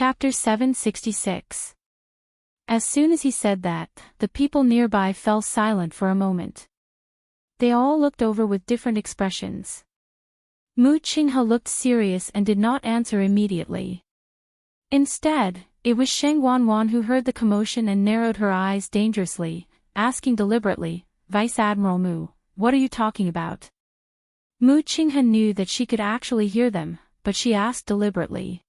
Chapter 766. As soon as he said that, the people nearby fell silent for a moment. They all looked over with different expressions. Mu Qinghe looked serious and did not answer immediately. Instead, it was Sheng Wanwan who heard the commotion and narrowed her eyes dangerously, asking deliberately, "Vice Admiral Mu, what are you talking about?" Mu Qinghe knew that she could actually hear them, but she asked deliberately.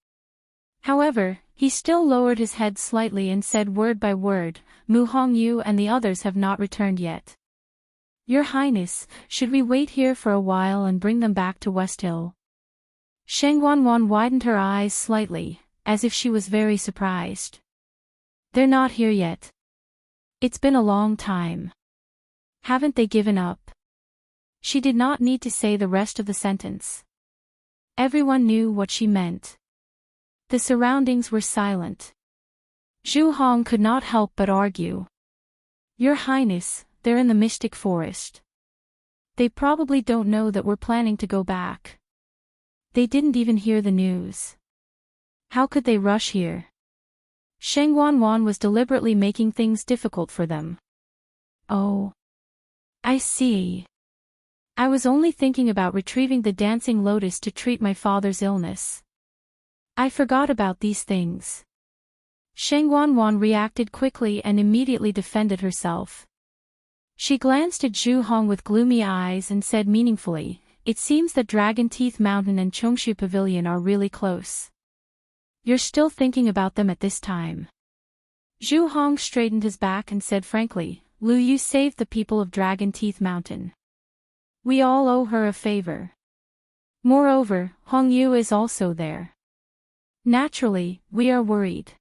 However, he still lowered his head slightly and said word by word, "Mu Hongyu and the others have not returned yet. Your Highness, should we wait here for a while and bring them back to West Hill?" Sheng Wanwan widened her eyes slightly, as if she was very surprised. "They're not here yet. It's been a long time. Haven't they given up?" She did not need to say the rest of the sentence. Everyone knew what she meant. The surroundings were silent. Zhu Hong could not help but argue. "Your Highness, they're in the mystic forest. They probably don't know that we're planning to go back. They didn't even hear the news. How could they rush here?" Sheng Wanwan was deliberately making things difficult for them. "Oh. I see. I was only thinking about retrieving the dancing lotus to treat my father's illness. I forgot about these things." Sheng Wanwan reacted quickly and immediately defended herself. She glanced at Zhu Hong with gloomy eyes and said meaningfully, "It seems that Dragon Teeth Mountain and Chongshu Pavilion are really close. You're still thinking about them at this time." Zhu Hong straightened his back and said frankly, "Lu Yu saved the people of Dragon Teeth Mountain. We all owe her a favor. Moreover, Hong Yu is also there. Naturally, we are worried."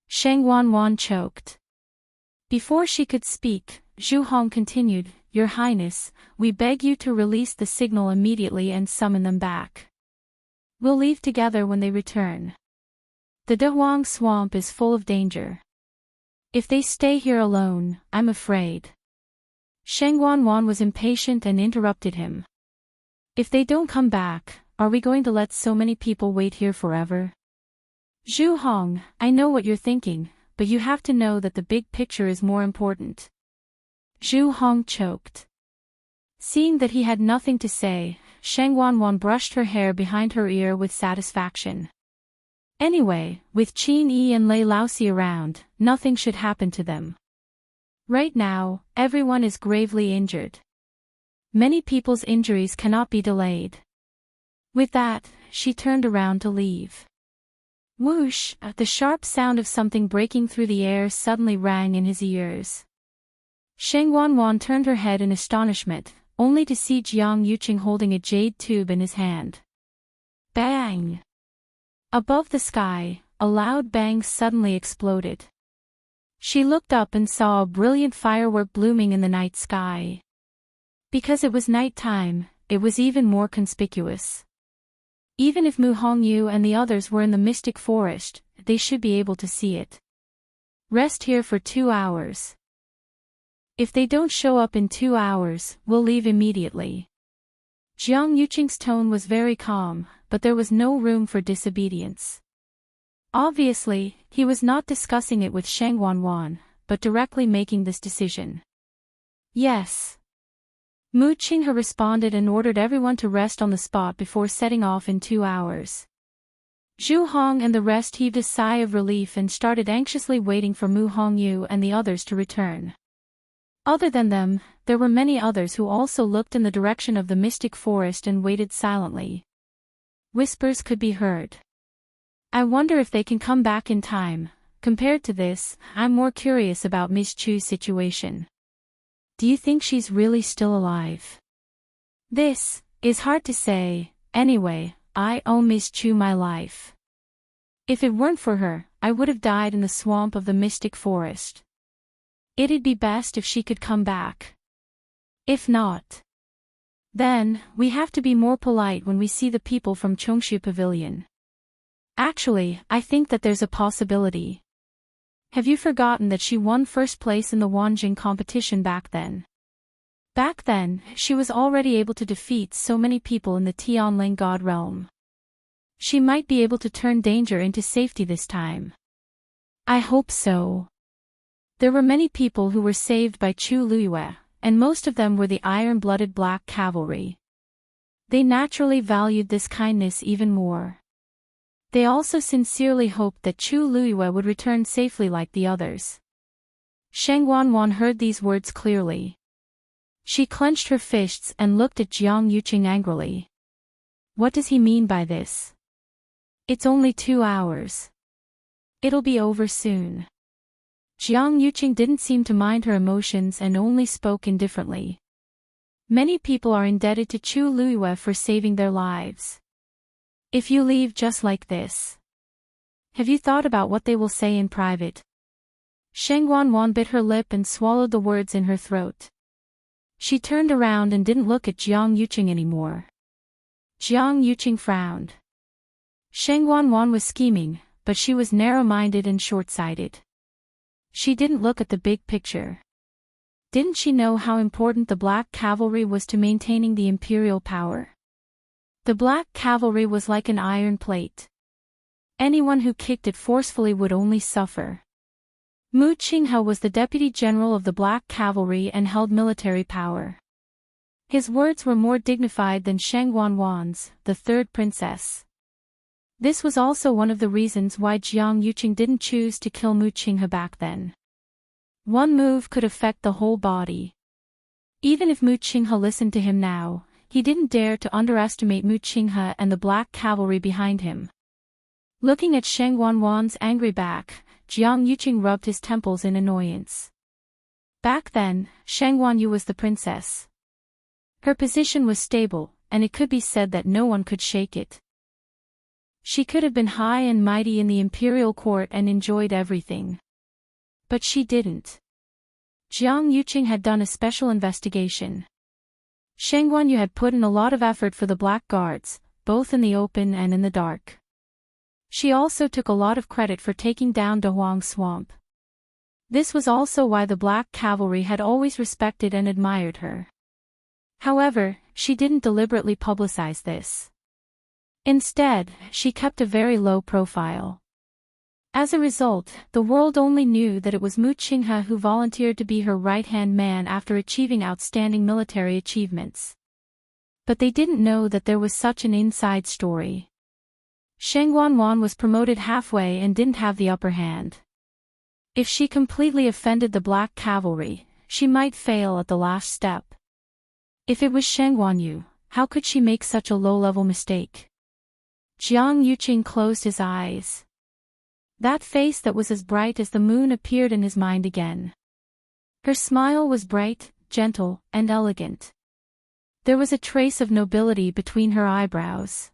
Sheng Wanwan choked. Before she could speak, Zhu Hong continued, "Your Highness, we beg you to release the signal immediately and summon them back. We'll leave together when they return. The Dehuang swamp is full of danger. If they stay here alone, I'm afraid." Sheng Wanwan was impatient and interrupted him. "If they don't come back, are we going to let so many people wait here forever?" "Zhu Hong, I know what you're thinking, but you have to know that the big picture is more important." Zhu Hong choked. Seeing that he had nothing to say, Sheng Wanwan brushed her hair behind her ear with satisfaction. Anyway, with Qin Yi and Lei Laosi around, nothing should happen to them. Right now, everyone is gravely injured. Many people's injuries cannot be delayed. With that, she turned around to leave. Whoosh! The sharp sound of something breaking through the air suddenly rang in his ears. Sheng Wanwan turned her head in astonishment, only to see Jiang Yuqing holding a jade tube in his hand. Bang! Above the sky, a loud bang suddenly exploded. She looked up and saw a brilliant firework blooming in the night sky. Because it was night time, it was even more conspicuous. Even if Mu Hongyu and the others were in the mystic forest, they should be able to see it. "Rest here for 2 hours. If they don't show up in 2 hours, we'll leave immediately." Jiang Yuqing's tone was very calm, but there was no room for disobedience. Obviously, he was not discussing it with Sheng Wanwan, but directly making this decision. "Yes." Mu Qinghe responded and ordered everyone to rest on the spot before setting off in 2 hours. Zhu Hong and the rest heaved a sigh of relief and started anxiously waiting for Mu Hongyu and the others to return. Other than them, there were many others who also looked in the direction of the mystic forest and waited silently. Whispers could be heard. "I wonder if they can come back in time. Compared to this, I'm more curious about Miss Chu's situation. Do you think she's really still alive?" "This is hard to say. Anyway, I owe Miss Chu my life. If it weren't for her, I would have died in the swamp of the mystic forest. It'd be best if she could come back. If not, then we have to be more polite when we see the people from Chongshu Pavilion. Actually, I think that there's a possibility. Have you forgotten that she won first place in the Wanjing competition back then? Back then, she was already able to defeat so many people in the Tianling God realm. She might be able to turn danger into safety this time. I hope so. There were many people who were saved by Chu Luiyue, and most of them were the iron-blooded Black Cavalry. They naturally valued this kindness even more. They also sincerely hoped that Chu Luiyue would return safely like the others. Sheng Wanwan heard these words clearly. She clenched her fists and looked at Jiang Yuqing angrily. What does he mean by this? It's only 2 hours. It'll be over soon. Jiang Yuqing didn't seem to mind her emotions and only spoke indifferently. Many people are indebted to Chu Luiyue for saving their lives. If you leave just like this, have you thought about what they will say in private? Sheng Wanwan bit her lip and swallowed the words in her throat. She turned around and didn't look at Jiang Yuqing anymore. Jiang Yuqing frowned. Sheng Wanwan was scheming, but she was narrow-minded and short-sighted. She didn't look at the big picture. Didn't she know how important the Black Cavalry was to maintaining the Imperial power? The Black Cavalry was like an iron plate. Anyone who kicked it forcefully would only suffer. Mu Qinghe was the Deputy General of the Black Cavalry and held military power. His words were more dignified than Sheng Wanwan's, the third princess. This was also one of the reasons why Jiang Yuqing didn't choose to kill Mu Qinghe back then. One move could affect the whole body. Even if Mu Qinghe listened to him now, he didn't dare to underestimate Mu Qinghe and the Black Cavalry behind him. Looking at Sheng Wanwan's angry back, Jiang Yuqing rubbed his temples in annoyance. Back then, Sheng Wanyu was the princess. Her position was stable, and it could be said that no one could shake it. She could have been high and mighty in the imperial court and enjoyed everything. But she didn't. Jiang Yuqing had done a special investigation. Sheng Wanyu had put in a lot of effort for the Black Guards, both in the open and in the dark. She also took a lot of credit for taking down Dahuang Swamp. This was also why the Black Cavalry had always respected and admired her. However, she didn't deliberately publicize this. Instead, she kept a very low profile. As a result, the world only knew that it was Mu Qinghe who volunteered to be her right-hand man after achieving outstanding military achievements. But they didn't know that there was such an inside story. Sheng Wanwan was promoted halfway and didn't have the upper hand. If she completely offended the Black Cavalry, she might fail at the last step. If it was Sheng Wanyu, how could she make such a low-level mistake? Jiang Yuqing closed his eyes. That face that was as bright as the moon appeared in his mind again. Her smile was bright, gentle, and elegant. There was a trace of nobility between her eyebrows.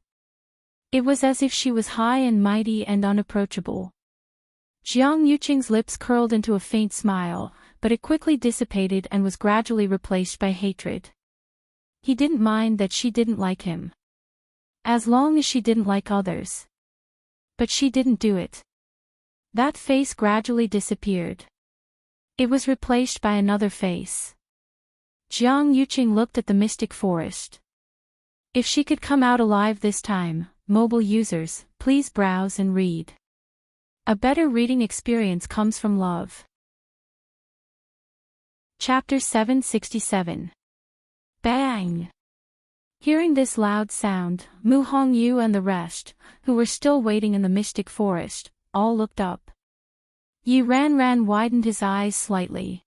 It was as if she was high and mighty and unapproachable. Jiang Yuqing's lips curled into a faint smile, but it quickly dissipated and was gradually replaced by hatred. He didn't mind that she didn't like him. As long as she didn't like others. But she didn't do it. That face gradually disappeared. It was replaced by another face. Jiang Yuqing looked at the mystic forest. If she could come out alive this time, mobile users, please browse and read. A better reading experience comes from love. Chapter 767. Bang! Hearing this loud sound, Mu Hongyu and the rest, who were still waiting in the mystic forest, all looked up. Yi Ranran widened his eyes slightly.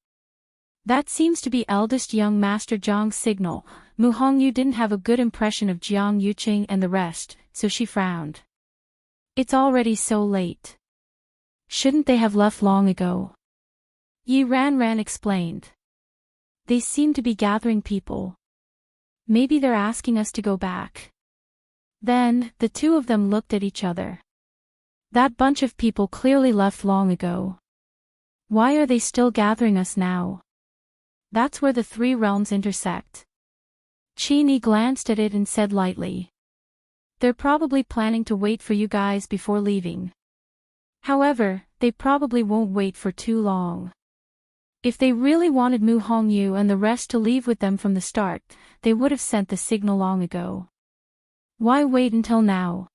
That seems to be eldest young Master Zhang's signal. Mu Hongyu didn't have a good impression of Jiang Yuqing and the rest, so she frowned. It's already so late. Shouldn't they have left long ago? Yi Ranran explained. They seem to be gathering people. Maybe they're asking us to go back. Then, the two of them looked at each other. That bunch of people clearly left long ago. Why are they still gathering us now? That's where the three realms intersect. Qini glanced at it and said lightly. They're probably planning to wait for you guys before leaving. However, they probably won't wait for too long. If they really wanted Mu Hongyu and the rest to leave with them from the start, they would have sent the signal long ago. Why wait until now?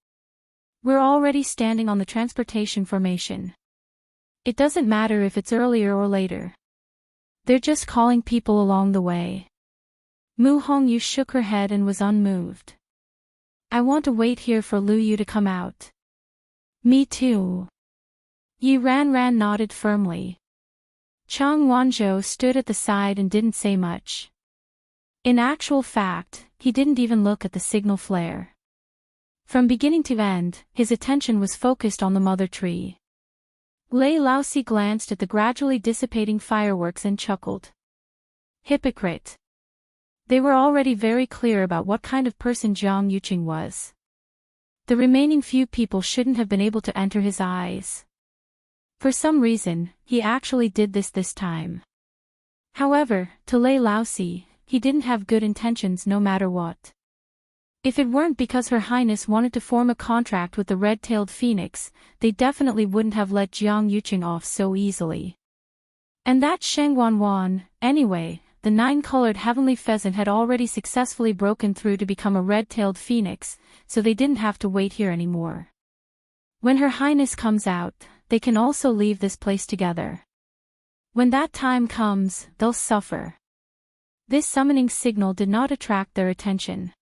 We're already standing on the transportation formation. It doesn't matter if it's earlier or later. They're just calling people along the way. Mu Hongyu shook her head and was unmoved. I want to wait here for Lu Yu to come out. Me too. Yi Ranran nodded firmly. Chang Wanzhou stood at the side and didn't say much. In actual fact, he didn't even look at the signal flare. From beginning to end, his attention was focused on the mother tree. Lei Laosi glanced at the gradually dissipating fireworks and chuckled. Hypocrite. They were already very clear about what kind of person Jiang Yuqing was. The remaining few people shouldn't have been able to enter his eyes. For some reason, he actually did this time. However, to Lei Laosi, he didn't have good intentions no matter what. If it weren't because Her Highness wanted to form a contract with the red-tailed phoenix, they definitely wouldn't have let Jiang Yuqing off so easily. And that Sheng Wanwan, anyway, the 9-colored heavenly pheasant had already successfully broken through to become a red-tailed phoenix, so they didn't have to wait here anymore. When Her Highness comes out, they can also leave this place together. When that time comes, they'll suffer. This summoning signal did not attract their attention.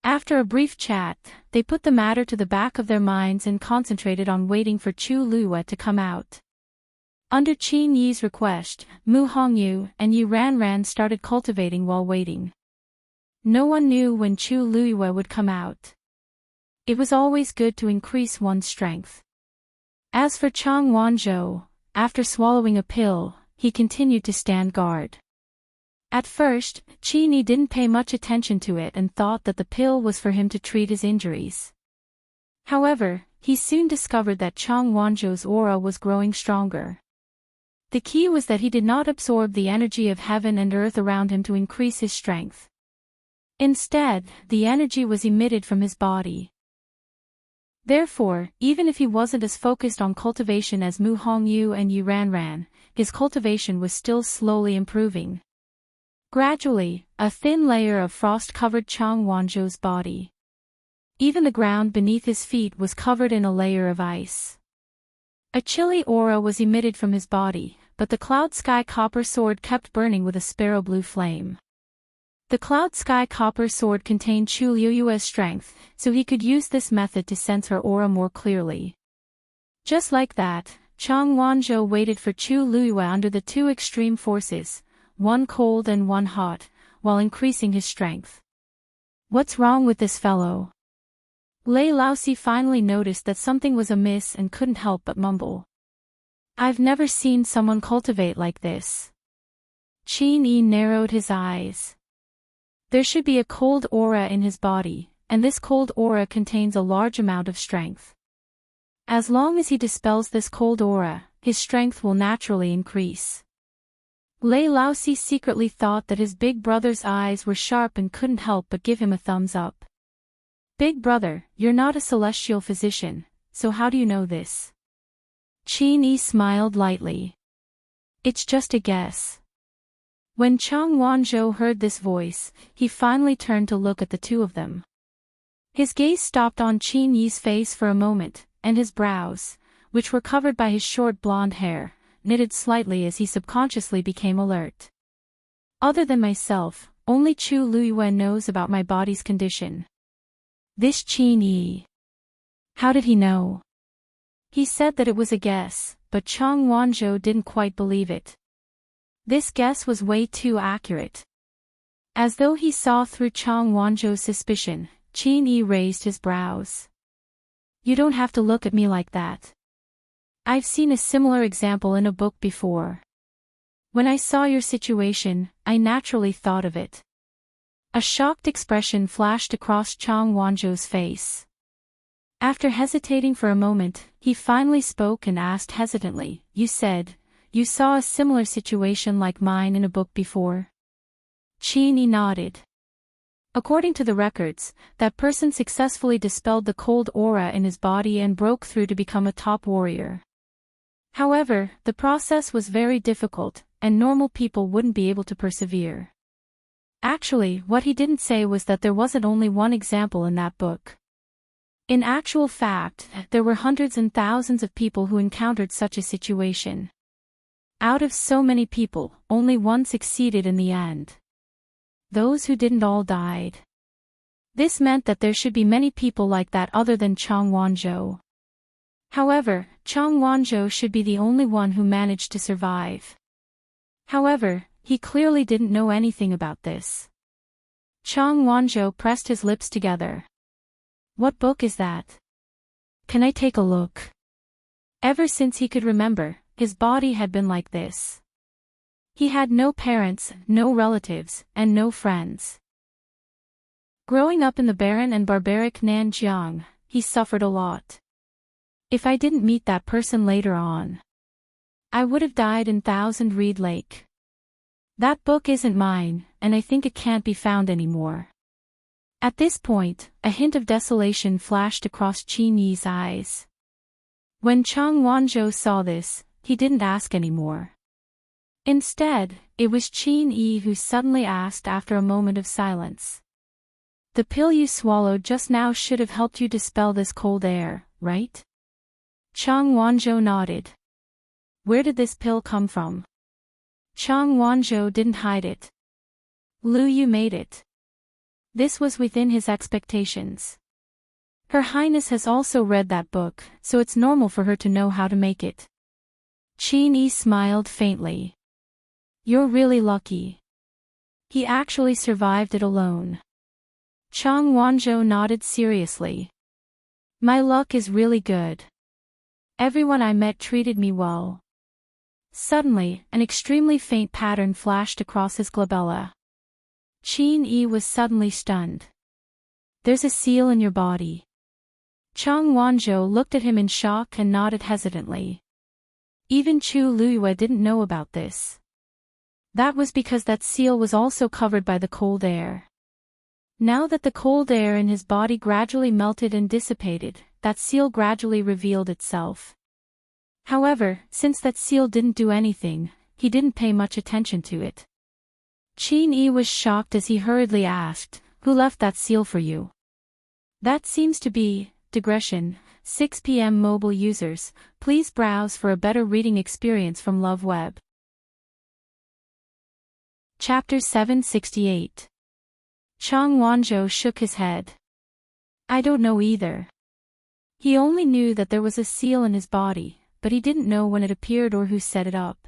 After a brief chat, they put the matter to the back of their minds and concentrated on waiting for Chu Luiyue to come out. Under Qin Yi's request, Mu Hongyu and Yi Ranran started cultivating while waiting. No one knew when Chu Luiyue would come out. It was always good to increase one's strength. As for Chang Wanzhou, after swallowing a pill, he continued to stand guard. At first, Qin Yi didn't pay much attention to it and thought that the pill was for him to treat his injuries. However, he soon discovered that Chang Wanzhou's aura was growing stronger. The key was that he did not absorb the energy of heaven and earth around him to increase his strength. Instead, the energy was emitted from his body. Therefore, even if he wasn't as focused on cultivation as Mu Hongyu and Yi Ranran, his cultivation was still slowly improving. Gradually, a thin layer of frost covered Chang Wanzhou's body. Even the ground beneath his feet was covered in a layer of ice. A chilly aura was emitted from his body, but the Cloud Sky Copper Sword kept burning with a sparrow blue flame. The Cloud Sky Copper Sword contained Chu Luiyue's strength, so he could use this method to sense her aura more clearly. Just like that, Chang Wanzhou waited for Chu Luiyue under the two extreme forces, one cold and one hot, while increasing his strength. What's wrong with this fellow? Lei Laosi finally noticed that something was amiss and couldn't help but mumble. I've never seen someone cultivate like this. Qin Yi narrowed his eyes. There should be a cold aura in his body, and this cold aura contains a large amount of strength. As long as he dispels this cold aura, his strength will naturally increase. Lei Laosi secretly thought that his big brother's eyes were sharp and couldn't help but give him a thumbs up. Big brother, you're not a celestial physician, so how do you know this? Qin Yi smiled lightly. It's just a guess. When Chang Wanzhou heard this voice, he finally turned to look at the two of them. His gaze stopped on Qin Yi's face for a moment, and his brows, which were covered by his short blonde hair, knitted slightly as he subconsciously became alert. Other than myself, only Chu Luiyue knows about my body's condition. This Qin Yi. How did he know? He said that it was a guess, but Chang Wanzhou didn't quite believe it. This guess was way too accurate. As though he saw through Chang Wanzhou's suspicion, Qin Yi raised his brows. You don't have to look at me like that. I've seen a similar example in a book before. When I saw your situation, I naturally thought of it. A shocked expression flashed across Chang Wanzhou's face. After hesitating for a moment, he finally spoke and asked hesitantly, You said, you saw a similar situation like mine in a book before? Qin Yi nodded. According to the records, that person successfully dispelled the cold aura in his body and broke through to become a top warrior. However, the process was very difficult, and normal people wouldn't be able to persevere. Actually, what he didn't say was that there wasn't only one example in that book. In actual fact, there were hundreds and thousands of people who encountered such a situation. Out of so many people, only one succeeded in the end. Those who didn't all died. This meant that there should be many people like that other than Chang Wanzhou. However, Chang Wanzhou should be the only one who managed to survive. However, he clearly didn't know anything about this. Chang Wanzhou pressed his lips together. What book is that? Can I take a look? Ever since he could remember, his body had been like this. He had no parents, no relatives, and no friends. Growing up in the barren and barbaric Nanjiang, he suffered a lot. If I didn't meet that person later on, I would have died in Thousand Reed Lake. That book isn't mine, and I think it can't be found anymore. At this point, a hint of desolation flashed across Qin Yi's eyes. When Chang Wanzhou saw this, he didn't ask anymore. Instead, it was Qin Yi who suddenly asked after a moment of silence. The pill you swallowed just now should have helped you dispel this cold air, right? Chang Wanzhou nodded. Where did this pill come from? Chang Wanzhou didn't hide it. Lu Yu made it. This was within his expectations. Her Highness has also read that book, so it's normal for her to know how to make it. Qin Yi smiled faintly. You're really lucky. He actually survived it alone. Chang Wanzhou nodded seriously. My luck is really good. Everyone I met treated me well. Suddenly, an extremely faint pattern flashed across his glabella. Qin Yi was suddenly stunned. There's a seal in your body. Chang Wanzhou looked at him in shock and nodded hesitantly. Even Chu Luyue didn't know about this. That was because that seal was also covered by the cold air. Now that the cold air in his body gradually melted and dissipated, that seal gradually revealed itself. However, since that seal didn't do anything, he didn't pay much attention to it. Qin Yi was shocked as he hurriedly asked, Who left that seal for you? That seems to be digression. 6 p.m. Mobile users, please browse for a better reading experience from LoveWeb. Chapter 768. Chang Wanzhou shook his head. I don't know either. He only knew that there was a seal in his body, but he didn't know when it appeared or who set it up.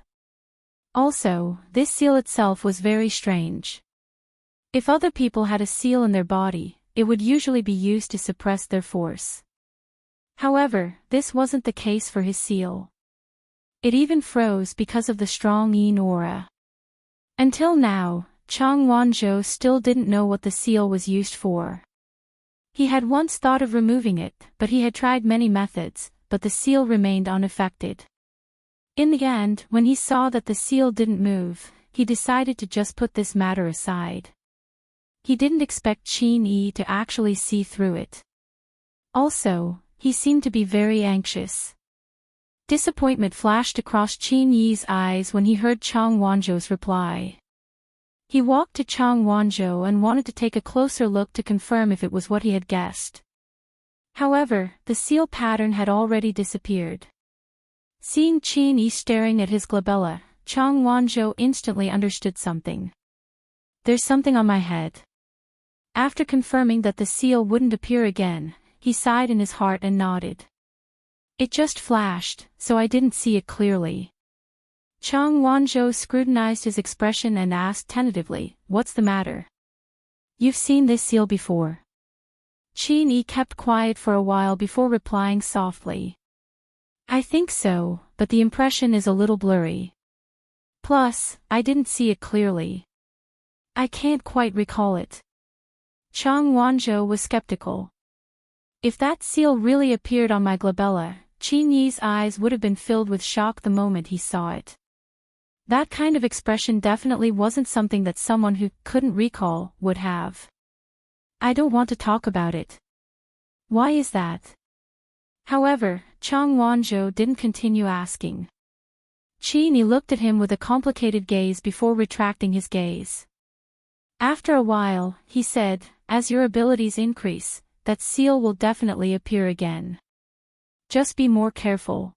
Also, this seal itself was very strange. If other people had a seal in their body, it would usually be used to suppress their force. However, this wasn't the case for his seal. It even froze because of the strong yin aura. Until now, Chang Wanzhou still didn't know what the seal was used for. He had once thought of removing it, but he had tried many methods, but the seal remained unaffected. In the end, when he saw that the seal didn't move, he decided to just put this matter aside. He didn't expect Qin Yi to actually see through it. Also, he seemed to be very anxious. Disappointment flashed across Qin Yi's eyes when he heard Chang Wanzhou's reply. He walked to Chang Wanzhou and wanted to take a closer look to confirm if it was what he had guessed. However, the seal pattern had already disappeared. Seeing Qin Yi staring at his glabella, Chang Wanzhou instantly understood something. There's something on my head. After confirming that the seal wouldn't appear again, he sighed in his heart and nodded. It just flashed, so I didn't see it clearly. Chang Wanzhou scrutinized his expression and asked tentatively, What's the matter? You've seen this seal before. Qin Yi kept quiet for a while before replying softly. I think so, but the impression is a little blurry. Plus, I didn't see it clearly. I can't quite recall it. Chang Wanzhou was skeptical. If that seal really appeared on my glabella, Qin Yi's eyes would have been filled with shock the moment he saw it. That kind of expression definitely wasn't something that someone who couldn't recall would have. I don't want to talk about it. Why is that? However, Chang Wanzhou didn't continue asking. Qin Yi looked at him with a complicated gaze before retracting his gaze. After a while, he said, As your abilities increase, that seal will definitely appear again. Just be more careful.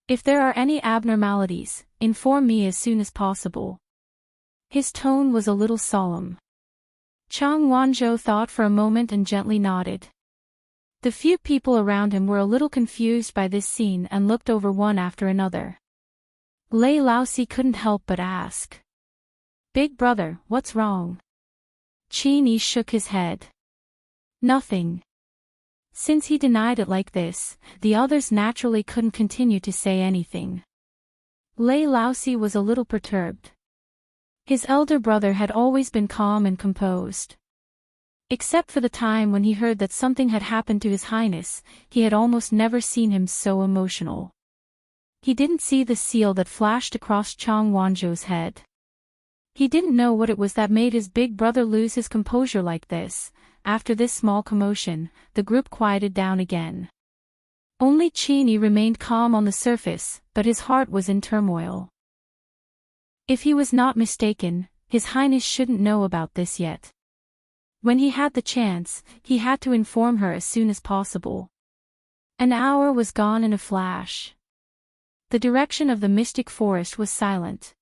If there are any abnormalities, inform me as soon as possible. His tone was a little solemn. Chang Wanzhou thought for a moment and gently nodded. The few people around him were a little confused by this scene and looked over one after another. Lei Laosi couldn't help but ask. Big brother, what's wrong? Qin Yi shook his head. Nothing. Since he denied it like this, the others naturally couldn't continue to say anything. Lei Laosi was a little perturbed. His elder brother had always been calm and composed. Except for the time when he heard that something had happened to His Highness, he had almost never seen him so emotional. He didn't see the seal that flashed across Chang Wanzhou's head. He didn't know what it was that made his big brother lose his composure like this. After this small commotion, the group quieted down again. Only Qin Yi remained calm on the surface, but his heart was in turmoil. If he was not mistaken, His Highness shouldn't know about this yet. When he had the chance, he had to inform her as soon as possible. An hour was gone in a flash. The direction of the mystic forest was silent.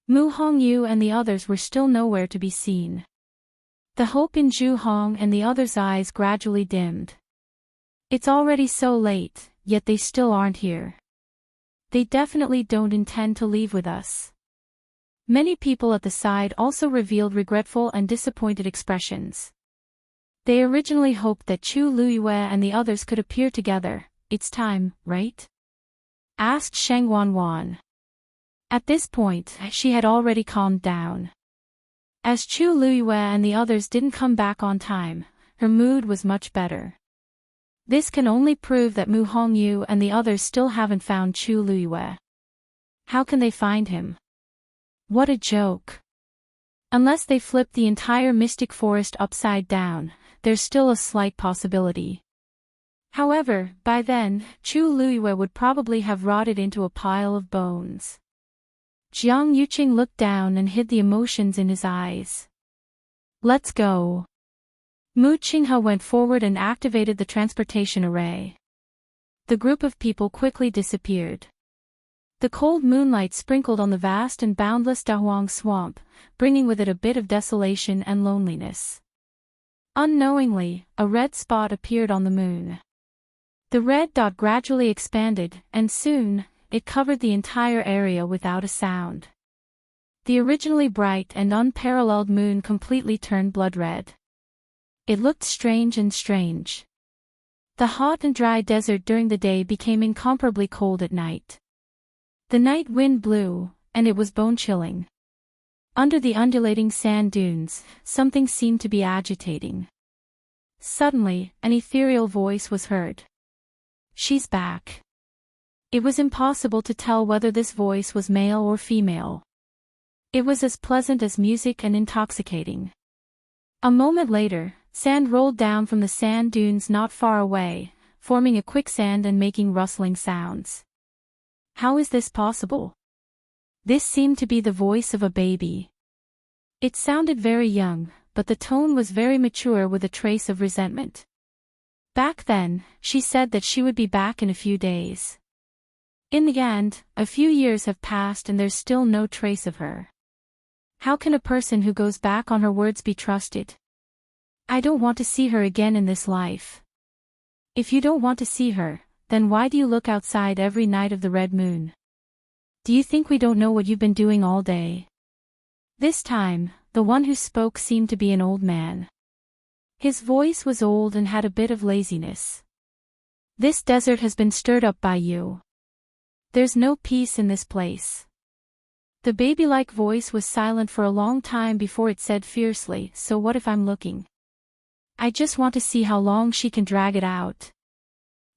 Mu Hongyu and the others were still nowhere to be seen. The hope in Zhu Hong and the others' eyes gradually dimmed. It's already so late, yet they still aren't here. They definitely don't intend to leave with us. Many people at the side also revealed regretful and disappointed expressions. They originally hoped that Chu Luiyue and the others could appear together. It's time, right? Asked Sheng Wanwan. At this point, she had already calmed down. As Chu Luiyue and the others didn't come back on time, her mood was much better. This can only prove that Mu Hongyu and the others still haven't found Chu Luiyue. How can they find him? What a joke. Unless they flip the entire mystic forest upside down, there's still a slight possibility. However, by then, Chu Luiyue would probably have rotted into a pile of bones. Jiang Yuqing looked down and hid the emotions in his eyes. Let's go. Mu Qinghe went forward and activated the transportation array. The group of people quickly disappeared. The cold moonlight sprinkled on the vast and boundless Dahuang swamp, bringing with it a bit of desolation and loneliness. Unknowingly, a red spot appeared on the moon. The red dot gradually expanded, and soon, it covered the entire area without a sound. The originally bright and unparalleled moon completely turned blood red. It looked strange. The hot and dry desert during the day became incomparably cold at night. The night wind blew, and it was bone-chilling. Under the undulating sand dunes, something seemed to be agitating. Suddenly, an ethereal voice was heard. She's back. It was impossible to tell whether this voice was male or female. It was as pleasant as music and intoxicating. A moment later, sand rolled down from the sand dunes not far away, forming a quicksand and making rustling sounds. How is this possible? This seemed to be the voice of a baby. It sounded very young, but the tone was very mature with a trace of resentment. Back then, she said that she would be back in a few days. In the end, a few years have passed and there's still no trace of her. How can a person who goes back on her words be trusted? I don't want to see her again in this life. If you don't want to see her, then why do you look outside every night of the red moon? Do you think we don't know what you've been doing all day? This time, the one who spoke seemed to be an old man. His voice was old and had a bit of laziness. This desert has been stirred up by you. There's no peace in this place. The baby-like voice was silent for a long time before it said fiercely, so what if I'm looking? I just want to see how long she can drag it out.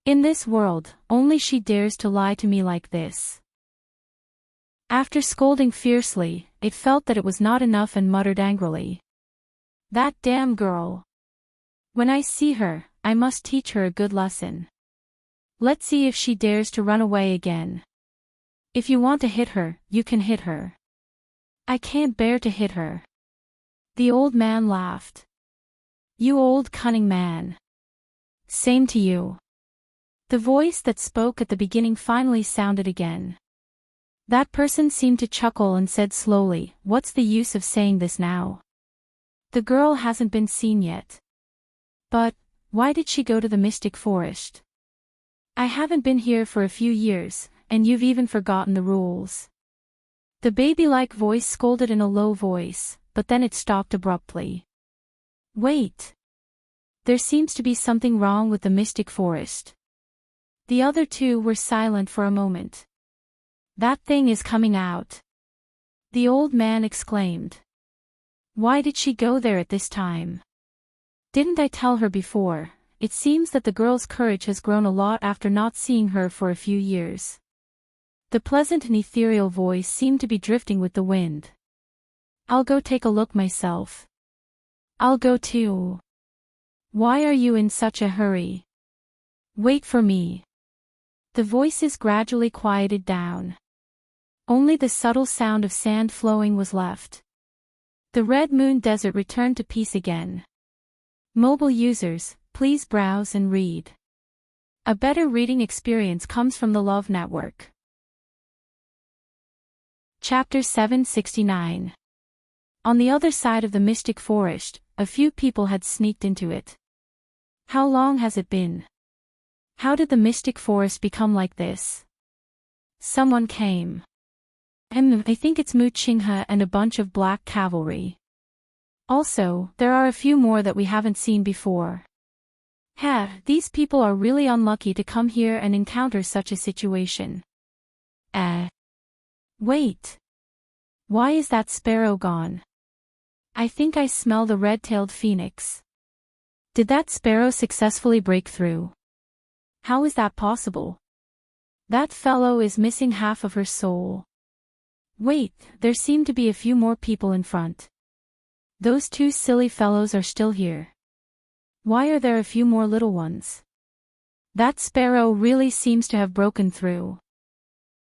In this world, only she dares to lie to me like this. After scolding fiercely, it felt that it was not enough and muttered angrily. That damn girl. When I see her, I must teach her a good lesson. Let's see if she dares to run away again. If you want to hit her, you can hit her. I can't bear to hit her. The old man laughed. You old cunning man. Same to you. The voice that spoke at the beginning finally sounded again. That person seemed to chuckle and said slowly, "What's the use of saying this now? The girl hasn't been seen yet." "But, why did she go to the Mystic Forest? I haven't been here for a few years, and you've even forgotten the rules." The baby-like voice scolded in a low voice, but then it stopped abruptly. "Wait. There seems to be something wrong with the Mystic Forest." The other two were silent for a moment. "That thing is coming out," the old man exclaimed. "Why did she go there at this time? Didn't I tell her before?" It seems that the girl's courage has grown a lot after not seeing her for a few years. The pleasant and ethereal voice seemed to be drifting with the wind. "I'll go take a look myself." "I'll go too." "Why are you in such a hurry?" "Wait for me." The voices gradually quieted down. Only the subtle sound of sand flowing was left. The Red Moon Desert returned to peace again. Mobile users, please browse and read. A better reading experience comes from the Love Network. Chapter 769. On the other side of the Mystic Forest, a few people had sneaked into it. How long has it been? How did the Mystic Forest become like this? Someone came. I think it's Mu Qinghe and a bunch of black cavalry. Also, there are a few more that we haven't seen before. These people are really unlucky to come here and encounter such a situation. Wait. Why is that sparrow gone? I think I smell the red-tailed phoenix. Did that sparrow successfully break through? How is that possible? That fellow is missing half of her soul. Wait, there seem to be a few more people in front. Those two silly fellows are still here. Why are there a few more little ones? That sparrow really seems to have broken through.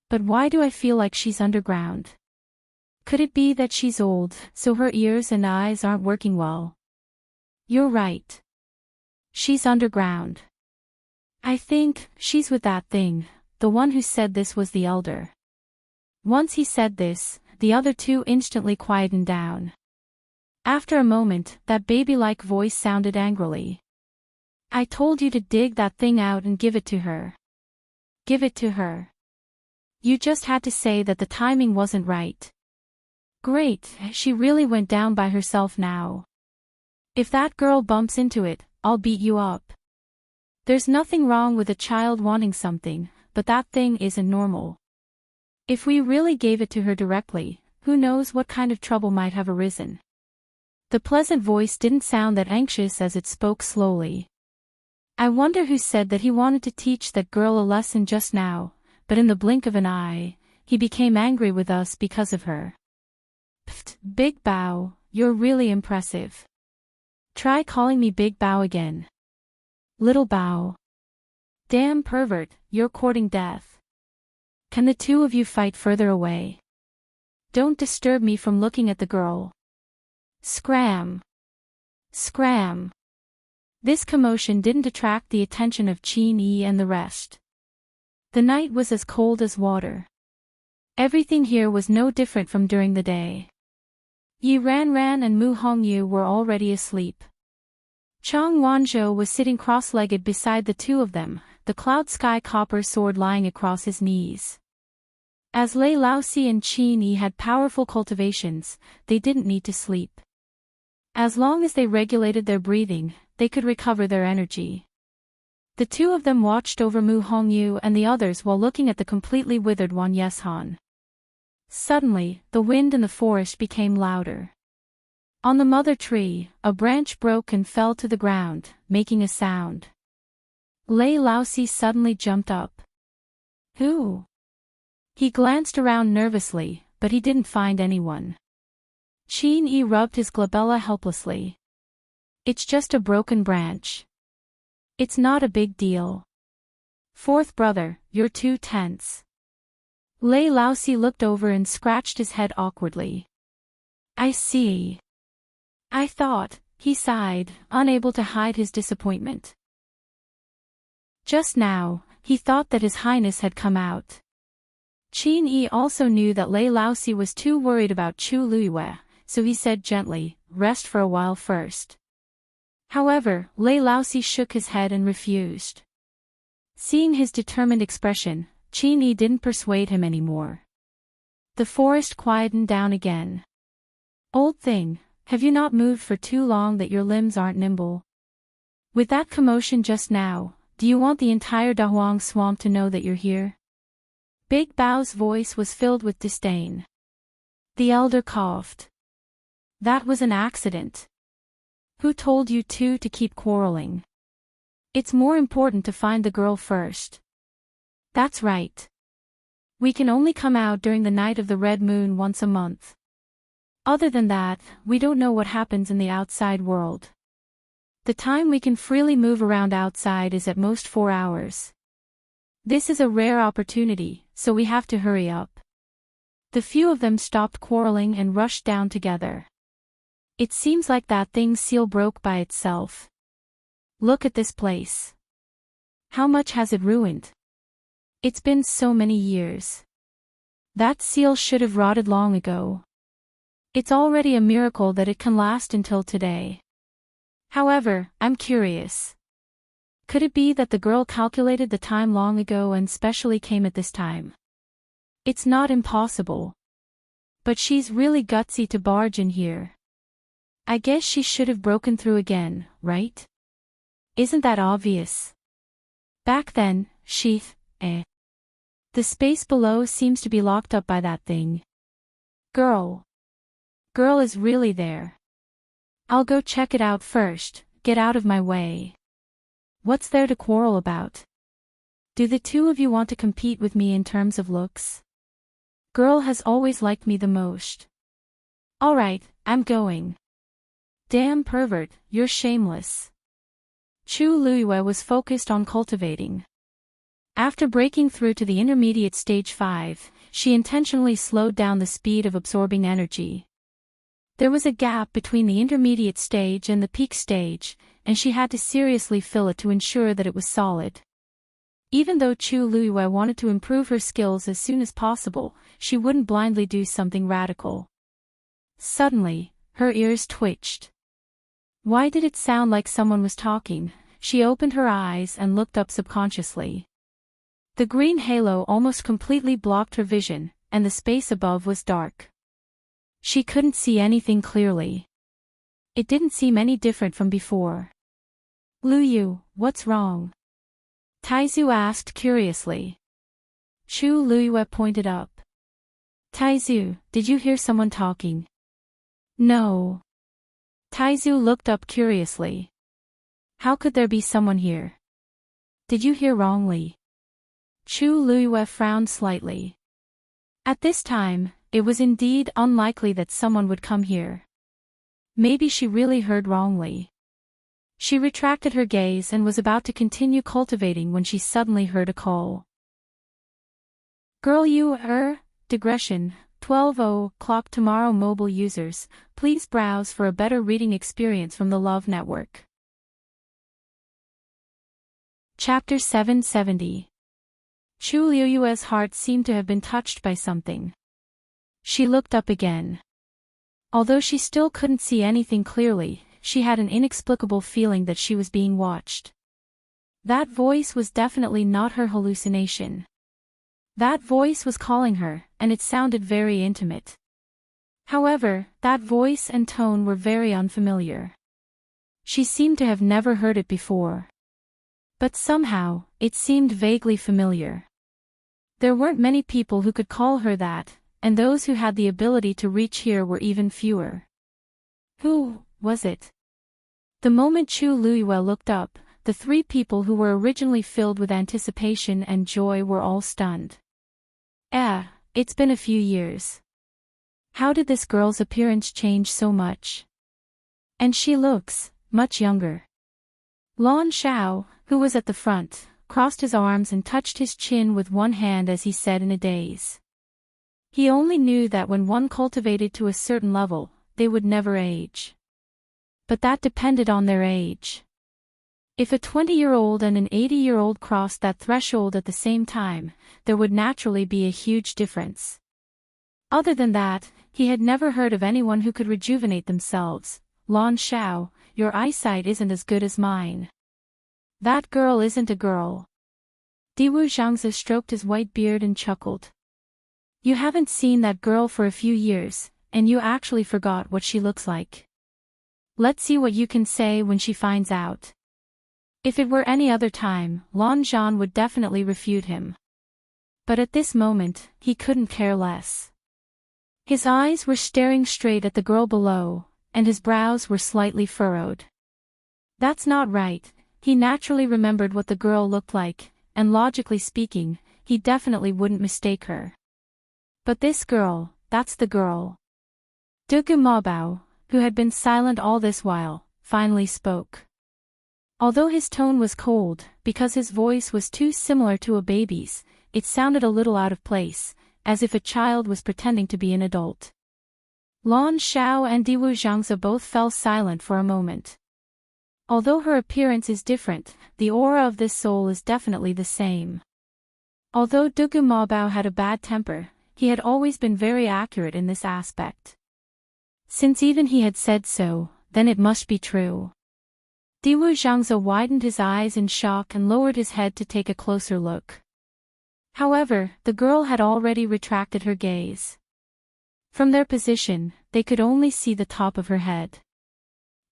But why do I feel like she's underground? Could it be that she's old, so her ears and eyes aren't working well? You're right. She's underground. I think she's with that thing. The one who said this was the elder. Once he said this, the other two instantly quietened down. After a moment, that baby-like voice sounded angrily. "I told you to dig that thing out and give it to her. Give it to her. You just had to say that the timing wasn't right." Great, she really went down by herself now. If that girl bumps into it, I'll beat you up. There's nothing wrong with a child wanting something, but that thing isn't normal. If we really gave it to her directly, who knows what kind of trouble might have arisen. The pleasant voice didn't sound that anxious as it spoke slowly. I wonder who said that he wanted to teach that girl a lesson just now, but in the blink of an eye, he became angry with us because of her. Pfft, Big Bao, you're really impressive. Try calling me Big Bao again. Little Bao. Damn pervert, you're courting death. Can the two of you fight further away? Don't disturb me from looking at the girl. Scram. Scram. This commotion didn't attract the attention of Qin Yi and the rest. The night was as cold as water. Everything here was no different from during the day. Yi Ranran and Mu Hongyu were already asleep. Chang Wanzhou was sitting cross-legged beside the two of them, the cloud sky copper sword lying across his knees. As Lei Laoxi and Qin Yi had powerful cultivations, they didn't need to sleep. As long as they regulated their breathing, they could recover their energy. The two of them watched over Mu Hongyu and the others while looking at the completely withered Wan Yeshan. Suddenly, the wind in the forest became louder. On the mother tree, a branch broke and fell to the ground, making a sound. Lei Laoxi suddenly jumped up. Who? He glanced around nervously, but he didn't find anyone. Qin Yi rubbed his glabella helplessly. It's just a broken branch. It's not a big deal. Fourth brother, you're too tense. Lei Laoxi looked over and scratched his head awkwardly. I see. I thought, he sighed, unable to hide his disappointment. Just now, he thought that His Highness had come out. Qin Yi also knew that Lei Laosi was too worried about Chu Luiyue, so he said gently, "Rest for a while first." However, Lei Laosi shook his head and refused. Seeing his determined expression, Qin Yi didn't persuade him anymore. The forest quietened down again. "Old thing, have you not moved for too long that your limbs aren't nimble? With that commotion just now, do you want the entire Dahuang swamp to know that you're here?" Big Bao's voice was filled with disdain. The elder coughed. "That was an accident. Who told you two to keep quarreling? It's more important to find the girl first." "That's right. We can only come out during the night of the red moon once a month. Other than that, we don't know what happens in the outside world. The time we can freely move around outside is at most 4 hours. This is a rare opportunity, so we have to hurry up." The few of them stopped quarreling and rushed down together. "It seems like that thing's seal broke by itself. Look at this place. How much has it ruined? It's been so many years. That seal should have rotted long ago. It's already a miracle that it can last until today. However, I'm curious. Could it be that the girl calculated the time long ago and specially came at this time? It's not impossible. But she's really gutsy to barge in here. I guess she should have broken through again, right? Isn't that obvious? Back then, the space below seems to be locked up by that thing. Girl is really there. I'll go check it out first, get out of my way. What's there to quarrel about? Do the two of you want to compete with me in terms of looks? Girl has always liked me the most. Alright, I'm going. Damn pervert, you're shameless." Chu Luiyue was focused on cultivating. After breaking through to the intermediate stage 5, she intentionally slowed down the speed of absorbing energy. There was a gap between the intermediate stage and the peak stage, and she had to seriously fill it to ensure that it was solid. Even though Chu Luiyue wanted to improve her skills as soon as possible, she wouldn't blindly do something radical. Suddenly, her ears twitched. Why did it sound like someone was talking? She opened her eyes and looked up subconsciously. The green halo almost completely blocked her vision, and the space above was dark. She couldn't see anything clearly. It didn't seem any different from before. "Luyu, what's wrong?" Taizu asked curiously. Chu Luiyue pointed up. "Taizu, did you hear someone talking?" "No." Taizu looked up curiously. "How could there be someone here? Did you hear wrongly?" Chu Luiyue frowned slightly. At this time, it was indeed unlikely that someone would come here. Maybe she really heard wrongly. She retracted her gaze and was about to continue cultivating when she suddenly heard a call. "Girl, digression, 12:00 tomorrow. Mobile users, please browse for a better reading experience from the Love Network." Chapter 770. Chu Luiyue's heart seemed to have been touched by something. She looked up again. Although she still couldn't see anything clearly, she had an inexplicable feeling that she was being watched. That voice was definitely not her hallucination. That voice was calling her, and it sounded very intimate. However, that voice and tone were very unfamiliar. She seemed to have never heard it before. But somehow, it seemed vaguely familiar. There weren't many people who could call her that, and those who had the ability to reach here were even fewer. Who was it? The moment Chu Luiyue looked up, the three people who were originally filled with anticipation and joy were all stunned. It's been a few years. How did this girl's appearance change so much? And she looks much younger. Lan Shao, who was at the front, crossed his arms and touched his chin with one hand as he said in a daze. He only knew that when one cultivated to a certain level, they would never age. But that depended on their age. If a 20-year-old and an 80-year-old crossed that threshold at the same time, there would naturally be a huge difference. Other than that, he had never heard of anyone who could rejuvenate themselves. Lan Xiao, your eyesight isn't as good as mine. That girl isn't a girl. Diwu Zhangzi stroked his white beard and chuckled. You haven't seen that girl for a few years, and you actually forgot what she looks like. Let's see what you can say when she finds out. If it were any other time, Lan Zhan would definitely refute him. But at this moment, he couldn't care less. His eyes were staring straight at the girl below, and his brows were slightly furrowed. That's not right. He naturally remembered what the girl looked like, and logically speaking, he definitely wouldn't mistake her. But this girl, that's the girl. Dugu Mabao, who had been silent all this while, finally spoke. Although his tone was cold, because his voice was too similar to a baby's, it sounded a little out of place, as if a child was pretending to be an adult. Lan Xiao and Diwu Zhangzi both fell silent for a moment. Although her appearance is different, the aura of this soul is definitely the same. Although Dugu Mabao had a bad temper, he had always been very accurate in this aspect. Since even he had said so, then it must be true. Diwu Zhangzi widened his eyes in shock and lowered his head to take a closer look. However, the girl had already retracted her gaze. From their position, they could only see the top of her head.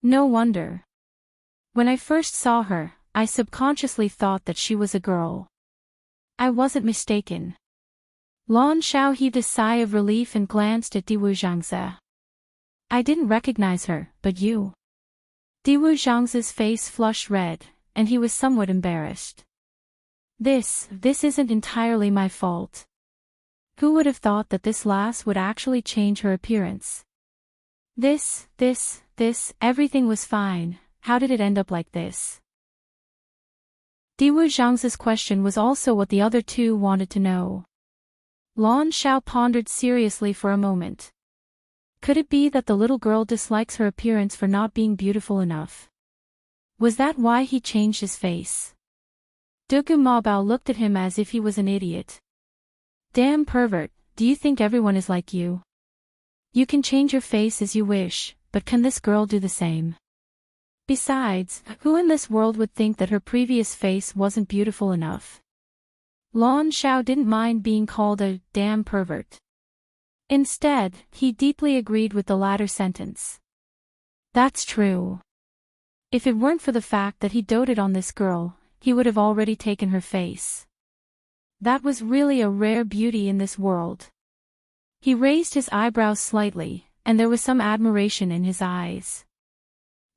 No wonder. When I first saw her, I subconsciously thought that she was a girl. I wasn't mistaken. Lan Xiao heaved a sigh of relief and glanced at Diwu Zhangzi. I didn't recognize her, but you. Diwu Zhangzi's face flushed red, and he was somewhat embarrassed. This isn't entirely my fault. Who would have thought that this lass would actually change her appearance? Everything was fine, how did it end up like this? Diwu Zhangzi's question was also what the other two wanted to know. Lan Xiao pondered seriously for a moment. Could it be that the little girl dislikes her appearance for not being beautiful enough? Was that why he changed his face? Dugu Mabao looked at him as if he was an idiot. Damn pervert, do you think everyone is like you? You can change your face as you wish, but can this girl do the same? Besides, who in this world would think that her previous face wasn't beautiful enough? Lan Xiao didn't mind being called a damn pervert. Instead, he deeply agreed with the latter sentence. That's true. If it weren't for the fact that he doted on this girl, he would have already taken her face. That was really a rare beauty in this world. He raised his eyebrows slightly, and there was some admiration in his eyes.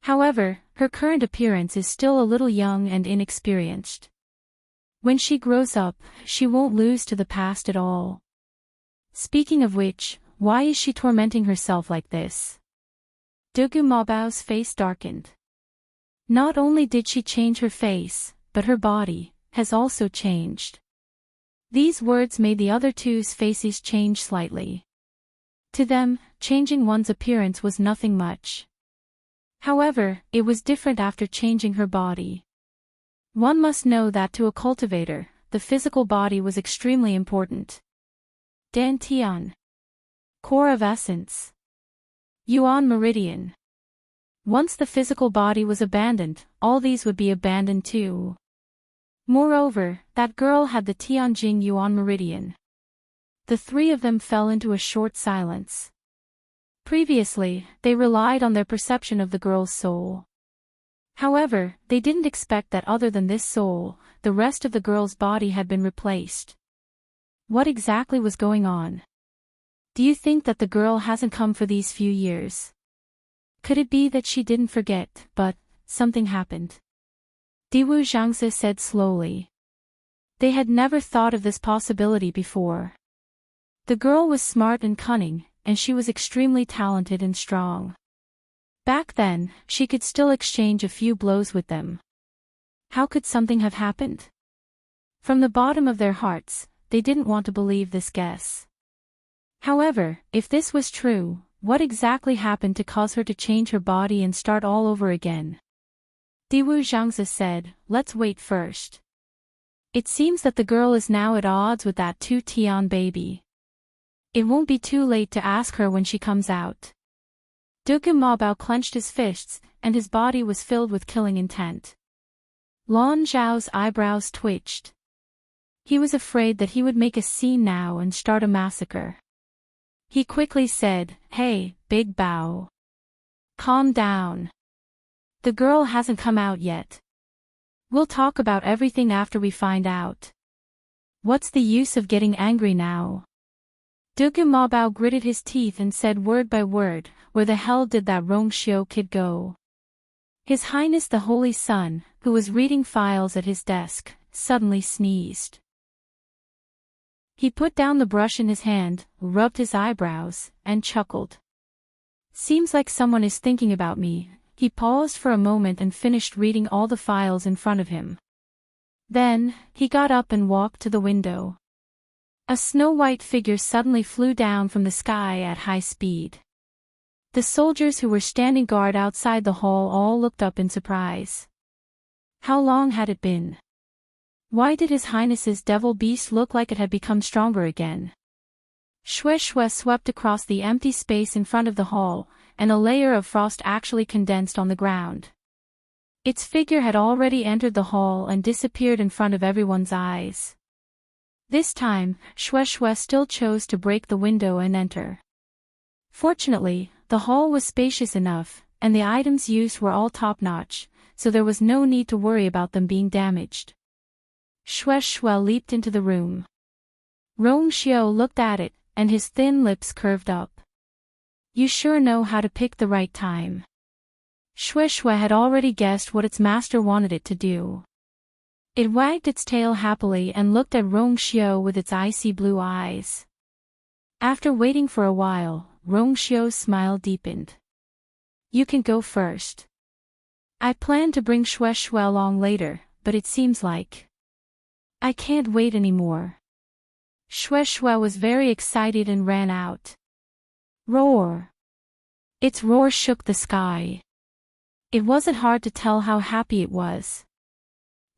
However, her current appearance is still a little young and inexperienced. When she grows up, she won't lose to the past at all. Speaking of which, why is she tormenting herself like this? Dugu Mabao's face darkened. Not only did she change her face, but her body has also changed. These words made the other two's faces change slightly. To them, changing one's appearance was nothing much. However, it was different after changing her body. One must know that to a cultivator, the physical body was extremely important. Dan Tian. Core of Essence. Yuan Meridian. Once the physical body was abandoned, all these would be abandoned too. Moreover, that girl had the Tianjing Yuan Meridian. The three of them fell into a short silence. Previously, they relied on their perception of the girl's soul. However, they didn't expect that other than this soul, the rest of the girl's body had been replaced. What exactly was going on? Do you think that the girl hasn't come for these few years? Could it be that she didn't forget, but something happened? Diwu Zhangzi said slowly. They had never thought of this possibility before. The girl was smart and cunning, and she was extremely talented and strong. Back then, she could still exchange a few blows with them. How could something have happened? From the bottom of their hearts, they didn't want to believe this guess. However, if this was true, what exactly happened to cause her to change her body and start all over again? Diwu Zhangzi said, let's wait first. It seems that the girl is now at odds with that Tu Tian baby. It won't be too late to ask her when she comes out. Dugu Mabao clenched his fists, and his body was filled with killing intent. Lan Zhao's eyebrows twitched. He was afraid that he would make a scene now and start a massacre. He quickly said, hey, Big Bao. Calm down. The girl hasn't come out yet. We'll talk about everything after we find out. What's the use of getting angry now? Dugu Mabao gritted his teeth and said word by word, where the hell did that Rongxiu kid go? His Highness the Holy Sun, who was reading files at his desk, suddenly sneezed. He put down the brush in his hand, rubbed his eyebrows, and chuckled. Seems like someone is thinking about me. He paused for a moment and finished reading all the files in front of him. Then, he got up and walked to the window. A snow-white figure suddenly flew down from the sky at high speed. The soldiers who were standing guard outside the hall all looked up in surprise. How long had it been? Why did His Highness's devil beast look like it had become stronger again? Shue Shue swept across the empty space in front of the hall, and a layer of frost actually condensed on the ground. Its figure had already entered the hall and disappeared in front of everyone's eyes. This time, Shue Shue still chose to break the window and enter. Fortunately, the hall was spacious enough, and the items used were all top-notch, so there was no need to worry about them being damaged. Shue Shue leaped into the room. Rongxiu looked at it, and his thin lips curved up. You sure know how to pick the right time. Shue Shue had already guessed what its master wanted it to do. It wagged its tail happily and looked at Rongxiu with its icy blue eyes. After waiting for a while, Rongxiu's smile deepened. You can go first. I planned to bring Shue Shue along later, but it seems like I can't wait anymore. Shue Shue was very excited and ran out. Roar! Its roar shook the sky. It wasn't hard to tell how happy it was.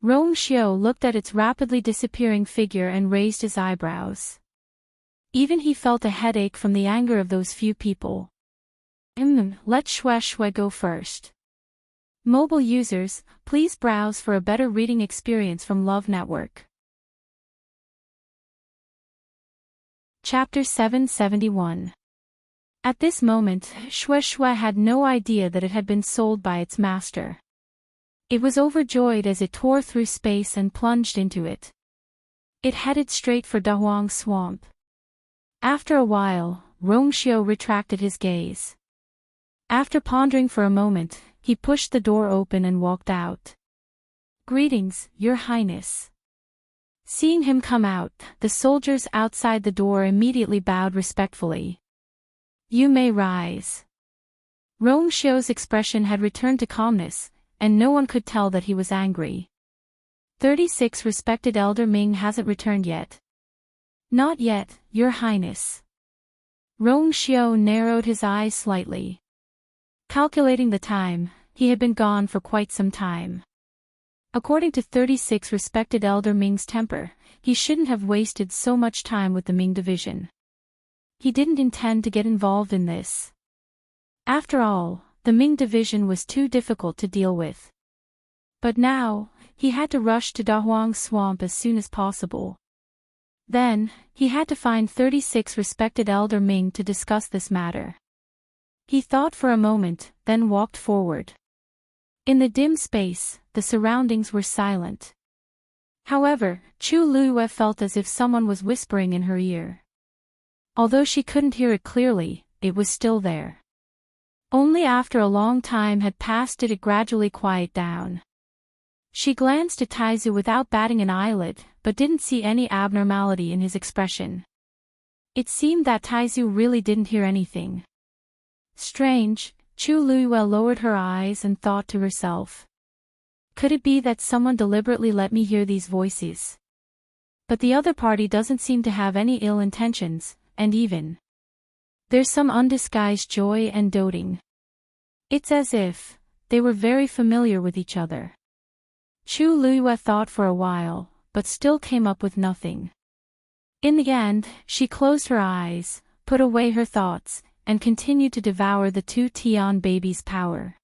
Rongxiu looked at its rapidly disappearing figure and raised his eyebrows. Even he felt a headache from the anger of those few people. Let Shue Shue go first. Mobile users, please browse for a better reading experience from Love Network. Chapter 771. At this moment, Shue Shue had no idea that it had been sold by its master. It was overjoyed as it tore through space and plunged into it. It headed straight for Dahuang Swamp. After a while, Rongxiu retracted his gaze. After pondering for a moment, he pushed the door open and walked out. Greetings, Your Highness. Seeing him come out, the soldiers outside the door immediately bowed respectfully. You may rise. Rongxiu's expression had returned to calmness, and no one could tell that he was angry. 36 Respected Elder Ming hasn't returned yet. Not yet, Your Highness. Rongxiu narrowed his eyes slightly. Calculating the time, he had been gone for quite some time. According to 36 Respected Elder Ming's temper, he shouldn't have wasted so much time with the Ming division. He didn't intend to get involved in this. After all, the Ming division was too difficult to deal with. But now, he had to rush to Dahuang Swamp as soon as possible. Then, he had to find 36 Respected Elder Ming to discuss this matter. He thought for a moment, then walked forward. In the dim space, the surroundings were silent. However, Chu Luyue felt as if someone was whispering in her ear. Although she couldn't hear it clearly, it was still there. Only after a long time had passed did it gradually quiet down. She glanced at Taizu without batting an eyelid, but didn't see any abnormality in his expression. It seemed that Taizu really didn't hear anything. Strange, Chu Luyue lowered her eyes and thought to herself. Could it be that someone deliberately let me hear these voices? But the other party doesn't seem to have any ill intentions, and even there's some undisguised joy and doting. It's as if they were very familiar with each other. Chu Luiyue thought for a while, but still came up with nothing. In the end, she closed her eyes, put away her thoughts, and continued to devour the two Tian babies' power.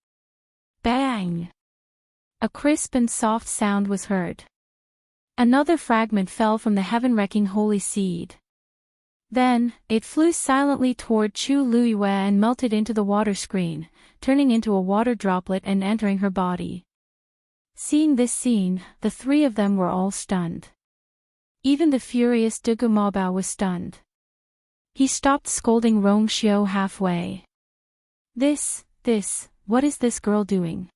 Bang! A crisp and soft sound was heard. Another fragment fell from the heaven-wrecking holy seed. Then, it flew silently toward Chu Luiyue and melted into the water screen, turning into a water droplet and entering her body. Seeing this scene, the three of them were all stunned. Even the furious Dugu Mabao was stunned. He stopped scolding Rong Xiu halfway. What is this girl doing?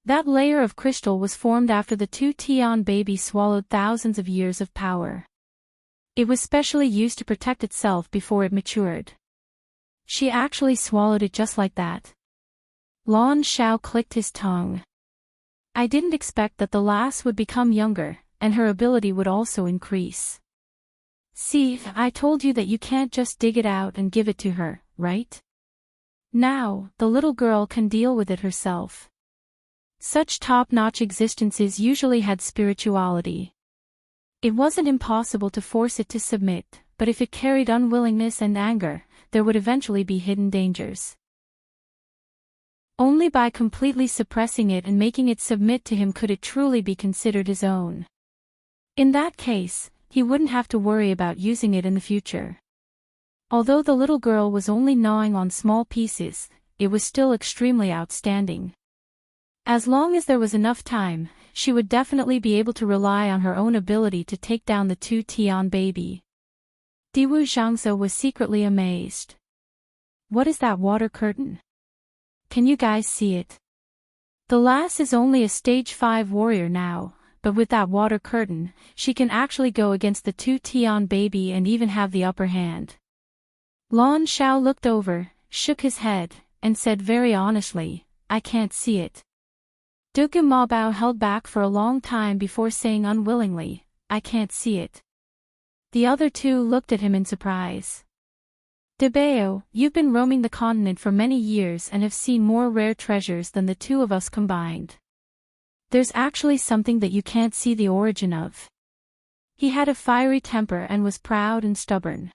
That layer of crystal was formed after the two Tian babies swallowed thousands of years of power. It was specially used to protect itself before it matured. She actually swallowed it just like that. Lan Xiao clicked his tongue. I didn't expect that the lass would become younger, and her ability would also increase. See, I told you that you can't just dig it out and give it to her, right? Now, the little girl can deal with it herself. Such top-notch existences usually had spirituality. It wasn't impossible to force it to submit, but if it carried unwillingness and anger, there would eventually be hidden dangers. Only by completely suppressing it and making it submit to him could it truly be considered his own. In that case, he wouldn't have to worry about using it in the future. Although the little girl was only gnawing on small pieces, it was still extremely outstanding. As long as there was enough time, she would definitely be able to rely on her own ability to take down the two Tian baby. Diwu Zhangze was secretly amazed. What is that water curtain? Can you guys see it? The lass is only a stage 5 warrior now, but with that water curtain, she can actually go against the two Tian baby and even have the upper hand. Lan Xiao looked over, shook his head, and said very honestly, I can't see it. Dugu Mabao held back for a long time before saying unwillingly, I can't see it. The other two looked at him in surprise. Debao, you've been roaming the continent for many years and have seen more rare treasures than the two of us combined. There's actually something that you can't see the origin of. He had a fiery temper and was proud and stubborn.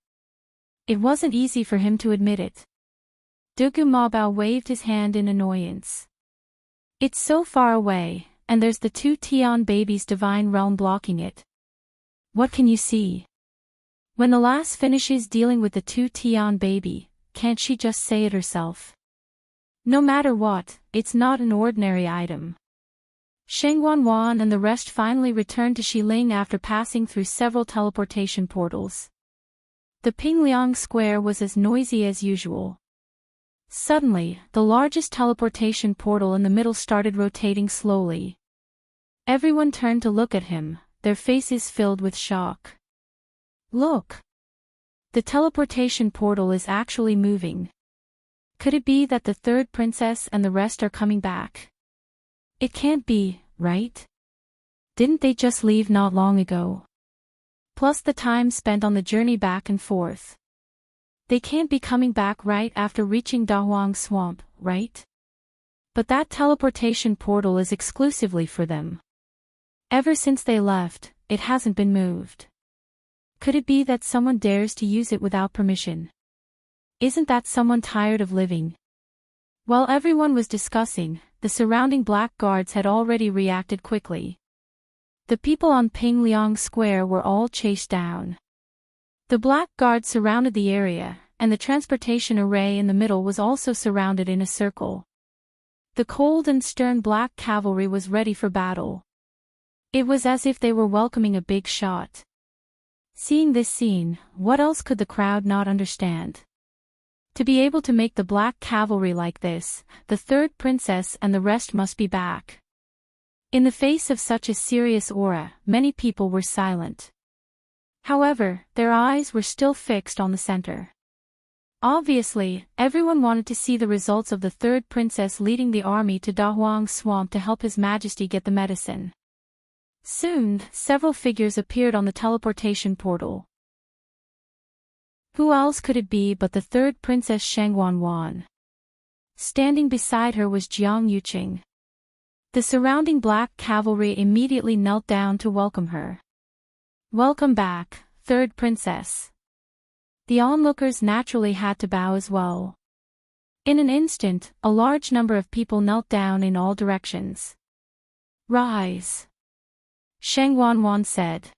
It wasn't easy for him to admit it. Dugu Mabao waved his hand in annoyance. It's so far away, and there's the two Tian babies' divine realm blocking it. What can you see? When the lass finishes dealing with the two Tian baby, can't she just say it herself? No matter what, it's not an ordinary item. Sheng Wanwan and the rest finally returned to Xiling after passing through several teleportation portals. The Pingliang Square was as noisy as usual. Suddenly, the largest teleportation portal in the middle started rotating slowly. Everyone turned to look at him, their faces filled with shock. Look! The teleportation portal is actually moving. Could it be that the third princess and the rest are coming back? It can't be, right? Didn't they just leave not long ago? Plus the time spent on the journey back and forth. They can't be coming back right after reaching Dahuang Swamp, right? But that teleportation portal is exclusively for them. Ever since they left, it hasn't been moved. Could it be that someone dares to use it without permission? Isn't that someone tired of living? While everyone was discussing, the surrounding black guards had already reacted quickly. The people on Pingliang Square were all chased down. The black guards surrounded the area, and the transportation array in the middle was also surrounded in a circle. The cold and stern black cavalry was ready for battle. It was as if they were welcoming a big shot. Seeing this scene, what else could the crowd not understand? To be able to make the black cavalry like this, the third princess and the rest must be back. In the face of such a serious aura, many people were silent. However, their eyes were still fixed on the center. Obviously, everyone wanted to see the results of the third princess leading the army to Dahuang Swamp to help His Majesty get the medicine. Soon, several figures appeared on the teleportation portal. Who else could it be but the third princess Sheng Wanwan? Standing beside her was Jiang Yuqing. The surrounding black cavalry immediately knelt down to welcome her. "Welcome back, third princess." The onlookers naturally had to bow as well. In an instant, a large number of people knelt down in all directions. "Rise," Sheng Wanwan said.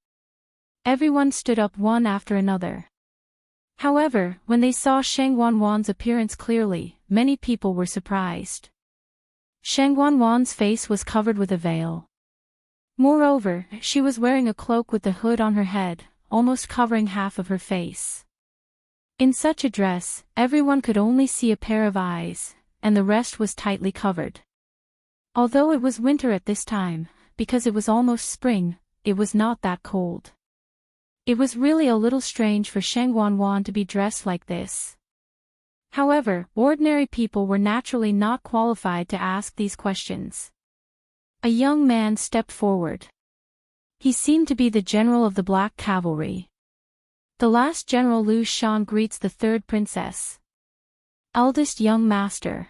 Everyone stood up one after another. However, when they saw Sheng Wanwan's appearance clearly, many people were surprised. Sheng Wanwan's face was covered with a veil. Moreover, she was wearing a cloak with the hood on her head, almost covering half of her face. In such a dress, everyone could only see a pair of eyes, and the rest was tightly covered. Although it was winter at this time, because it was almost spring, it was not that cold. It was really a little strange for Sheng Wanwan to be dressed like this. However, ordinary people were naturally not qualified to ask these questions. A young man stepped forward. He seemed to be the general of the Black Cavalry. The last general Lu Shan greets the third princess. Eldest young master.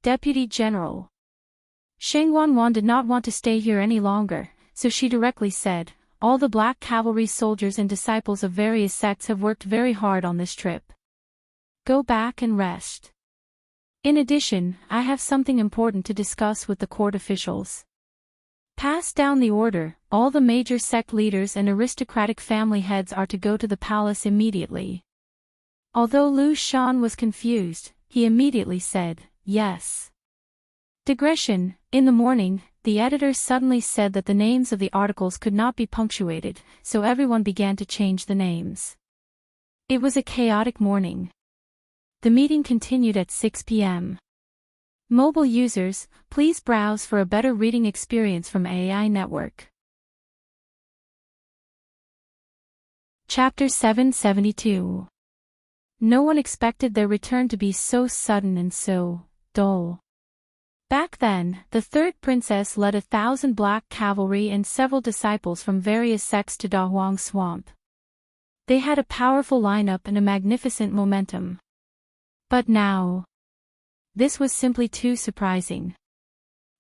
Deputy general. Sheng Wanwan did not want to stay here any longer, so she directly said, "All the Black Cavalry soldiers and disciples of various sects have worked very hard on this trip. Go back and rest. In addition, I have something important to discuss with the court officials." Pass down the order, all the major sect leaders and aristocratic family heads are to go to the palace immediately. Although Lu Shan was confused, he immediately said, "Yes." Digression: in the morning, the editor suddenly said that the names of the articles could not be punctuated, so everyone began to change the names. It was a chaotic morning. The meeting continued at 6 p.m. Mobile users, please browse for a better reading experience from AI Network. Chapter 772. No one expected their return to be so sudden and so dull. Back then, the third princess led 1,000 black cavalry and several disciples from various sects to Dahuang Swamp. They had a powerful lineup and a magnificent momentum. But now, this was simply too surprising.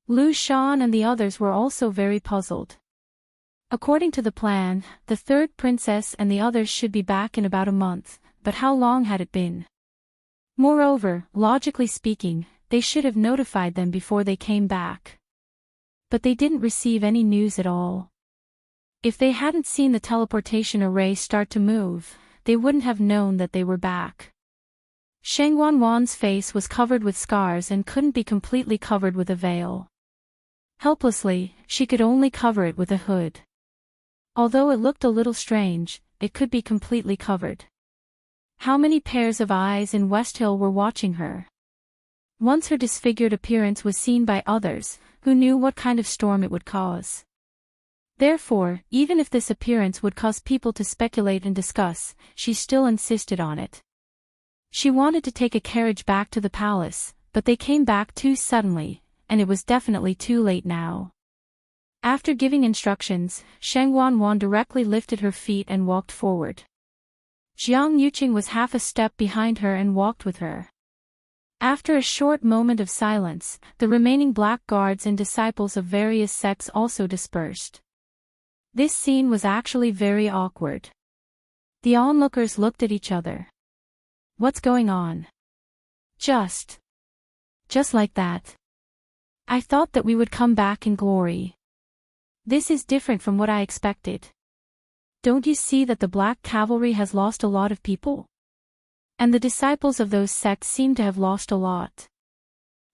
Lu Shan and the others were also very puzzled. According to the plan, the third princess and the others should be back in about a month, but how long had it been? Moreover, logically speaking, they should have notified them before they came back. But they didn't receive any news at all. If they hadn't seen the teleportation array start to move, they wouldn't have known that they were back. Sheng Wanwan's face was covered with scars and couldn't be completely covered with a veil. Helplessly, she could only cover it with a hood. Although it looked a little strange, it could be completely covered. How many pairs of eyes in West Hill were watching her? Once her disfigured appearance was seen by others, who knew what kind of storm it would cause. Therefore, even if this appearance would cause people to speculate and discuss, she still insisted on it. She wanted to take a carriage back to the palace, but they came back too suddenly, and it was definitely too late now. After giving instructions, Sheng Wanwan directly lifted her feet and walked forward. Jiang Yuqing was half a step behind her and walked with her. After a short moment of silence, the remaining black guards and disciples of various sects also dispersed. This scene was actually very awkward. The onlookers looked at each other. What's going on? Just like that. I thought that we would come back in glory. This is different from what I expected. Don't you see that the Black Cavalry has lost a lot of people? And the disciples of those sects seem to have lost a lot.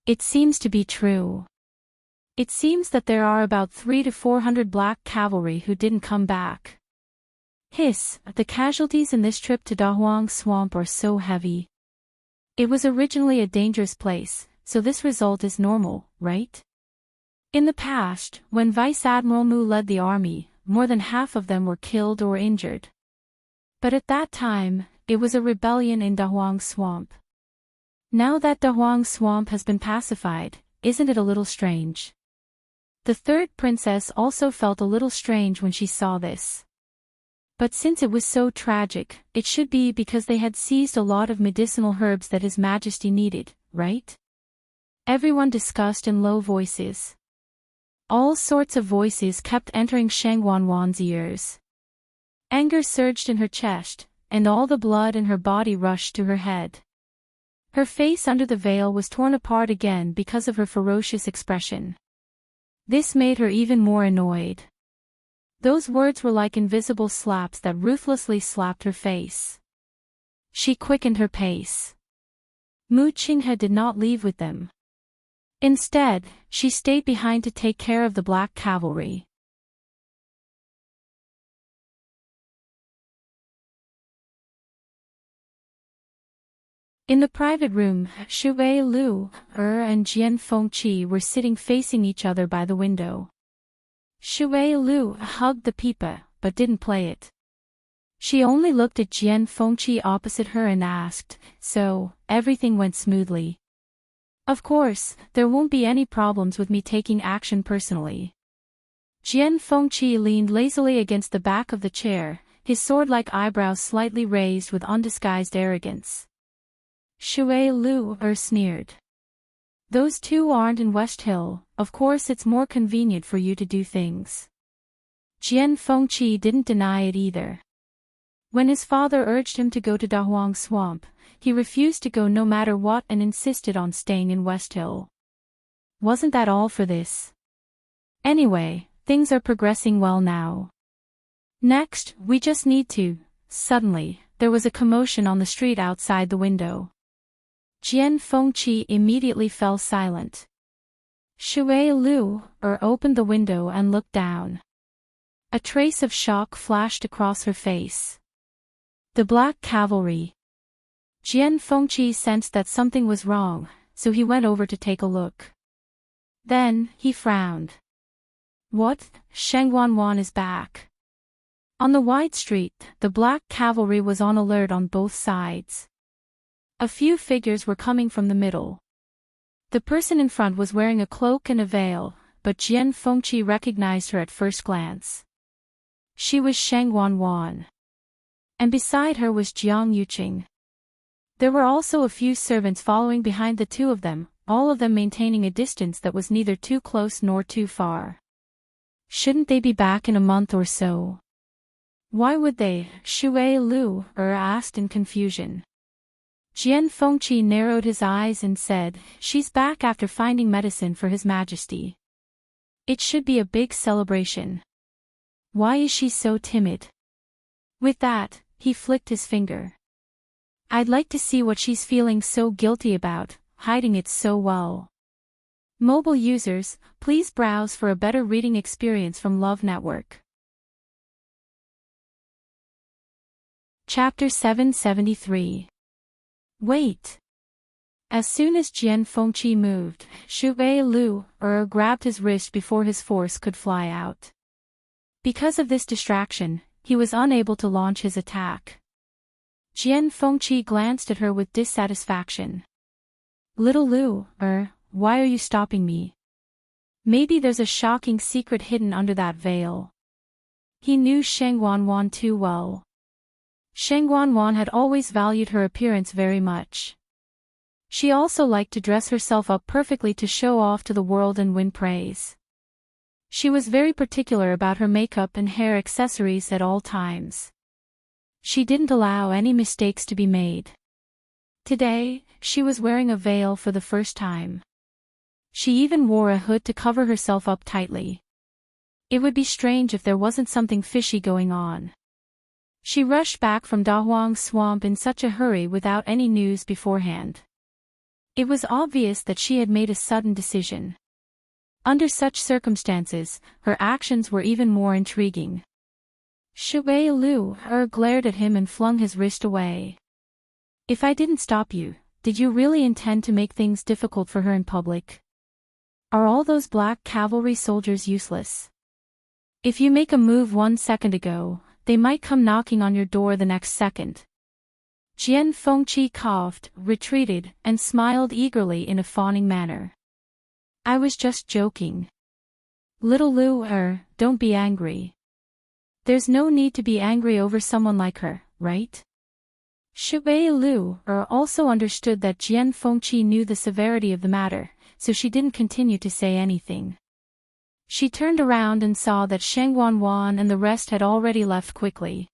It seems to be true. It seems that there are about 300 to 400 Black Cavalry who didn't come back. Hiss, the casualties in this trip to Dahuang Swamp are so heavy. It was originally a dangerous place, so this result is normal, right? In the past, when Vice Admiral Mu led the army, more than half of them were killed or injured. But at that time, it was a rebellion in Dahuang Swamp. Now that Dahuang Swamp has been pacified, isn't it a little strange? The third princess also felt a little strange when she saw this. But since it was so tragic, it should be because they had seized a lot of medicinal herbs that His Majesty needed, right? Everyone discussed in low voices. All sorts of voices kept entering Shang Wanwan's ears. Anger surged in her chest, and all the blood in her body rushed to her head. Her face under the veil was torn apart again because of her ferocious expression. This made her even more annoyed. Those words were like invisible slaps that ruthlessly slapped her face. She quickened her pace. Mu Qinghe did not leave with them. Instead, she stayed behind to take care of the black cavalry. In the private room, Shu Lu, and Jian Fengqi were sitting facing each other by the window. Shu Lu hugged the pipa, but didn't play it. She only looked at Jian Fengqi opposite her and asked, "So, everything went smoothly?" "Of course, there won't be any problems with me taking action personally." Jian Fengqi leaned lazily against the back of the chair, his sword-like eyebrows slightly raised with undisguised arrogance. Shu Lu sneered. "Those two aren't in West Hill, of course it's more convenient for you to do things." Jian Fengqi didn't deny it either. When his father urged him to go to Dahuang Swamp, he refused to go no matter what and insisted on staying in West Hill. Wasn't that all for this? Anyway, things are progressing well now. Next, we just need to... Suddenly, there was a commotion on the street outside the window. Jian Fengqi immediately fell silent. Shu Lu opened the window and looked down. A trace of shock flashed across her face. The black cavalry. Jian Fengqi sensed that something was wrong, so he went over to take a look. Then, he frowned. What? Shang Wanwan is back. On the wide street, the black cavalry was on alert on both sides. A few figures were coming from the middle. The person in front was wearing a cloak and a veil, but Jian Fengqi recognized her at first glance. She was Shang Wanwan. And beside her was Jiang Yuqing. There were also a few servants following behind the two of them, all of them maintaining a distance that was neither too close nor too far. Shouldn't they be back in a month or so? Why would they? Shu Lu asked in confusion. Jian Fengqi narrowed his eyes and said, "She's back after finding medicine for His Majesty. It should be a big celebration. Why is she so timid?" With that, he flicked his finger. "I'd like to see what she's feeling so guilty about, hiding it so well." Mobile users, please browse for a better reading experience from Love Network. Chapter 773. Wait. As soon as Jian Fengqi moved, Shu Lu grabbed his wrist before his force could fly out. Because of this distraction, he was unable to launch his attack. Jian Fengqi glanced at her with dissatisfaction. "Little Lu, why are you stopping me? Maybe there's a shocking secret hidden under that veil." He knew Shang Wanwan too well. Shang Wanwan had always valued her appearance very much. She also liked to dress herself up perfectly to show off to the world and win praise. She was very particular about her makeup and hair accessories at all times. She didn't allow any mistakes to be made. Today, she was wearing a veil for the first time. She even wore a hood to cover herself up tightly. It would be strange if there wasn't something fishy going on. She rushed back from Dahuang Swamp in such a hurry without any news beforehand. It was obvious that she had made a sudden decision. Under such circumstances, her actions were even more intriguing. Shu Lu glared at him and flung his wrist away. "If I didn't stop you, did you really intend to make things difficult for her in public? Are all those black cavalry soldiers useless? If you make a move 1 second ago, they might come knocking on your door the next second." Jian Fengqi coughed, retreated, and smiled eagerly in a fawning manner. "I was just joking. Little Lu, don't be angry. There's no need to be angry over someone like her, right?" Shu Lu also understood that Jian Fengqi knew the severity of the matter, so she didn't continue to say anything. She turned around and saw that Sheng Wanwan and the rest had already left quickly.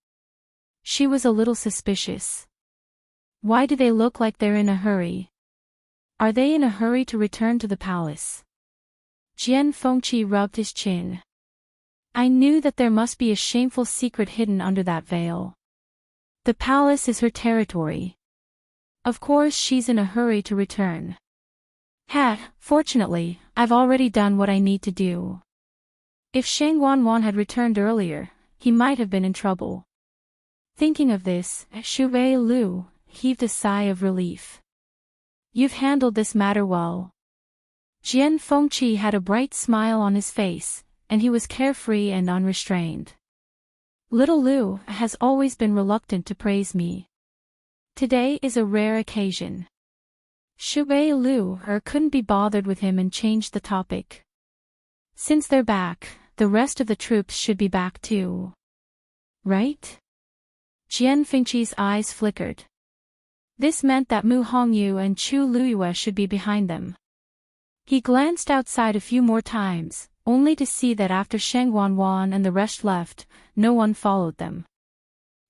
She was a little suspicious. Why do they look like they're in a hurry? Are they in a hurry to return to the palace? Jian Fengqi rubbed his chin. I knew that there must be a shameful secret hidden under that veil. The palace is her territory. Of course she's in a hurry to return. Fortunately, I've already done what I need to do. If Sheng Wanwan had returned earlier, he might have been in trouble. Thinking of this, Xu Lu heaved a sigh of relief. You've handled this matter well. Jian Fengqi had a bright smile on his face, and he was carefree and unrestrained. Little Lu has always been reluctant to praise me. Today is a rare occasion. Xu Lu couldn't be bothered with him and changed the topic. Since they're back, the rest of the troops should be back too. Right? Jian Fengqi's eyes flickered. This meant that Mu Hongyu and Chu Luyue should be behind them. He glanced outside a few more times, only to see that after Sheng Wanwan and the rest left, no one followed them.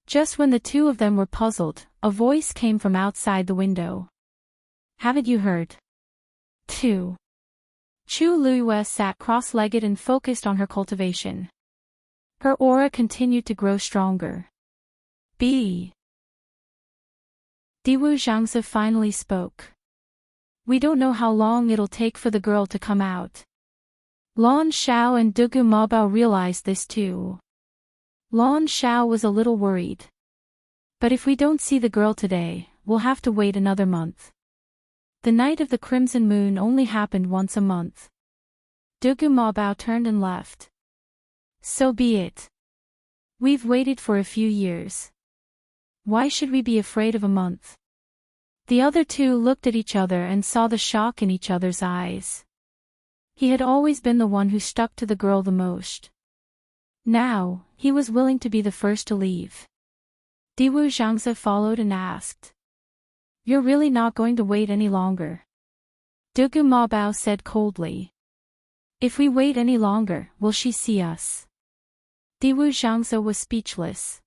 Just when the two of them were puzzled, a voice came from outside the window. Haven't you heard? 2. Chu Luyue sat cross-legged and focused on her cultivation. Her aura continued to grow stronger. Diwu Zhangzi finally spoke. We don't know how long it'll take for the girl to come out. Lan Xiao and Dugu Mabao realized this too. Lan Xiao was a little worried. But if we don't see the girl today, we'll have to wait another month. The night of the Crimson Moon only happened once a month. Dugu Mabao turned and left. So be it. We've waited for a few years. Why should we be afraid of a month? The other two looked at each other and saw the shock in each other's eyes. He had always been the one who stuck to the girl the most. Now, he was willing to be the first to leave. Diwu Zhangzi followed and asked. You're really not going to wait any longer? Dugu Mabao said coldly. If we wait any longer, will she see us? Diwu Zhangzi was speechless.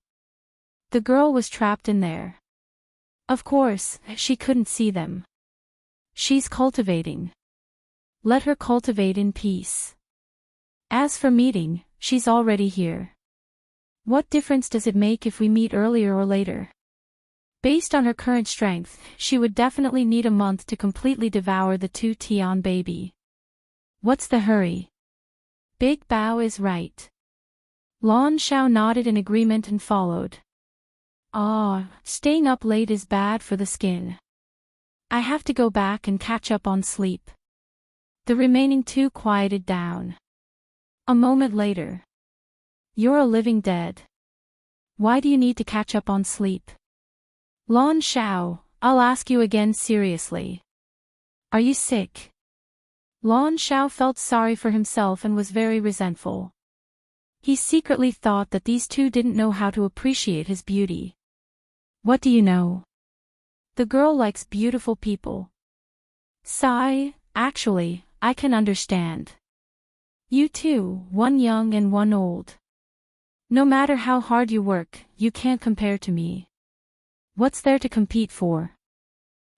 The girl was trapped in there. Of course, she couldn't see them. She's cultivating. Let her cultivate in peace. As for meeting, she's already here. What difference does it make if we meet earlier or later? Based on her current strength, she would definitely need a month to completely devour the 2 Tian baby. What's the hurry? Big Bao is right. Lan Xiao nodded in agreement and followed. Staying up late is bad for the skin. I have to go back and catch up on sleep. The remaining two quieted down. A moment later. You're a living dead. Why do you need to catch up on sleep? Lan Xiao, I'll ask you again seriously. Are you sick? Lan Xiao felt sorry for himself and was very resentful. He secretly thought that these two didn't know how to appreciate his beauty. What do you know? The girl likes beautiful people. Sigh, actually, I can understand. You two, one young and one old. No matter how hard you work, you can't compare to me. What's there to compete for?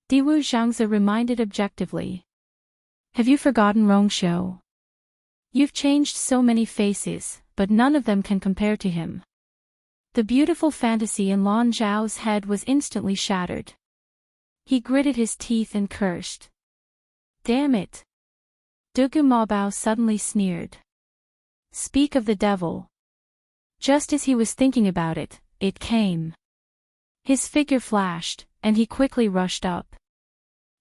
Diwu Zhangzi reminded objectively. Have you forgotten Rongshou? You've changed so many faces, but none of them can compare to him. The beautiful fantasy in Lan Zhao's head was instantly shattered. He gritted his teeth and cursed. Damn it! Dugu Mabao suddenly sneered. Speak of the devil. Just as he was thinking about it, it came. His figure flashed, and he quickly rushed up.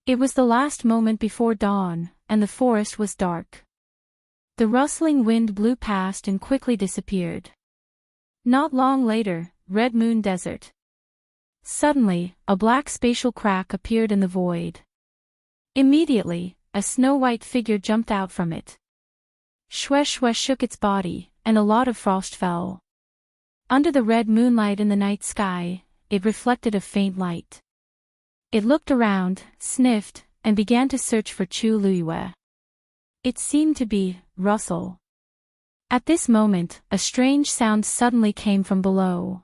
It was the last moment before dawn, and the forest was dark. The rustling wind blew past and quickly disappeared. Not long later, Red Moon Desert. Suddenly, a black spatial crack appeared in the void. Immediately, a snow-white figure jumped out from it. Shue Shue shook its body, and a lot of frost fell. Under the red moonlight in the night sky, it reflected a faint light. It looked around, sniffed, and began to search for Chu Luyue. It seemed to be Russell. At this moment, a strange sound suddenly came from below.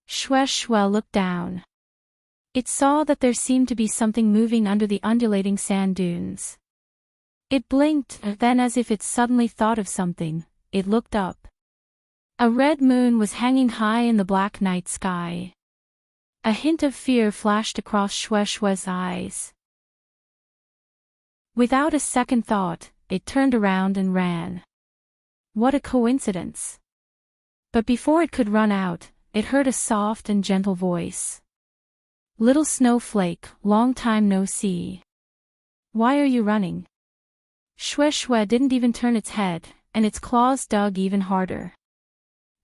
Shue looked down. It saw that there seemed to be something moving under the undulating sand dunes. It blinked, then as if it suddenly thought of something, it looked up. A red moon was hanging high in the black night sky. A hint of fear flashed across Shue's eyes. Without a second thought, it turned around and ran. What a coincidence! But before it could run out, it heard a soft and gentle voice. Little snowflake, long time no see. Why are you running? Shue didn't even turn its head, and its claws dug even harder.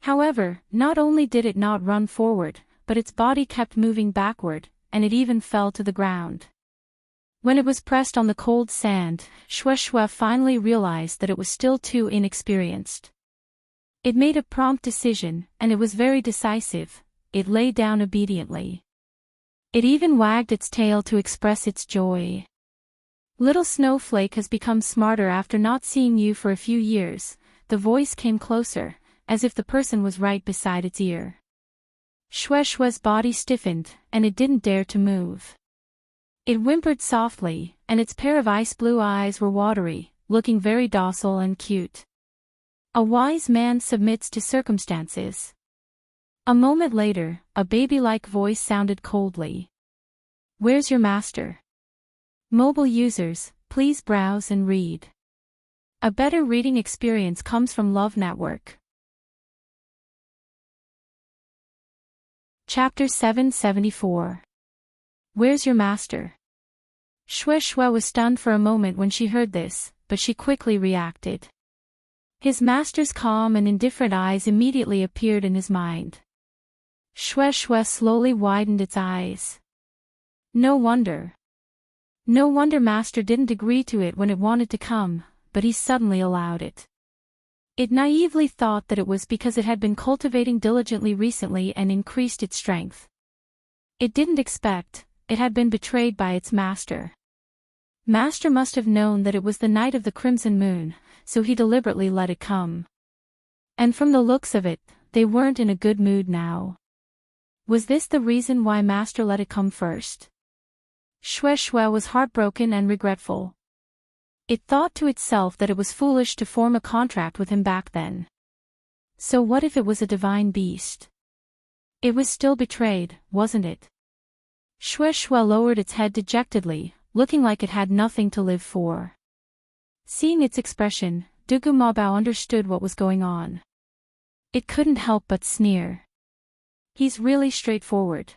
However, not only did it not run forward, but its body kept moving backward, and it even fell to the ground. When it was pressed on the cold sand, Shue finally realized that it was still too inexperienced. It made a prompt decision, and it was very decisive. It lay down obediently. It even wagged its tail to express its joy. Little snowflake has become smarter after not seeing you for a few years. The voice came closer, as if the person was right beside its ear. Shue's body stiffened, and it didn't dare to move. It whimpered softly, and its pair of ice-blue eyes were watery, looking very docile and cute. A wise man submits to circumstances. A moment later, a baby-like voice sounded coldly. Where's your master? Mobile users, please browse and read. A better reading experience comes from Love Network. Chapter 774. Where's your master? Shue was stunned for a moment when she heard this, but she quickly reacted. His master's calm and indifferent eyes immediately appeared in his mind. Shue slowly widened its eyes. No wonder. No wonder master didn't agree to it when it wanted to come, but he suddenly allowed it. It naively thought that it was because it had been cultivating diligently recently and increased its strength. It didn't expect, it had been betrayed by its master. Master must have known that it was the night of the crimson moon, so he deliberately let it come. And from the looks of it, they weren't in a good mood now. Was this the reason why master let it come first? Shue was heartbroken and regretful. It thought to itself that it was foolish to form a contract with him back then. So what if it was a divine beast? It was still betrayed, wasn't it? Shue lowered its head dejectedly, looking like it had nothing to live for. Seeing its expression, Mabao understood what was going on. It couldn't help but sneer. He's really straightforward.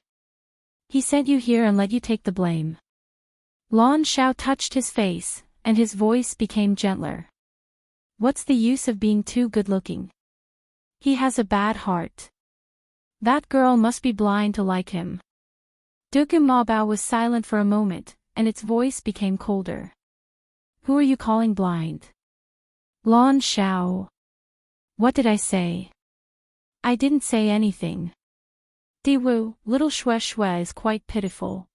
He sent you here and let you take the blame. Lan Xiao touched his face, and his voice became gentler. What's the use of being too good-looking? He has a bad heart. That girl must be blind to like him. Mabao was silent for a moment, and its voice became colder. Who are you calling blind? Lan Xiao. What did I say? I didn't say anything. Diwu, little Shue is quite pitiful.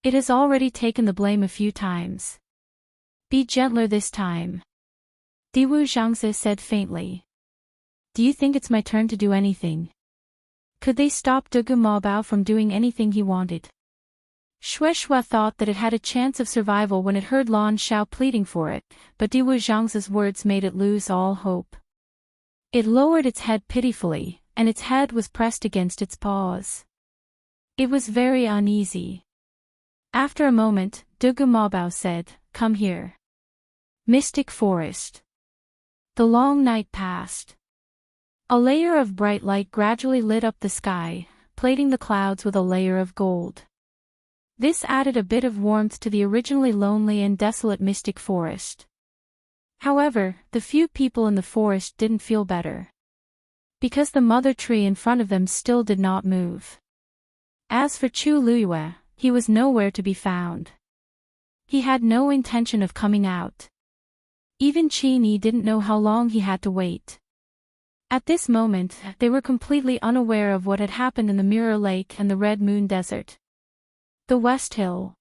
It has already taken the blame a few times. Be gentler this time. Diwu Zhangzi said faintly. Do you think it's my turn to do anything? Could they stop Mabao from doing anything he wanted? Shue thought that it had a chance of survival when it heard Lan Xiao pleading for it, but Diwu Zhangzi's words made it lose all hope. It lowered its head pitifully, and its head was pressed against its paws. It was very uneasy. After a moment, Mabao said, Come here. Mystic Forest. The long night passed. A layer of bright light gradually lit up the sky, plating the clouds with a layer of gold. This added a bit of warmth to the originally lonely and desolate Mystic Forest. However, the few people in the forest didn't feel better. Because the mother tree in front of them still did not move. As for Chu Luyue, he was nowhere to be found. He had no intention of coming out. Even Qi didn't know how long he had to wait. At this moment, they were completely unaware of what had happened in the Mirror Lake and the Red Moon Desert. The West Hill.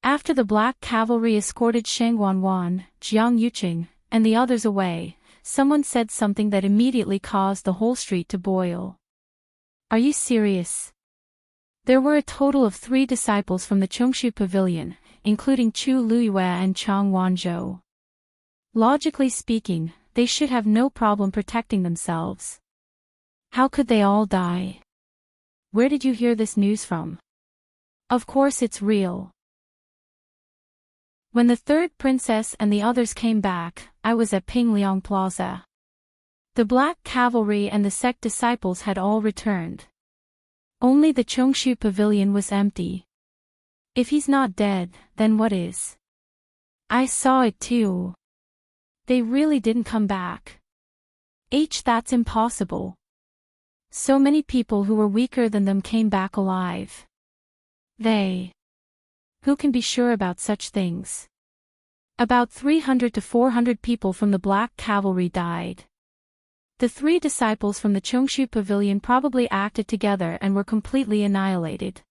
After the Black Cavalry escorted Sheng Wanwan, Jiang Yuqing, and the others away, someone said something that immediately caused the whole street to boil. Are you serious? There were a total of 3 disciples from the Chongshu Pavilion, including Chu Luiyue and Chang Wanzhou. Logically speaking, they should have no problem protecting themselves. How could they all die? Where did you hear this news from? Of course it's real. When the 3rd princess and the others came back, I was at Pingliang Plaza. The Black Cavalry and the sect disciples had all returned. Only the Chongshu Pavilion was empty. If he's not dead, then what is? I saw it too. They really didn't come back. That's impossible. So many people who were weaker than them came back alive. Who can be sure about such things? About 300 to 400 people from the Black Cavalry died. The 3 disciples from the Chongshu Pavilion probably acted together and were completely annihilated.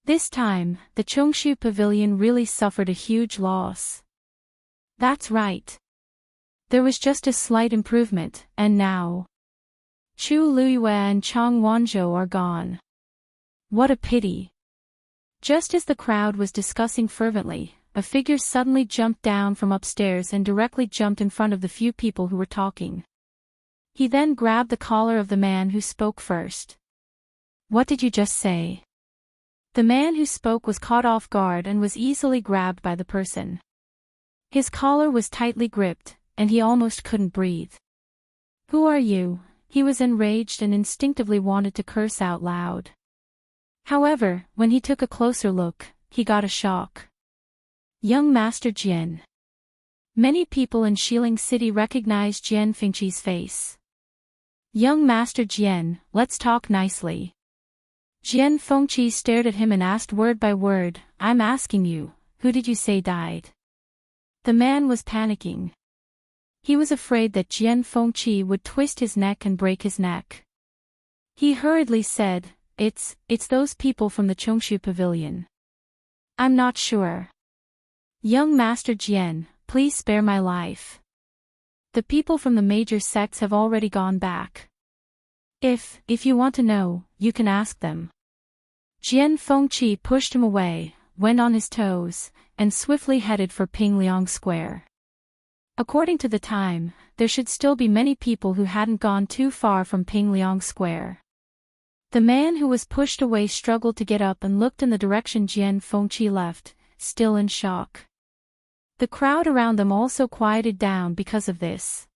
This time, the Chongshu Pavilion really suffered a huge loss. That's right. There was just a slight improvement, and now Chu Luiyue and Chang Wanzhou are gone. What a pity. Just as the crowd was discussing fervently, a figure suddenly jumped down from upstairs and directly jumped in front of the few people who were talking. He then grabbed the collar of the man who spoke first. What did you just say? The man who spoke was caught off guard and was easily grabbed by the person. His collar was tightly gripped, and he almost couldn't breathe. Who are you? He was enraged and instinctively wanted to curse out loud. However, when he took a closer look, he got a shock. Young Master Jian. Many people in Xiling City recognized Jian Fengqi's face. Young Master Jian, let's talk nicely. Jian Fengqi stared at him and asked word by word, I'm asking you, who did you say died? The man was panicking. He was afraid that Jian Fengqi would twist his neck and break his neck. He hurriedly said, It's those people from the Chongshu Pavilion. I'm not sure. Young Master Jian, please spare my life. The people from the major sects have already gone back. If you want to know, you can ask them. Jian Fengqi pushed him away, went on his toes, and swiftly headed for Pingliang Square. According to the time, there should still be many people who hadn't gone too far from Pingliang Square. The man who was pushed away struggled to get up and looked in the direction Jian Fengqi left, still in shock. The crowd around them also quieted down because of this.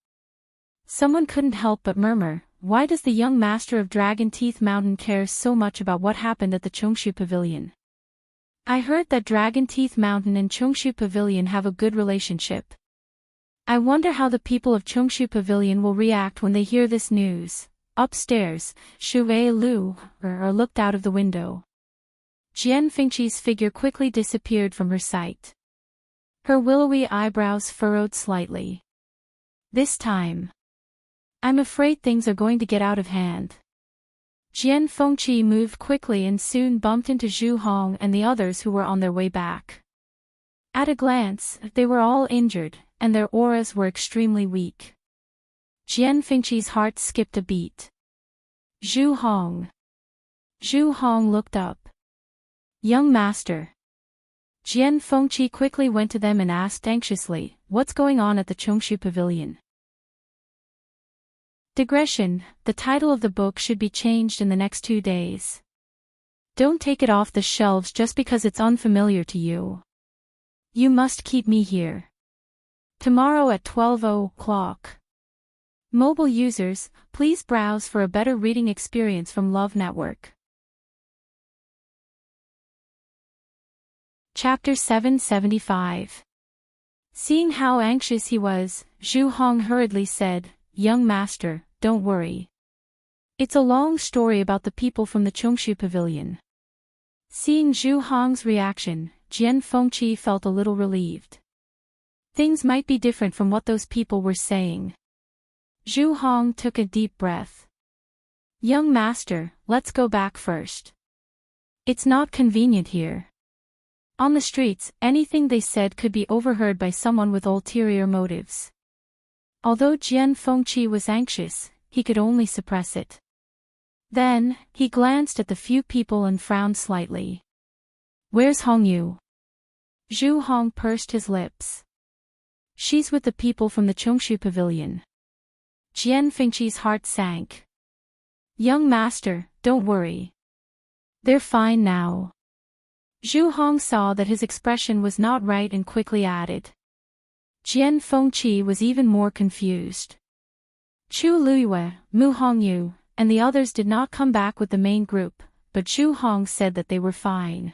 Someone couldn't help but murmur, why does the young master of Dragon Teeth Mountain care so much about what happened at the Chongshu Pavilion? I heard that Dragon Teeth Mountain and Chongshu Pavilion have a good relationship. I wonder how the people of Chongshu Pavilion will react when they hear this news. Upstairs, Shu Wei Lu looked out of the window. Jian Fengqi's figure quickly disappeared from her sight. Her willowy eyebrows furrowed slightly. This time, I'm afraid things are going to get out of hand. Jian Fengqi moved quickly and soon bumped into Zhu Hong and the others who were on their way back. At a glance, they were all injured, and their auras were extremely weak. Jian Fengqi's heart skipped a beat. Zhu Hong. Zhu Hong looked up. Young master. Jian Fengqi quickly went to them and asked anxiously, what's going on at the Chongshu Pavilion? Digression, the title of the book should be changed in the next 2 days. Don't take it off the shelves just because it's unfamiliar to you. You must keep me here. Tomorrow at 12:00. Mobile users, please browse for a better reading experience from Love Network. Chapter 775. Seeing how anxious he was, Zhu Hong hurriedly said, Young master, don't worry. It's a long story about the people from the Chongshu Pavilion. Seeing Zhu Hong's reaction, Jian Fengqi felt a little relieved. Things might be different from what those people were saying. Zhu Hong took a deep breath. Young master, let's go back first. It's not convenient here. On the streets, anything they said could be overheard by someone with ulterior motives. Although Jian Fengqi was anxious, he could only suppress it. Then, he glanced at the few people and frowned slightly. "Where's Hongyu?" Zhu Hong pursed his lips. "She's with the people from the Chongshu Pavilion." Jian Fengqi's heart sank. "Young master, don't worry. They're fine now." Zhu Hong saw that his expression was not right and quickly added. Jian Fengqi was even more confused. Chu Luiyue, Mu Hongyu, and the others did not come back with the main group, but Zhu Hong said that they were fine.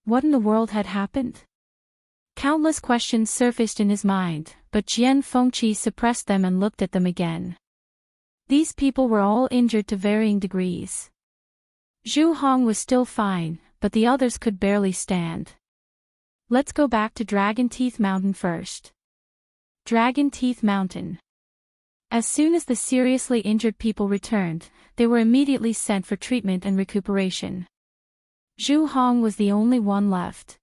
What in the world had happened? Countless questions surfaced in his mind, but Jian Fengqi suppressed them and looked at them again. These people were all injured to varying degrees. Zhu Hong was still fine, but the others could barely stand. "Let's go back to Dragon Teeth Mountain first." Dragon Teeth Mountain. As soon as the seriously injured people returned, they were immediately sent for treatment and recuperation. Zhu Hong was the only one left.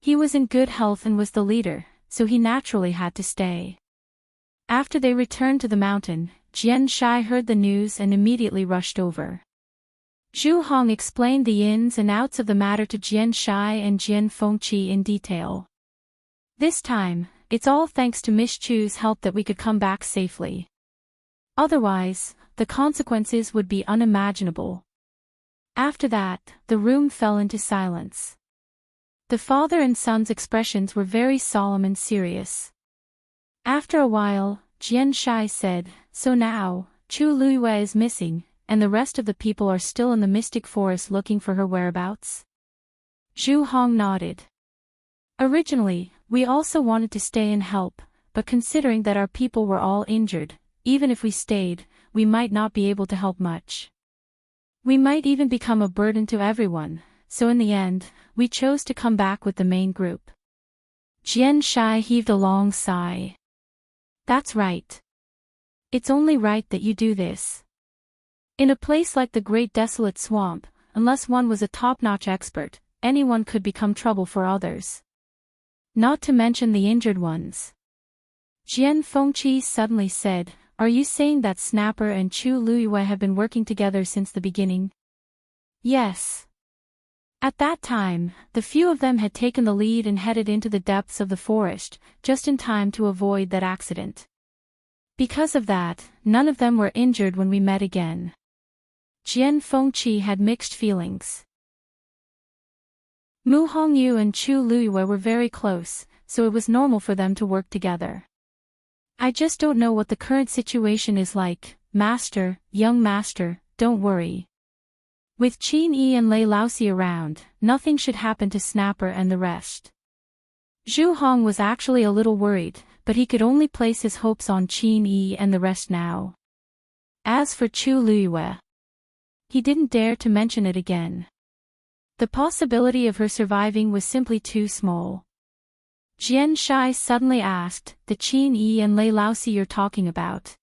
He was in good health and was the leader, so he naturally had to stay. After they returned to the mountain, Jian Shai heard the news and immediately rushed over. Zhu Hong explained the ins and outs of the matter to Jian Shai and Jian Fengqi in detail. "This time, it's all thanks to Miss Chu's help that we could come back safely. Otherwise, the consequences would be unimaginable." After that, the room fell into silence. The father and son's expressions were very solemn and serious. After a while, Jian Shai said, "So now, Chu Luiyue is missing, and the rest of the people are still in the mystic forest looking for her whereabouts?" Zhu Hong nodded. "Originally, we also wanted to stay and help, but considering that our people were all injured, even if we stayed, we might not be able to help much. We might even become a burden to everyone, so in the end, we chose to come back with the main group." Jian Shai heaved a long sigh. "That's right. It's only right that you do this. In a place like the Great Desolate Swamp, unless one was a top-notch expert, anyone could become trouble for others. Not to mention the injured ones." Jian Fengqi suddenly said, "Are you saying that Snapper and Chu Luiyue have been working together since the beginning?" "Yes." At that time, the few of them had taken the lead and headed into the depths of the forest, just in time to avoid that accident. Because of that, none of them were injured when we met again. Jian Fengqi had mixed feelings. Mu Hongyu and Chu Luiyue were very close, so it was normal for them to work together. "I just don't know what the current situation is like, master, young master, don't worry. With Qin Yi and Lei Laosi around, nothing should happen to Snapper and the rest." Zhu Hong was actually a little worried, but he could only place his hopes on Qin Yi and the rest now. As for Chu Luiyue, he didn't dare to mention it again. The possibility of her surviving was simply too small. Jian Shai suddenly asked, "The Qin Yi and Lei Laosi you're talking about?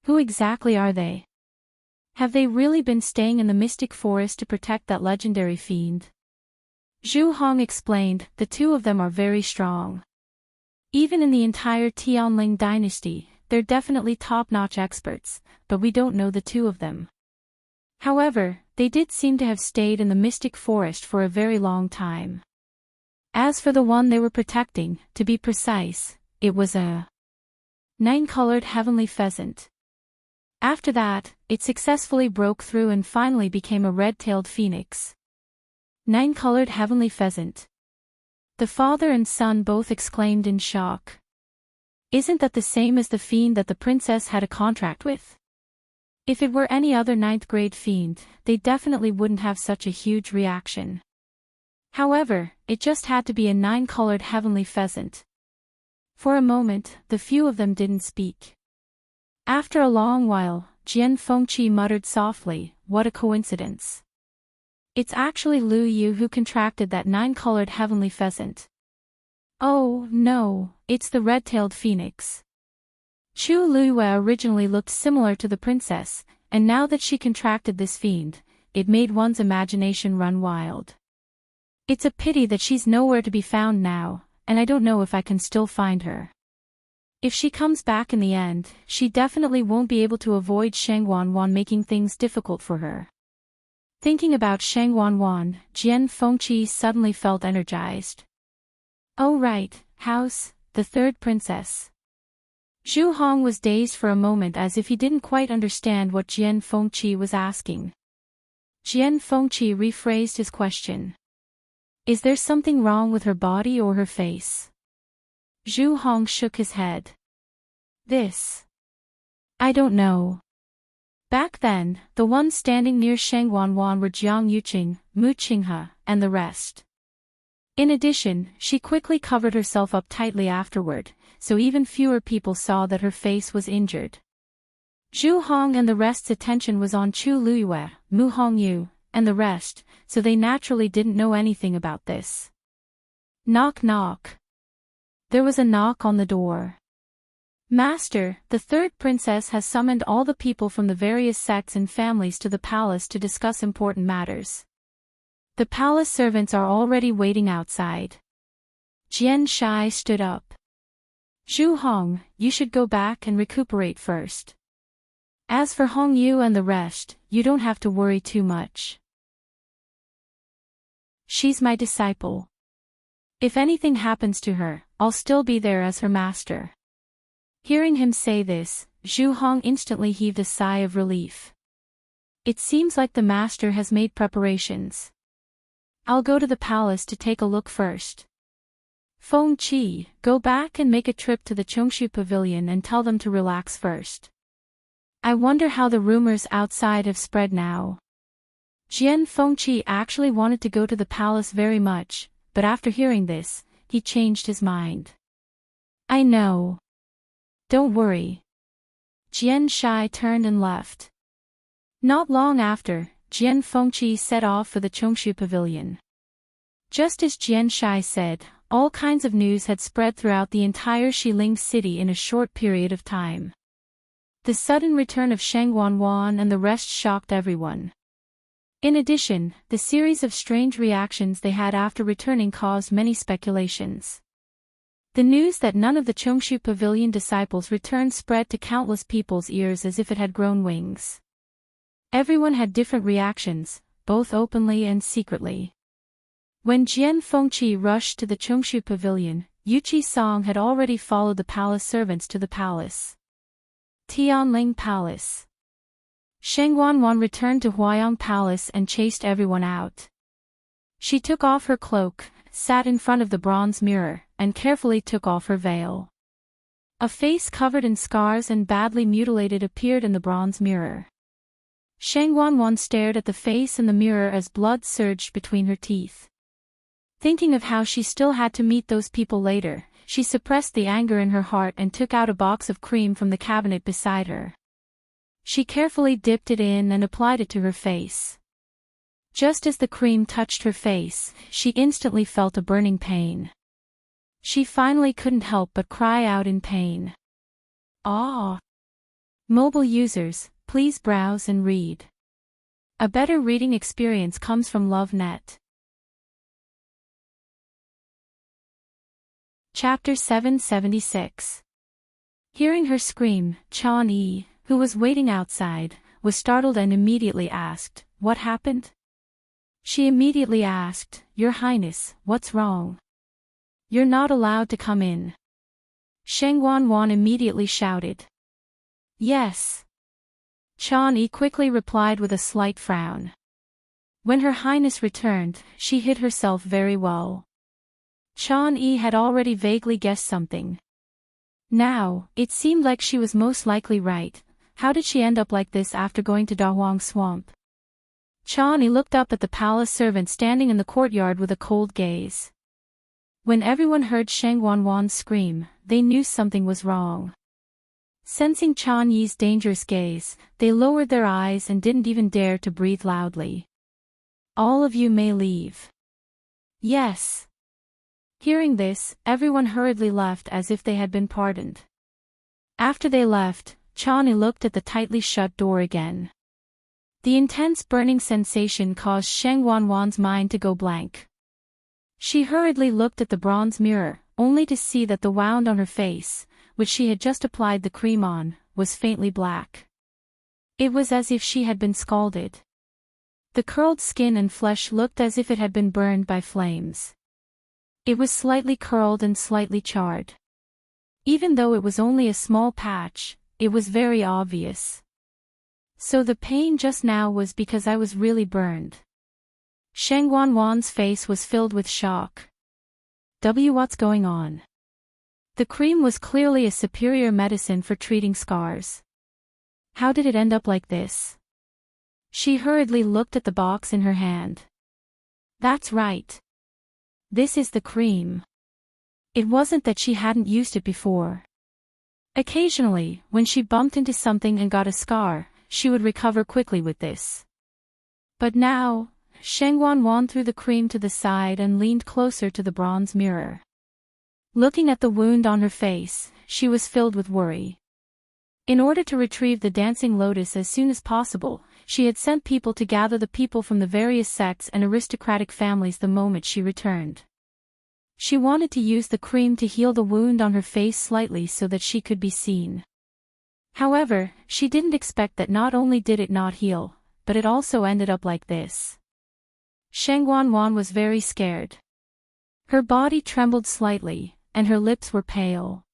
Who exactly are they? Have they really been staying in the mystic forest to protect that legendary fiend?" Zhu Hong explained, "The two of them are very strong. Even in the entire Tianling dynasty, they're definitely top-notch experts, but we don't know the two of them. However, they did seem to have stayed in the mystic forest for a very long time. As for the one they were protecting, to be precise, it was a 9-colored heavenly pheasant. After that, it successfully broke through and finally became a red-tailed phoenix." 9-colored heavenly pheasant. The father and son both exclaimed in shock. "Isn't that the same as the fiend that the princess had a contract with? If it were any other 9th-grade fiend, they definitely wouldn't have such a huge reaction. However, it just had to be a 9-colored heavenly pheasant." For a moment, the few of them didn't speak. After a long while, Jian Fengqi muttered softly, "What a coincidence. It's actually Lu Yu who contracted that 9-colored heavenly pheasant. Oh, no, it's the red-tailed phoenix." Chu Luiyue originally looked similar to the princess, and now that she contracted this fiend, it made one's imagination run wild. It's a pity that she's nowhere to be found now, and I don't know if I can still find her. If she comes back in the end, she definitely won't be able to avoid Shang Wanwan making things difficult for her. Thinking about Shang Wanwan, Jian Fengqi suddenly felt energized. Oh right, house, the third princess. Zhu Hong was dazed for a moment as if he didn't quite understand what Jian Fengqi was asking. Jian Fengqi rephrased his question. Is there something wrong with her body or her face? Zhu Hong shook his head. I don't know. Back then, the ones standing near Shang Wanwan were Jiang Yuqing, Mu Qinghe, and the rest. In addition, she quickly covered herself up tightly afterward, so even fewer people saw that her face was injured. Zhu Hong and the rest's attention was on Chu Luyue, Mu Hongyu, and the rest, so they naturally didn't know anything about this. Knock knock. There was a knock on the door. Master, the third princess has summoned all the people from the various sects and families to the palace to discuss important matters. The palace servants are already waiting outside. Jian Shai stood up. Zhu Hong, you should go back and recuperate first. As for Hong Yu and the rest, you don't have to worry too much. She's my disciple. If anything happens to her, I'll still be there as her master. Hearing him say this, Zhu Hong instantly heaved a sigh of relief. It seems like the master has made preparations. I'll go to the palace to take a look first. Feng Qi, go back and make a trip to the Chongshu Pavilion and tell them to relax first. I wonder how the rumors outside have spread now. Jian Fengqi actually wanted to go to the palace very much, but after hearing this, he changed his mind. I know. Don't worry. Jian Shai turned and left. Not long after, Jian Fengqi set off for the Chongshu Pavilion. Just as Jian Shai said, all kinds of news had spread throughout the entire Xiling city in a short period of time. The sudden return of Shang Wanwan and the rest shocked everyone. In addition, the series of strange reactions they had after returning caused many speculations. The news that none of the Chongshu Pavilion disciples returned spread to countless people's ears as if it had grown wings. Everyone had different reactions, both openly and secretly. When Jian Fengqi rushed to the Chongshu Pavilion, Yuqi Song had already followed the palace servants to the palace. Tianling Palace. Shang Wanwan returned to Huayang Palace and chased everyone out. She took off her cloak, sat in front of the bronze mirror, and carefully took off her veil. A face covered in scars and badly mutilated appeared in the bronze mirror. Shang Wanwan stared at the face in the mirror as blood surged between her teeth. Thinking of how she still had to meet those people later, she suppressed the anger in her heart and took out a box of cream from the cabinet beside her. She carefully dipped it in and applied it to her face. Just as the cream touched her face, she instantly felt a burning pain. She finally couldn't help but cry out in pain. Ah! Mobile users, please browse and read. A better reading experience comes from LoveNet. Chapter 776. Hearing her scream, Chan Yi, who was waiting outside, was startled and immediately asked, "What happened?" She immediately asked, "Your Highness, what's wrong? You're not allowed to come in." Shang Wanwan immediately shouted. "Yes." Chan Yi quickly replied with a slight frown. When Her Highness returned, she hid herself very well. Chan Yi had already vaguely guessed something. Now, it seemed like she was most likely right. How did she end up like this after going to Dahuang Swamp? Chan Yi looked up at the palace servant standing in the courtyard with a cold gaze. When everyone heard Shang Wanwan scream, they knew something was wrong. Sensing Chan Yi's dangerous gaze, they lowered their eyes and didn't even dare to breathe loudly. "All of you may leave." "Yes." Hearing this, everyone hurriedly left as if they had been pardoned. After they left, Chan Yi looked at the tightly shut door again. The intense burning sensation caused Shang Wanwan's mind to go blank. She hurriedly looked at the bronze mirror, only to see that the wound on her face, which she had just applied the cream on, was faintly black. It was as if she had been scalded. The curled skin and flesh looked as if it had been burned by flames. It was slightly curled and slightly charred. Even though it was only a small patch, it was very obvious. So the pain just now was because I was really burned. Sheng Wanwan's face was filled with shock. What's going on? The cream was clearly a superior medicine for treating scars. How did it end up like this? She hurriedly looked at the box in her hand. That's right. This is the cream. It wasn't that she hadn't used it before. Occasionally, when she bumped into something and got a scar, she would recover quickly with this. But now, Sheng Wanwan threw the cream to the side and leaned closer to the bronze mirror. Looking at the wound on her face, she was filled with worry. In order to retrieve the dancing lotus as soon as possible, she had sent people to gather the people from the various sects and aristocratic families the moment she returned. She wanted to use the cream to heal the wound on her face slightly so that she could be seen. However, she didn't expect that not only did it not heal, but it also ended up like this. Sheng Wanwan was very scared. Her body trembled slightly, and her lips were pale.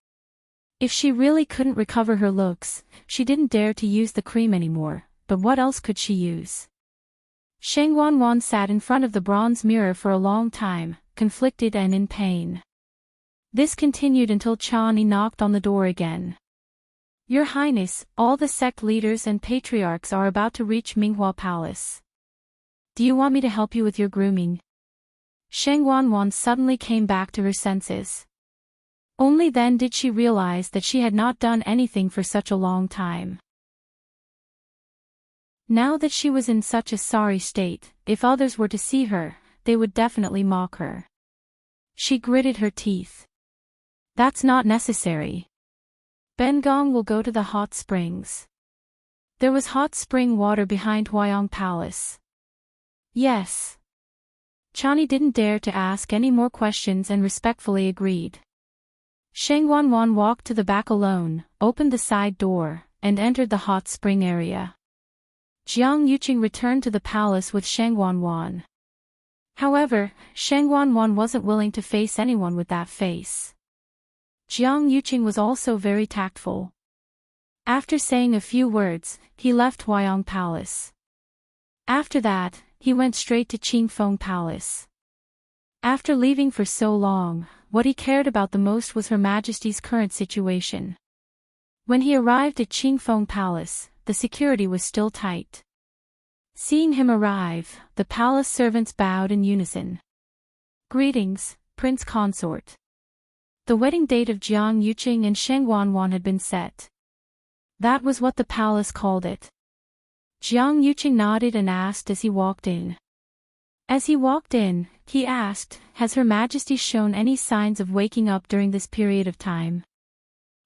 If she really couldn't recover her looks, she didn't dare to use the cream anymore, but what else could she use? Sheng Wanwan sat in front of the bronze mirror for a long time, conflicted and in pain. This continued until Chani knocked on the door again. Your Highness, all the sect leaders and patriarchs are about to reach Minghua Palace. Do you want me to help you with your grooming? Sheng Wanwan suddenly came back to her senses. Only then did she realize that she had not done anything for such a long time. Now that she was in such a sorry state, if others were to see her, they would definitely mock her. She gritted her teeth. That's not necessary. Ben Gong will go to the hot springs. There was hot spring water behind Huayong Palace. Yes. Chani didn't dare to ask any more questions and respectfully agreed. Sheng Wanwan walked to the back alone, opened the side door, and entered the hot spring area. Jiang Yuqing returned to the palace with Sheng Wanwan. However, Sheng Wanwan wasn't willing to face anyone with that face. Jiang Yuqing was also very tactful. After saying a few words, he left Huayong Palace. After that, he went straight to Qingfeng Palace. After leaving for so long, what he cared about the most was Her Majesty's current situation. When he arrived at Qingfeng Palace, the security was still tight. Seeing him arrive, the palace servants bowed in unison. Greetings, Prince Consort. The wedding date of Jiang Yuqing and Sheng Wanwan had been set. That was what the palace called it. Jiang Yuqing nodded and asked as he walked in. As he walked in, he asked, "Has Her Majesty shown any signs of waking up during this period of time?"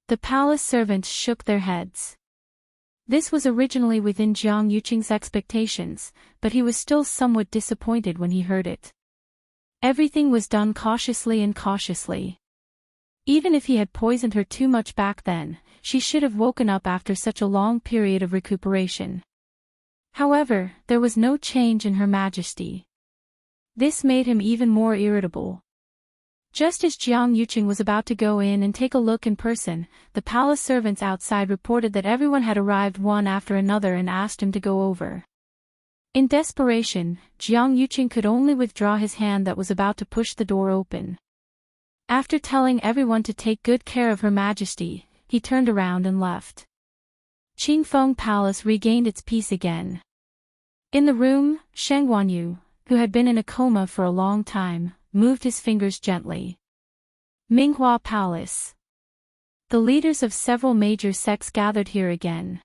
The palace servants shook their heads. This was originally within Jiang Yuqing's expectations, but he was still somewhat disappointed when he heard it. Everything was done cautiously and cautiously. Even if he had poisoned her too much back then, she should have woken up after such a long period of recuperation. However, there was no change in Her Majesty. This made him even more irritable. Just as Jiang Yuqing was about to go in and take a look in person, the palace servants outside reported that everyone had arrived one after another and asked him to go over. In desperation, Jiang Yuqing could only withdraw his hand that was about to push the door open. After telling everyone to take good care of Her Majesty, he turned around and left. Qingfeng Palace regained its peace again. In the room, Sheng Wanyu, who had been in a coma for a long time, moved his fingers gently. Minghua Palace. The leaders of several major sects gathered here again.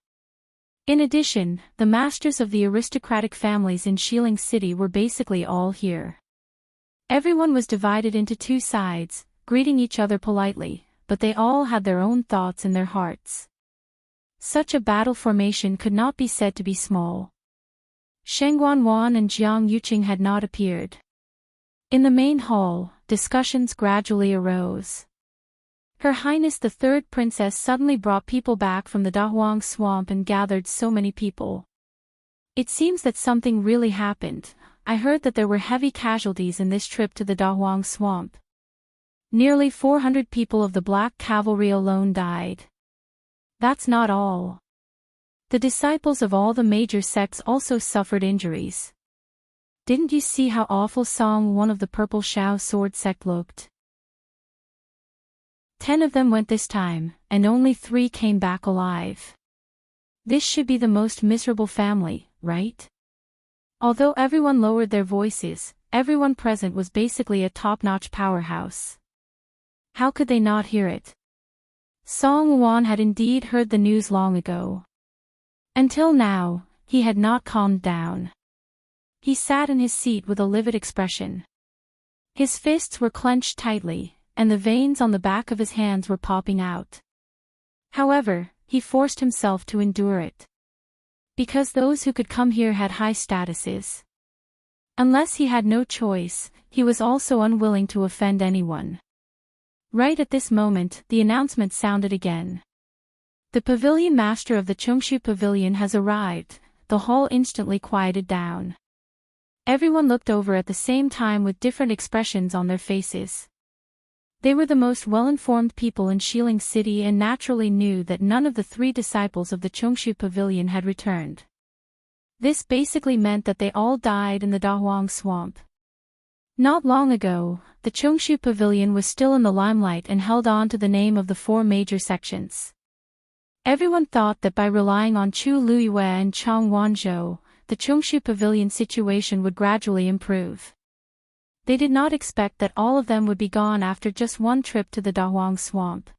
In addition, the masters of the aristocratic families in Xiling City were basically all here. Everyone was divided into two sides, greeting each other politely, but they all had their own thoughts in their hearts. Such a battle formation could not be said to be small. Sheng Wanwan and Jiang Yuqing had not appeared. In the main hall, discussions gradually arose. Her Highness the Third Princess suddenly brought people back from the Dahuang swamp and gathered so many people. It seems that something really happened. I heard that there were heavy casualties in this trip to the Dahuang swamp. Nearly 400 people of the Black Cavalry alone died. That's not all. The disciples of all the major sects also suffered injuries. Didn't you see how awful Song one of the Purple Shao sword sect looked? 10 of them went this time, and only 3 came back alive. This should be the most miserable family, right? Although everyone lowered their voices, everyone present was basically a top-notch powerhouse. How could they not hear it? Song Wan had indeed heard the news long ago. Until now, he had not calmed down. He sat in his seat with a livid expression. His fists were clenched tightly, and the veins on the back of his hands were popping out. However, he forced himself to endure it. Because those who could come here had high statuses. Unless he had no choice, he was also unwilling to offend anyone. Right at this moment, the announcement sounded again. The pavilion master of the Chungshu Pavilion has arrived. The hall instantly quieted down. Everyone looked over at the same time with different expressions on their faces. They were the most well-informed people in Xiling City and naturally knew that none of the 3 disciples of the Chungshu Pavilion had returned. This basically meant that they all died in the Dahuang swamp. Not long ago, the Chungshu Pavilion was still in the limelight and held on to the name of the 4 major sections. Everyone thought that by relying on Chu Luiyue and Chang Wanzhou, the Chungshu Pavilion situation would gradually improve. They did not expect that all of them would be gone after just one trip to the Dahuang swamp.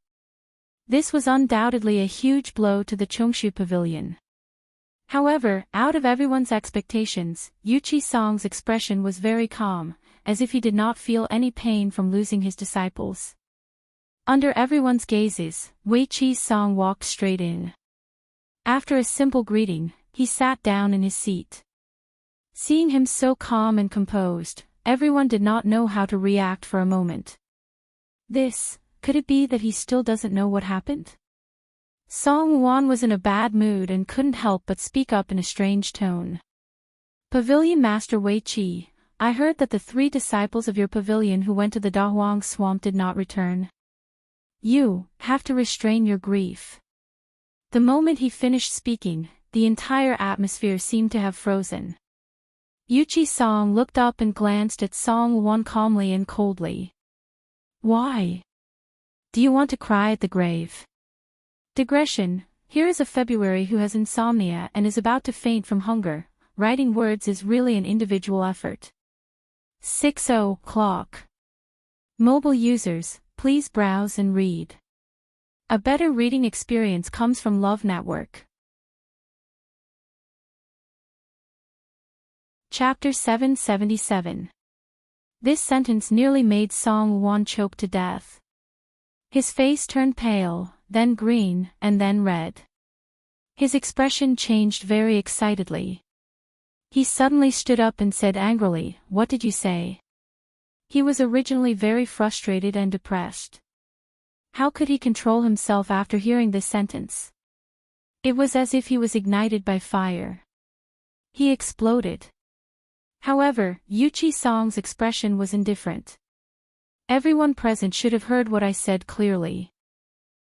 This was undoubtedly a huge blow to the Chungshu Pavilion. However, out of everyone's expectations, Yuqi Song's expression was very calm, as if he did not feel any pain from losing his disciples. Under everyone's gazes, Wei Qi Song walked straight in. After a simple greeting, he sat down in his seat. Seeing him so calm and composed, everyone did not know how to react for a moment. Could it be that he still doesn't know what happened? Song Wan was in a bad mood and couldn't help but speak up in a strange tone. Pavilion Master Wei Qi, I heard that the 3 disciples of your pavilion who went to the Dahuang swamp did not return. You have to restrain your grief. The moment he finished speaking, the entire atmosphere seemed to have frozen. Yuqi Song looked up and glanced at Song Wan calmly and coldly. Why? Do you want to cry at the grave? Digression, here is a February who has insomnia and is about to faint from hunger. Writing words is really an individual effort. 6:00. Mobile users, please browse and read. A better reading experience comes from Love Network. Chapter 777. This sentence nearly made Song Wan choke to death. His face turned pale, then green, and then red. His expression changed very excitedly. He suddenly stood up and said angrily, "What did you say?" He was originally very frustrated and depressed. How could he control himself after hearing this sentence? It was as if he was ignited by fire. He exploded. However, Yuqi Song's expression was indifferent. Everyone present should have heard what I said clearly.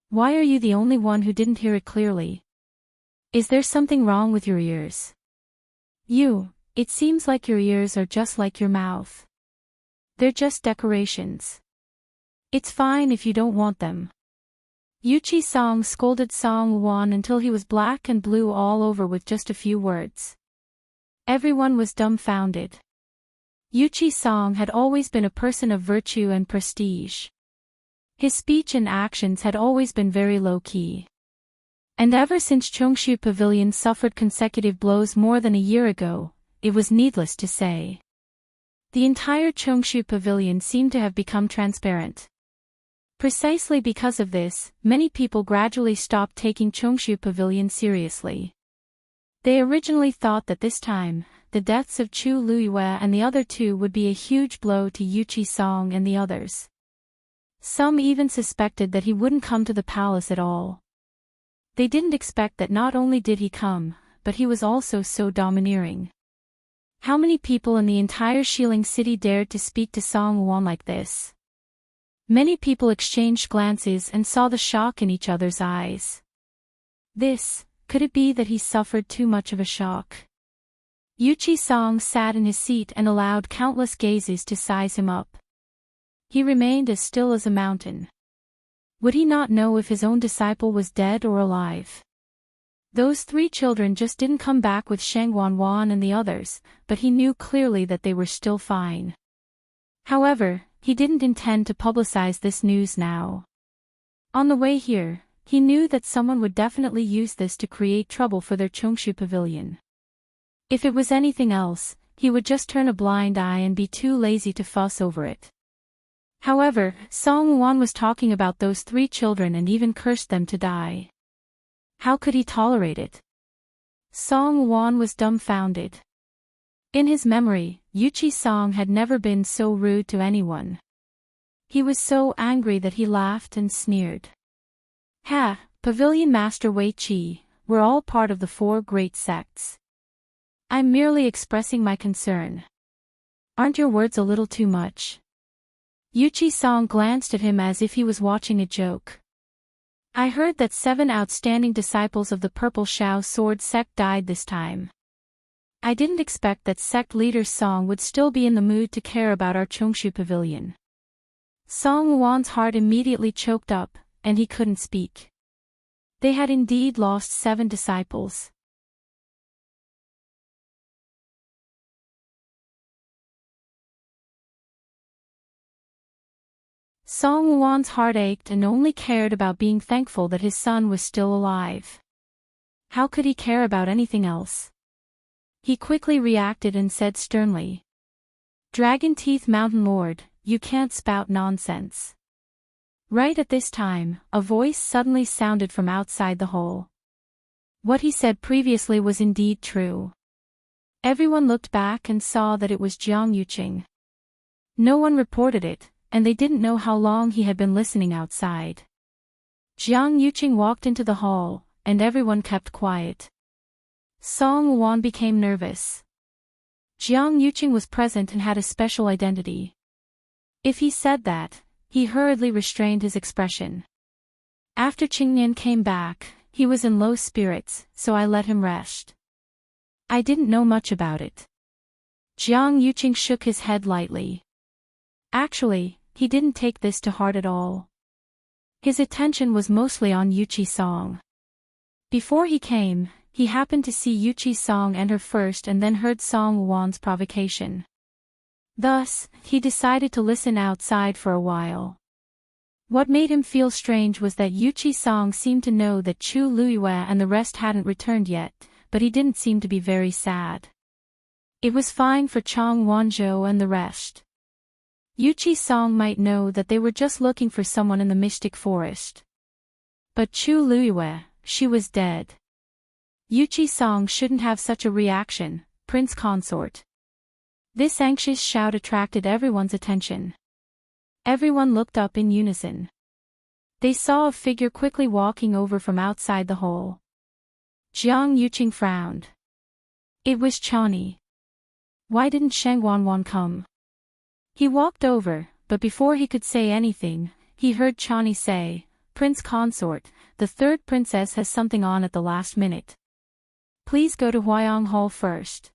Why are you the only one who didn't hear it clearly? Is there something wrong with your ears? It seems like your ears are just like your mouth. They're just decorations. It's fine if you don't want them. Yuqi Song scolded Song Wan until he was black and blue all over with just a few words. Everyone was dumbfounded. Yuqi Song had always been a person of virtue and prestige. His speech and actions had always been very low-key. And ever since Chungshu Pavilion suffered consecutive blows more than a year ago, it was needless to say. The entire Chungshu Pavilion seemed to have become transparent. Precisely because of this, many people gradually stopped taking Chungshu Pavilion seriously. They originally thought that this time, the deaths of Chu Luiyue and the other two would be a huge blow to Yuchi Song and the others. Some even suspected that he wouldn't come to the palace at all. They didn't expect that not only did he come, but he was also so domineering. How many people in the entire Xiling city dared to speak to Song Wuan like this? Many people exchanged glances and saw the shock in each other's eyes. Could it be that he suffered too much of a shock? Yuchi Song sat in his seat and allowed countless gazes to size him up. He remained as still as a mountain. Would he not know if his own disciple was dead or alive? Those three children just didn't come back with Sheng Wanwan and the others, but he knew clearly that they were still fine. However, he didn't intend to publicize this news now. On the way here, he knew that someone would definitely use this to create trouble for their Chongshu pavilion. If it was anything else, he would just turn a blind eye and be too lazy to fuss over it. However, Song Wuan was talking about those three children and even cursed them to die. How could he tolerate it? Song Wuan was dumbfounded. In his memory, Yuchi Song had never been so rude to anyone. He was so angry that he laughed and sneered. Ha, Pavilion Master Wei Qi, we're all part of the four great sects. I'm merely expressing my concern. Aren't your words a little too much? Yuchi Song glanced at him as if he was watching a joke. I heard that 7 outstanding disciples of the Purple Shao Sword sect died this time. I didn't expect that sect leader Song would still be in the mood to care about our Chongshu pavilion. Song Wuan's heart immediately choked up, and he couldn't speak. They had indeed lost 7 disciples. Song Wuan's heart ached and only cared about being thankful that his son was still alive. How could he care about anything else? He quickly reacted and said sternly, Dragon Teeth Mountain Lord, you can't spout nonsense. Right at this time, a voice suddenly sounded from outside the hole. What he said previously was indeed true. Everyone looked back and saw that it was Jiang Yuqing. No one reported it, and they didn't know how long he had been listening outside. Jiang Yuqing walked into the hall, and everyone kept quiet. Song Wuan became nervous. Jiang Yuqing was present and had a special identity. If he said that, he hurriedly restrained his expression. After Qingnian came back, he was in low spirits, so I let him rest. I didn't know much about it. Jiang Yuqing shook his head lightly. Actually, he didn't take this to heart at all. His attention was mostly on Yuchi Song. Before he came, he happened to see Yuchi Song enter first and then heard Song Wuan's provocation. Thus, he decided to listen outside for a while. What made him feel strange was that Yuchi Song seemed to know that Chu Luiyue and the rest hadn't returned yet, but he didn't seem to be very sad. It was fine for Chong Wanzhou and the rest. Yuchi Song might know that they were just looking for someone in the mystic forest. But Chu Luiyue, she was dead. Yuchi Song shouldn't have such a reaction, Prince Consort. This anxious shout attracted everyone's attention. Everyone looked up in unison. They saw a figure quickly walking over from outside the hole. Jiang Yuqing frowned. It was Chani. Why didn't Sheng Wanwan come? He walked over, but before he could say anything, he heard Chani say, Prince Consort, the third princess has something on at the last minute. Please go to Huayang Hall first.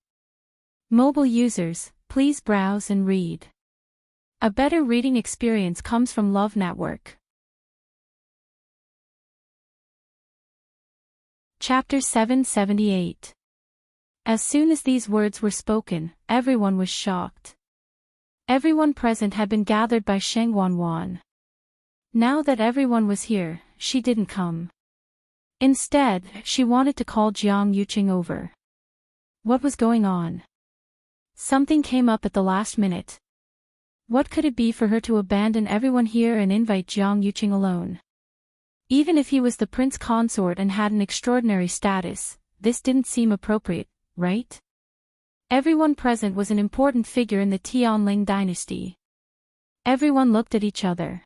Mobile users, please browse and read. A better reading experience comes from Love Network. Chapter 778. As soon as these words were spoken, everyone was shocked. Everyone present had been gathered by Sheng Wanwan. Now that everyone was here, she didn't come. Instead, she wanted to call Jiang Yuqing over. What was going on? Something came up at the last minute. What could it be for her to abandon everyone here and invite Jiang Yuqing alone? Even if he was the prince consort and had an extraordinary status, this didn't seem appropriate, right? Everyone present was an important figure in the Tianling dynasty. Everyone looked at each other.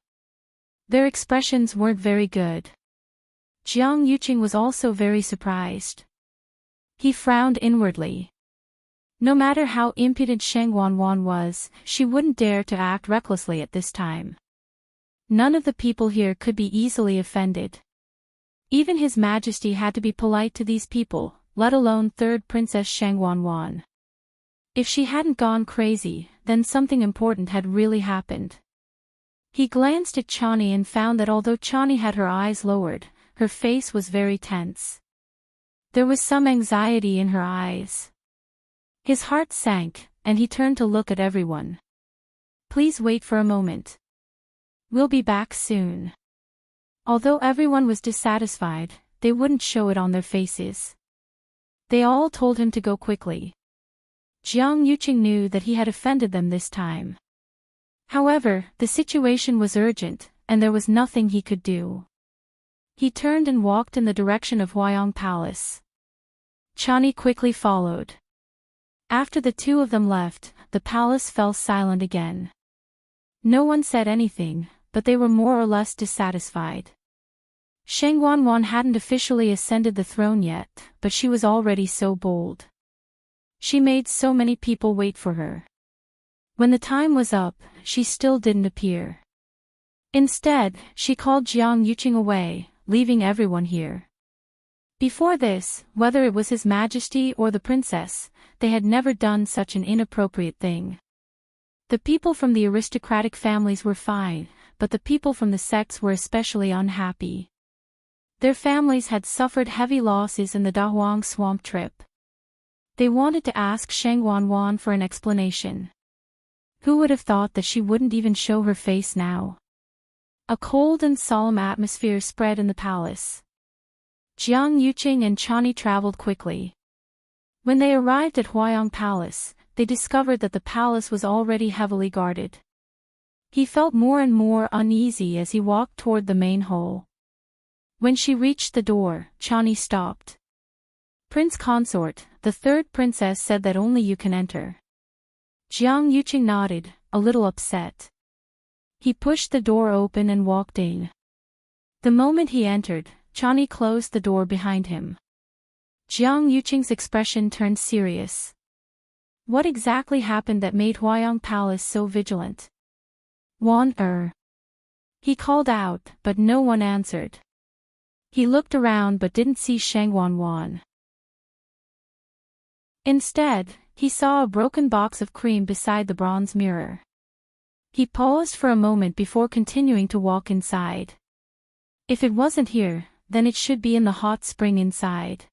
Their expressions weren't very good. Jiang Yuqing was also very surprised. He frowned inwardly. No matter how impudent Sheng Wanwan was, she wouldn't dare to act recklessly at this time. None of the people here could be easily offended. Even His Majesty had to be polite to these people, let alone third Princess Sheng Wanwan. If she hadn't gone crazy, then something important had really happened. He glanced at Chani and found that although Chani had her eyes lowered, her face was very tense. There was some anxiety in her eyes. His heart sank, and he turned to look at everyone. Please wait for a moment. We'll be back soon. Although everyone was dissatisfied, they wouldn't show it on their faces. They all told him to go quickly. Jiang Yuqing knew that he had offended them this time. However, the situation was urgent, and there was nothing he could do. He turned and walked in the direction of Huayong Palace. Chani quickly followed. After the two of them left, the palace fell silent again. No one said anything, but they were more or less dissatisfied. Sheng Wanwan hadn't officially ascended the throne yet, but she was already so bold. She made so many people wait for her. When the time was up, she still didn't appear. Instead, she called Jiang Yuqing away, leaving everyone here. Before this, whether it was His Majesty or the princess, they had never done such an inappropriate thing. The people from the aristocratic families were fine, but the people from the sects were especially unhappy. Their families had suffered heavy losses in the Dahuang swamp trip. They wanted to ask Sheng Wanwan for an explanation. Who would have thought that she wouldn't even show her face now? A cold and solemn atmosphere spread in the palace. Jiang Yuqing and Chani traveled quickly. When they arrived at Huayong Palace, they discovered that the palace was already heavily guarded. He felt more and more uneasy as he walked toward the main hall. When she reached the door, Chani stopped. Prince Consort, the third princess said that only you can enter. Jiang Yuqing nodded, a little upset. He pushed the door open and walked in. The moment he entered, Chani closed the door behind him. Jiang Yuqing's expression turned serious. What exactly happened that made Huayong Palace so vigilant? Wan. He called out, but no one answered. He looked around but didn't see Sheng Wanwan. Instead, he saw a broken box of cream beside the bronze mirror. He paused for a moment before continuing to walk inside. If it wasn't here, then it should be in the hot spring inside.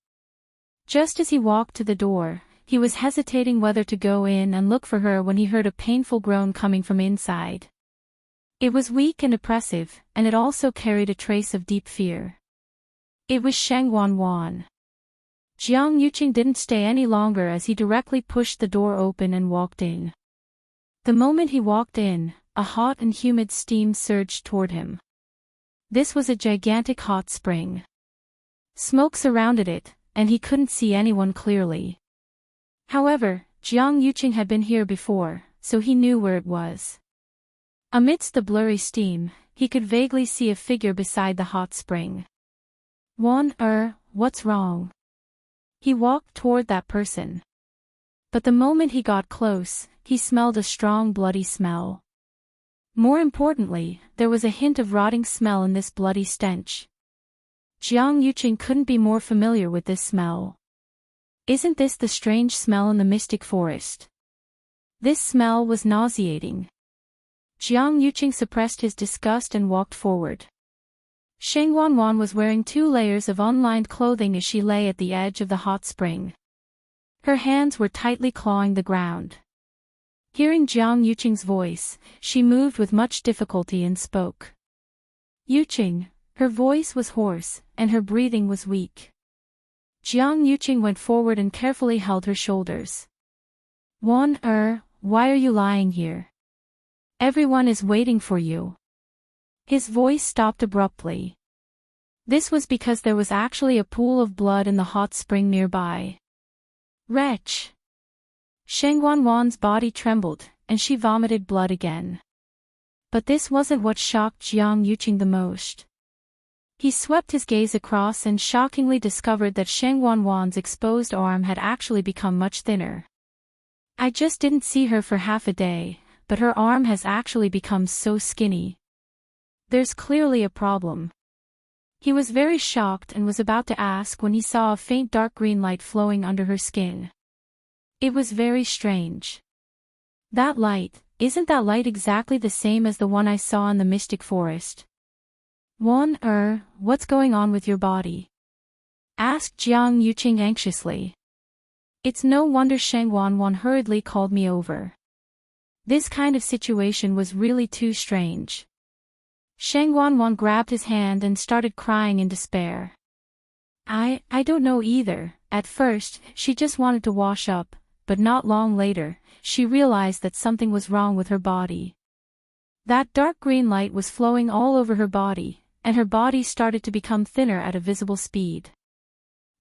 Just as he walked to the door, he was hesitating whether to go in and look for her when he heard a painful groan coming from inside. It was weak and oppressive, and it also carried a trace of deep fear. It was Sheng Wanwan. Jiang Yuqing didn't stay any longer as he directly pushed the door open and walked in. The moment he walked in, a hot and humid steam surged toward him. This was a gigantic hot spring. Smoke surrounded it, and he couldn't see anyone clearly. However, Jiang Yuqing had been here before, so he knew where it was. Amidst the blurry steam, he could vaguely see a figure beside the hot spring. Wan, what's wrong? He walked toward that person. But the moment he got close, he smelled a strong bloody smell. More importantly, there was a hint of rotting smell in this bloody stench. Jiang Yuqing couldn't be more familiar with this smell. Isn't this the strange smell in the mystic forest? This smell was nauseating. Jiang Yuqing suppressed his disgust and walked forward. Sheng Wanwan was wearing 2 layers of unlined clothing as she lay at the edge of the hot spring. Her hands were tightly clawing the ground. Hearing Jiang Yuqing's voice, she moved with much difficulty and spoke. Yuqing. Her voice was hoarse, and her breathing was weak. Jiang Yuqing went forward and carefully held her shoulders. Wan, why are you lying here? Everyone is waiting for you. His voice stopped abruptly. This was because there was actually a pool of blood in the hot spring nearby. Wretch! Sheng Wanwan's body trembled, and she vomited blood again. But this wasn't what shocked Jiang Yuqing the most. He swept his gaze across and shockingly discovered that Sheng Wanwan's exposed arm had actually become much thinner. I just didn't see her for half a day, but her arm has actually become so skinny. There's clearly a problem. He was very shocked and was about to ask when he saw a faint dark green light flowing under her skin. It was very strange. That light, isn't that light exactly the same as the one I saw in the mystic forest? What's going on with your body? Asked Jiang Yuqing anxiously. It's no wonder Sheng Wanwan hurriedly called me over. This kind of situation was really too strange. Sheng Wanwan grabbed his hand and started crying in despair. I don't know either. At first, she just wanted to wash up, but not long later, she realized that something was wrong with her body. That dark green light was flowing all over her body, and her body started to become thinner at a visible speed.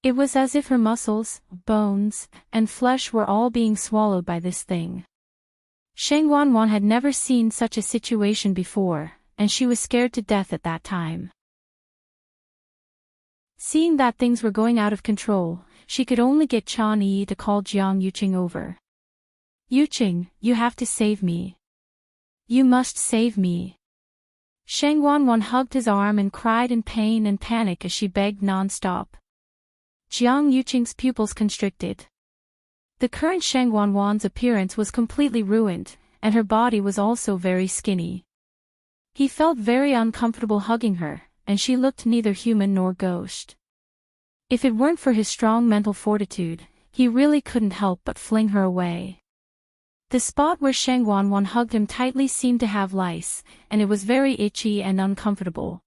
It was as if her muscles, bones, and flesh were all being swallowed by this thing. Sheng Wanwan had never seen such a situation before, and she was scared to death at that time. Seeing that things were going out of control, she could only get Chan Yi to call Jiang Yuqing over. Yuqing, you have to save me. You must save me. Sheng Wanwan hugged his arm and cried in pain and panic as she begged non-stop. Jiang Yuqing's pupils constricted. The current Sheng Wanwan's appearance was completely ruined, and her body was also very skinny. He felt very uncomfortable hugging her, and she looked neither human nor ghost. If it weren't for his strong mental fortitude, he really couldn't help but fling her away. The spot where Sheng Wanwan hugged him tightly seemed to have lice, and it was very itchy and uncomfortable.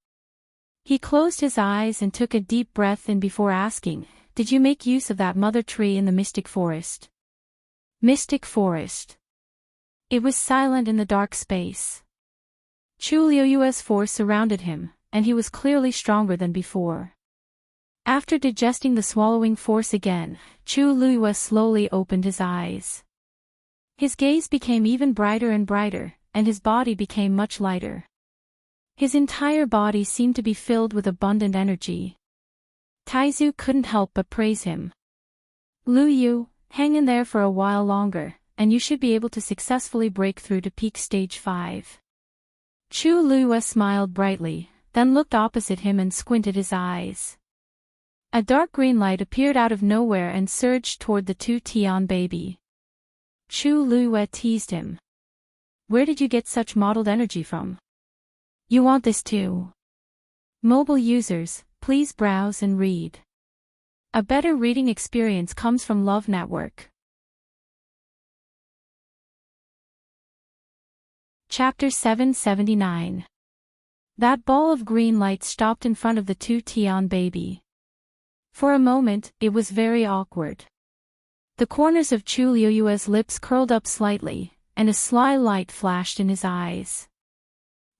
He closed his eyes and took a deep breath in before asking, "Did you make use of that mother tree in the mystic forest?" Mystic forest. It was silent in the dark space. Chu Liuyue's force surrounded him, and he was clearly stronger than before. After digesting the swallowing force again, Chu Liuyue slowly opened his eyes. His gaze became even brighter and brighter, and his body became much lighter. His entire body seemed to be filled with abundant energy. Taizu couldn't help but praise him. "Lu Yu, hang in there for a while longer, and you should be able to successfully break through to peak stage 5. Chu Liuyue smiled brightly, then looked opposite him and squinted his eyes. A dark green light appeared out of nowhere and surged toward the two Tian baby. Chu Liuyue teased him. "Where did you get such modeled energy from? You want this too?" Mobile users, please browse and read. A better reading experience comes from Love Network. Chapter 779. That ball of green light stopped in front of the two Tian baby. For a moment, it was very awkward. The corners of Chu Liuyue's lips curled up slightly, and a sly light flashed in his eyes.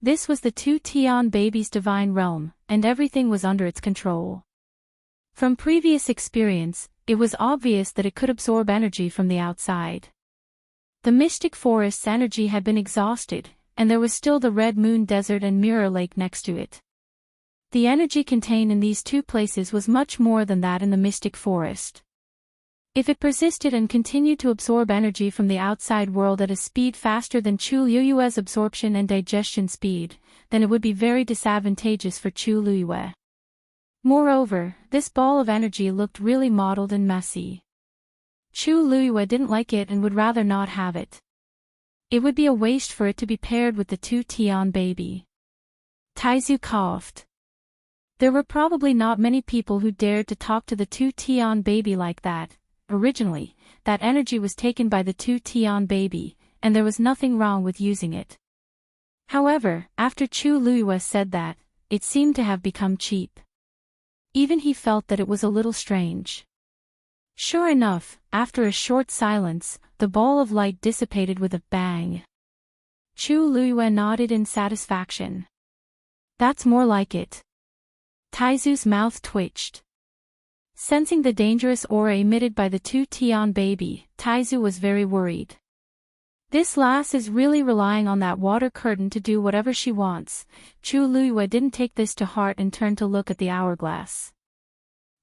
This was the two Tian baby's divine realm, and everything was under its control. From previous experience, it was obvious that it could absorb energy from the outside. The mystic forest's energy had been exhausted, and there was still the Red Moon Desert and Mirror Lake next to it. The energy contained in these two places was much more than that in the mystic forest. If it persisted and continued to absorb energy from the outside world at a speed faster than Chu Liuyue's absorption and digestion speed, then it would be very disadvantageous for Chu Liuyue. Moreover, this ball of energy looked really mottled and messy. Chu Liuyue didn't like it and would rather not have it. It would be a waste for it to be paired with the two Tian baby. Taizu coughed. There were probably not many people who dared to talk to the two Tian baby like that. Originally, that energy was taken by the two Tian baby, and there was nothing wrong with using it. However, after Chu Liuyue said that, it seemed to have become cheap. Even he felt that it was a little strange. Sure enough, after a short silence, the ball of light dissipated with a bang. Chu Liuyue nodded in satisfaction. "That's more like it." Taizu's mouth twitched. Sensing the dangerous aura emitted by the two Tian baby, Taizu was very worried. This lass is really relying on that water curtain to do whatever she wants. Chu Luiyue didn't take this to heart and turned to look at the hourglass.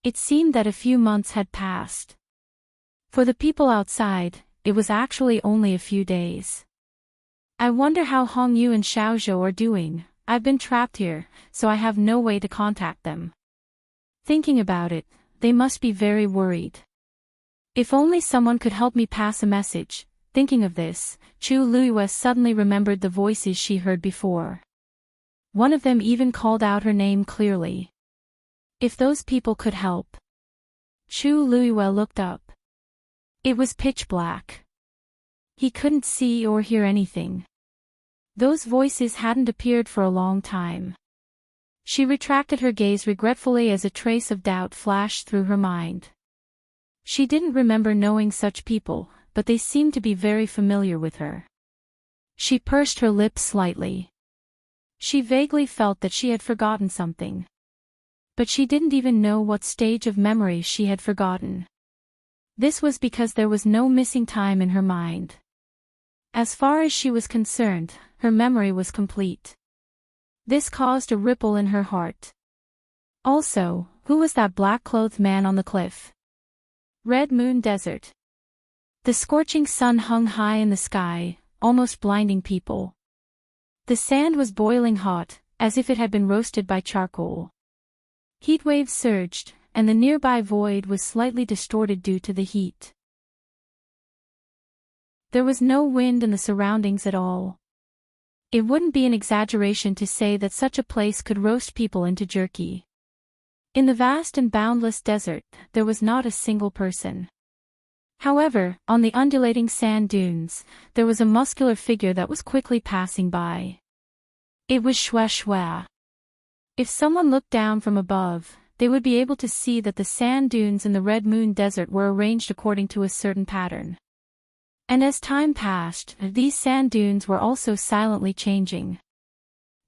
It seemed that a few months had passed. For the people outside, it was actually only a few days. I wonder how Hongyu and Xiaozhou are doing. I've been trapped here, so I have no way to contact them. Thinking about it, they must be very worried. If only someone could help me pass a message. Thinking of this, Chu Luiyue suddenly remembered the voices she heard before. One of them even called out her name clearly. If those people could help. Chu Luiyue looked up. It was pitch black. He couldn't see or hear anything. Those voices hadn't appeared for a long time. She retracted her gaze regretfully as a trace of doubt flashed through her mind. She didn't remember knowing such people, but they seemed to be very familiar with her. She pursed her lips slightly. She vaguely felt that she had forgotten something. But she didn't even know what stage of memory she had forgotten. This was because there was no missing time in her mind. As far as she was concerned, her memory was complete. This caused a ripple in her heart. Also, who was that black-clothed man on the cliff? Red Moon Desert. The scorching sun hung high in the sky, almost blinding people. The sand was boiling hot, as if it had been roasted by charcoal. Heat waves surged, and the nearby void was slightly distorted due to the heat. There was no wind in the surroundings at all. It wouldn't be an exaggeration to say that such a place could roast people into jerky. In the vast and boundless desert, there was not a single person. However, on the undulating sand dunes, there was a muscular figure that was quickly passing by. It was Xue Xue. If someone looked down from above, they would be able to see that the sand dunes in the Red Moon Desert were arranged according to a certain pattern. And as time passed, these sand dunes were also silently changing.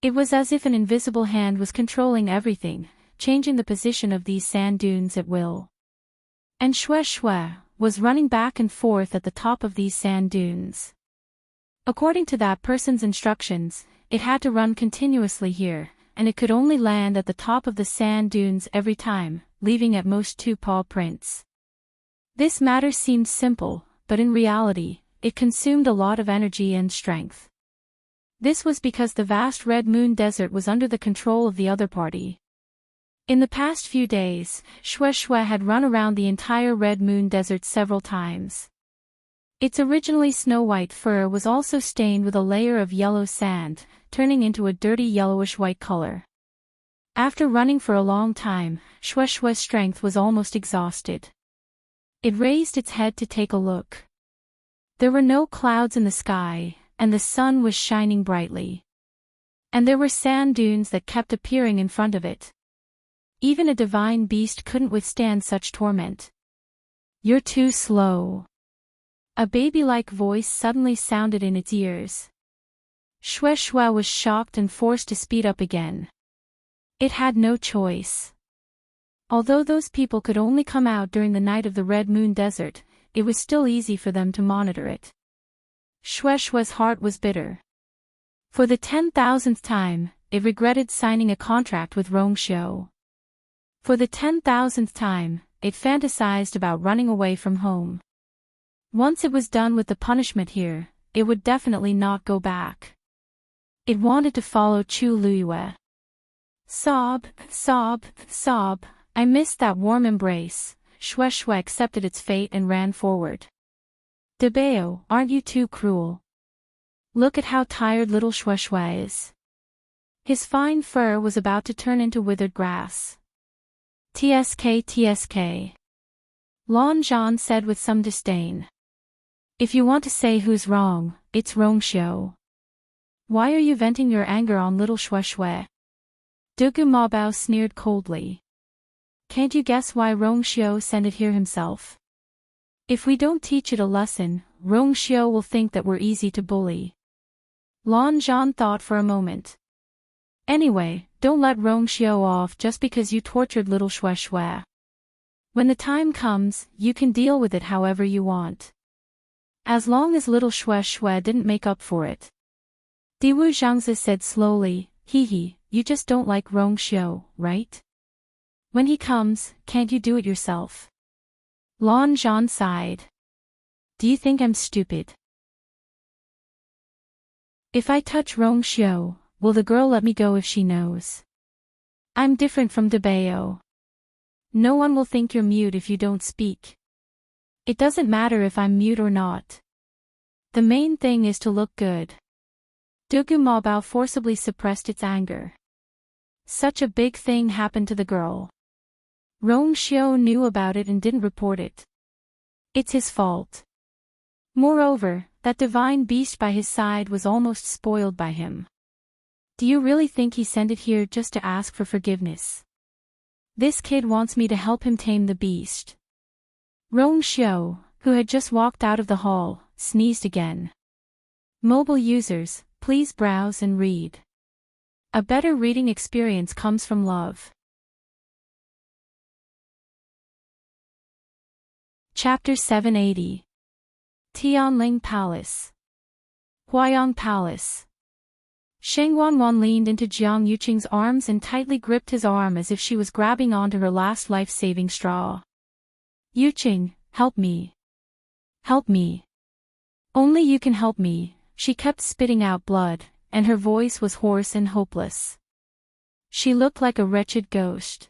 It was as if an invisible hand was controlling everything, changing the position of these sand dunes at will. And Xue Xue was running back and forth at the top of these sand dunes. According to that person's instructions, it had to run continuously here, and it could only land at the top of the sand dunes every time, leaving at most 2 paw prints. This matter seemed simple, but in reality, it consumed a lot of energy and strength. This was because the vast Red Moon Desert was under the control of the other party. In the past few days, Xue Xue had run around the entire Red Moon Desert several times. Its originally snow-white fur was also stained with a layer of yellow sand, turning into a dirty yellowish-white color. After running for a long time, Xue Xue's strength was almost exhausted. It raised its head to take a look. There were no clouds in the sky, and the sun was shining brightly. And there were sand dunes that kept appearing in front of it. Even a divine beast couldn't withstand such torment. "You're too slow." A baby-like voice suddenly sounded in its ears. Xue Xue was shocked and forced to speed up again. It had no choice. Although those people could only come out during the night of the Red Moon Desert, it was still easy for them to monitor it. Xue Xue's heart was bitter. For the 10,000th time, it regretted signing a contract with Rongxiu. For the 10,000th time, it fantasized about running away from home. Once it was done with the punishment here, it would definitely not go back. It wanted to follow Chu Luiyue. Sob, sob, sob, I missed that warm embrace. Xue Xue accepted its fate and ran forward. Debao, aren't you too cruel? Look at how tired little Xue Xue is. His fine fur was about to turn into withered grass. TSK TSK. Lan Zhan said with some disdain. If you want to say who's wrong, it's Rongxiu. Why are you venting your anger on little Xue Xue? Dugu Mabao sneered coldly. Can't you guess why Rongxiu sent it here himself? If we don't teach it a lesson, Rongxiu will think that we're easy to bully. Lan Zhan thought for a moment. Anyway, don't let Rong Xiao off just because you tortured little Xue Xue. When the time comes, you can deal with it however you want. As long as little Xue Xue didn't make up for it. Diwu Zhangzi said slowly, you just don't like Rong Xiao, right? When he comes, can't you do it yourself? Lan Zhan sighed. Do you think I'm stupid? If I touch Rong Xiao, will the girl let me go if she knows? I'm different from Debao. No one will think you're mute if you don't speak. It doesn't matter if I'm mute or not. The main thing is to look good. Dugu Maobao forcibly suppressed its anger. Such a big thing happened to the girl. Rong Xiao knew about it and didn't report it. It's his fault. Moreover, that divine beast by his side was almost spoiled by him. Do you really think he sent it here just to ask for forgiveness? This kid wants me to help him tame the beast. Rong Xiao, who had just walked out of the hall, sneezed again. Mobile users, please browse and read. A better reading experience comes from love. Chapter 780. Tianling Palace. Huayang Palace. Sheng Wanwan leaned into Jiang Yuqing's arms and tightly gripped his arm as if she was grabbing onto her last life-saving straw. Yuqing, help me. Help me. Only you can help me, she kept spitting out blood, and her voice was hoarse and hopeless. She looked like a wretched ghost.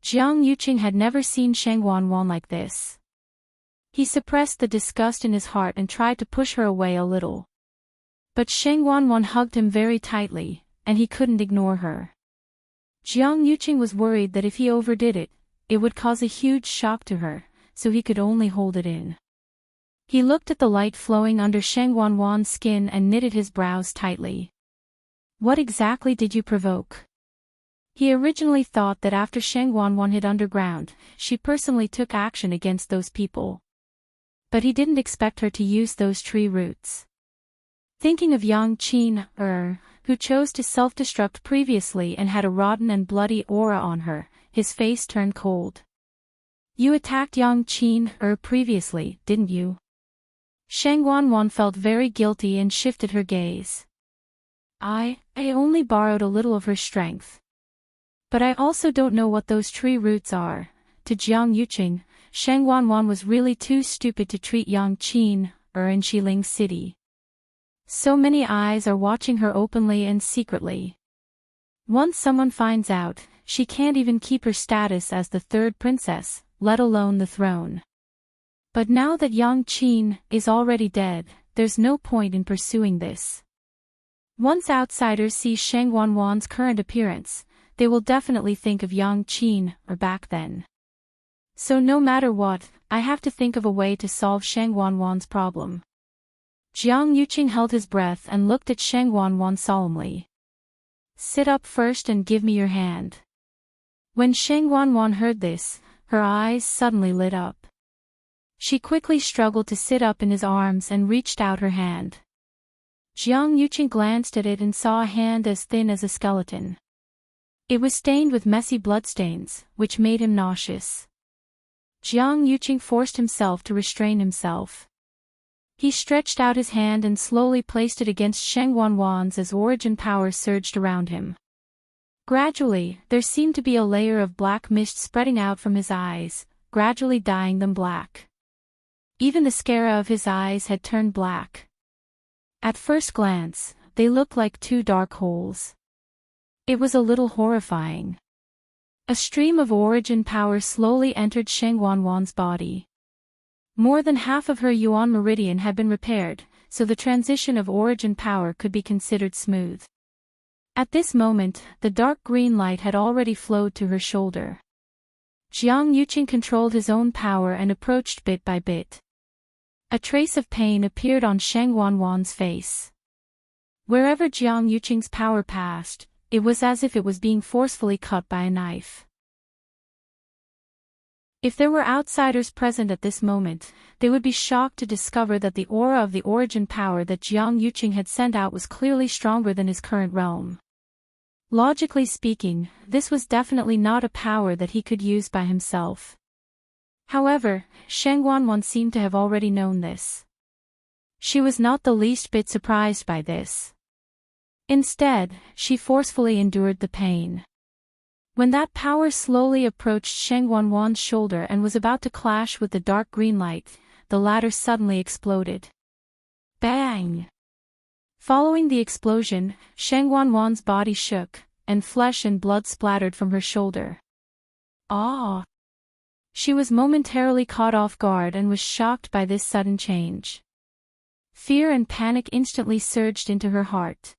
Jiang Yuqing had never seen Sheng Wanwan like this. He suppressed the disgust in his heart and tried to push her away a little. But Sheng Wanwan hugged him very tightly, and he couldn't ignore her. Jiang Yuqing was worried that if he overdid it, it would cause a huge shock to her, so he could only hold it in. He looked at the light flowing under Sheng Wanwan's skin and knitted his brows tightly. What exactly did you provoke? He originally thought that after Sheng Wanwan hid underground, she personally took action against those people. But he didn't expect her to use those tree roots. Thinking of Yang Qin, who chose to self-destruct previously and had a rotten and bloody aura on her, his face turned cold. You attacked Yang Qin, previously, didn't you? Sheng Wanwan felt very guilty and shifted her gaze. I only borrowed a little of her strength. But I also don't know what those tree roots are. To Jiang Yuqing, Sheng Wanwan was really too stupid to treat Yang Qin, in Xiling City. So many eyes are watching her openly and secretly. Once someone finds out, she can't even keep her status as the third princess, let alone the throne. But now that Yang Qin is already dead, there's no point in pursuing this. Once outsiders see Sheng Wanwan's current appearance, they will definitely think of Yang Qin, back then. So no matter what, I have to think of a way to solve Sheng Wanwan's problem. Jiang Yuqing held his breath and looked at Sheng Wanwan solemnly. Sit up first and give me your hand. When Sheng Wanwan heard this, her eyes suddenly lit up. She quickly struggled to sit up in his arms and reached out her hand. Jiang Yuqing glanced at it and saw a hand as thin as a skeleton. It was stained with messy bloodstains, which made him nauseous. Jiang Yuqing forced himself to restrain himself. He stretched out his hand and slowly placed it against Sheng Wanwan's as origin power surged around him. Gradually, there seemed to be a layer of black mist spreading out from his eyes, gradually dyeing them black. Even the sclera of his eyes had turned black. At first glance, they looked like two dark holes. It was a little horrifying. A stream of origin power slowly entered Sheng Wanwan's body. More than half of her Yuan meridian had been repaired, so the transition of origin power could be considered smooth. At this moment, the dark green light had already flowed to her shoulder. Jiang Yuqing controlled his own power and approached bit by bit. A trace of pain appeared on Sheng Wanwan's face. Wherever Jiang Yuqing's power passed, it was as if it was being forcefully cut by a knife. If there were outsiders present at this moment, they would be shocked to discover that the aura of the origin power that Jiang Yuqing had sent out was clearly stronger than his current realm. Logically speaking, this was definitely not a power that he could use by himself. However, Shang Wanwan seemed to have already known this. She was not the least bit surprised by this. Instead, she forcefully endured the pain. When that power slowly approached Shang Wanwan's shoulder and was about to clash with the dark green light, the latter suddenly exploded. Bang! Following the explosion, Shang Wanwan's body shook, and flesh and blood splattered from her shoulder. Ah! She was momentarily caught off guard and was shocked by this sudden change. Fear and panic instantly surged into her heart.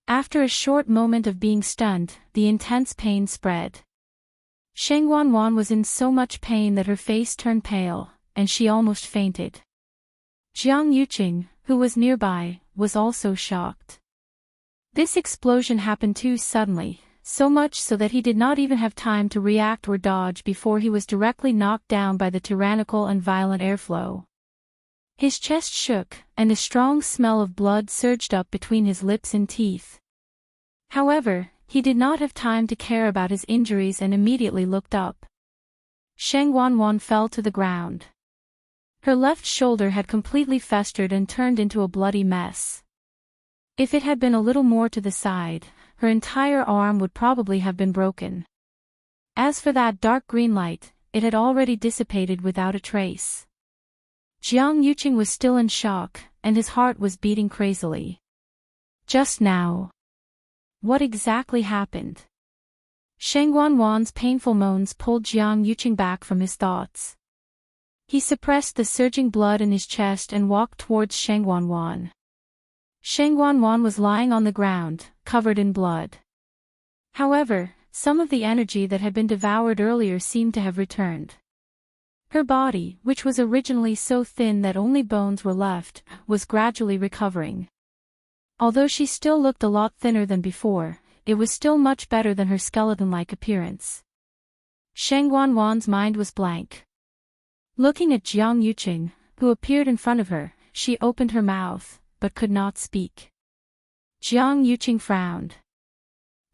After a short moment of being stunned, the intense pain spread. Shang Wanwan was in so much pain that her face turned pale, and she almost fainted. Jiang Yuqing, who was nearby, was also shocked. This explosion happened too suddenly, so much so that he did not even have time to react or dodge before he was directly knocked down by the tyrannical and violent airflow. His chest shook, and a strong smell of blood surged up between his lips and teeth. However, he did not have time to care about his injuries and immediately looked up. Shang Wanwan fell to the ground. Her left shoulder had completely festered and turned into a bloody mess. If it had been a little more to the side, her entire arm would probably have been broken. As for that dark green light, it had already dissipated without a trace. Jiang Yuqing was still in shock, and his heart was beating crazily. Just now. What exactly happened? Shang Wanwan's painful moans pulled Jiang Yuqing back from his thoughts. He suppressed the surging blood in his chest and walked towards Shang Wanwan. Shang Wanwan was lying on the ground, covered in blood. However, some of the energy that had been devoured earlier seemed to have returned. Her body, which was originally so thin that only bones were left, was gradually recovering. Although she still looked a lot thinner than before, it was still much better than her skeleton-like appearance. Shang Wanwan's mind was blank. Looking at Jiang Yuqing, who appeared in front of her, she opened her mouth, but could not speak. Jiang Yuqing frowned.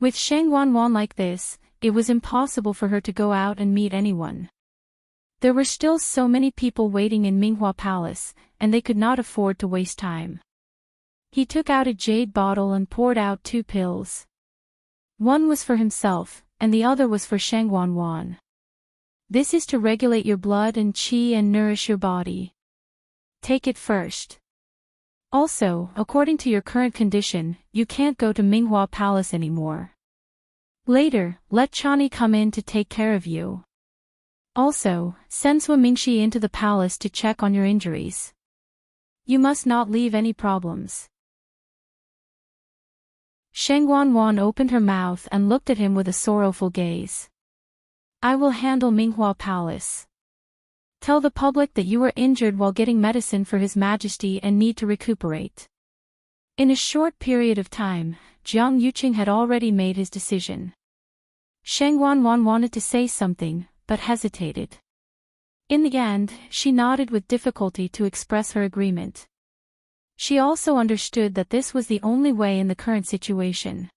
With Shang Wanwan like this, it was impossible for her to go out and meet anyone. There were still so many people waiting in Minghua Palace, and they could not afford to waste time. He took out a jade bottle and poured out 2 pills. One was for himself, and the other was for Shang Wanwan. This is to regulate your blood and qi and nourish your body. Take it first. Also, according to your current condition, you can't go to Minghua Palace anymore. Later, let Chani come in to take care of you. Also, send Sua Mingxi into the palace to check on your injuries. You must not leave any problems. Shang Wanwan opened her mouth and looked at him with a sorrowful gaze. I will handle Minghua Palace. Tell the public that you were injured while getting medicine for His Majesty and need to recuperate. In a short period of time, Jiang Yuqing had already made his decision. Shang Wanwan wanted to say something, but hesitated. In the end, she nodded with difficulty to express her agreement. She also understood that this was the only way in the current situation.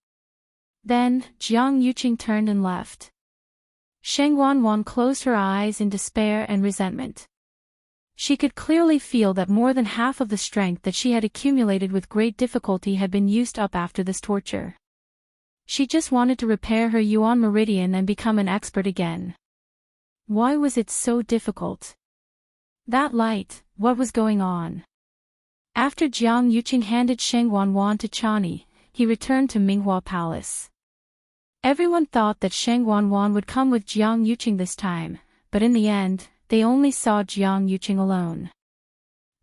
Then, Jiang Yuqing turned and left. Shang Wanwan closed her eyes in despair and resentment. She could clearly feel that more than half of the strength that she had accumulated with great difficulty had been used up after this torture. She just wanted to repair her Yuan meridian and become an expert again. Why was it so difficult? That light, what was going on? After Jiang Yuqing handed Shang Wanwan to Chani, he returned to Minghua Palace. Everyone thought that Shang Wanwan would come with Jiang Yuqing this time, but in the end, they only saw Jiang Yuqing alone.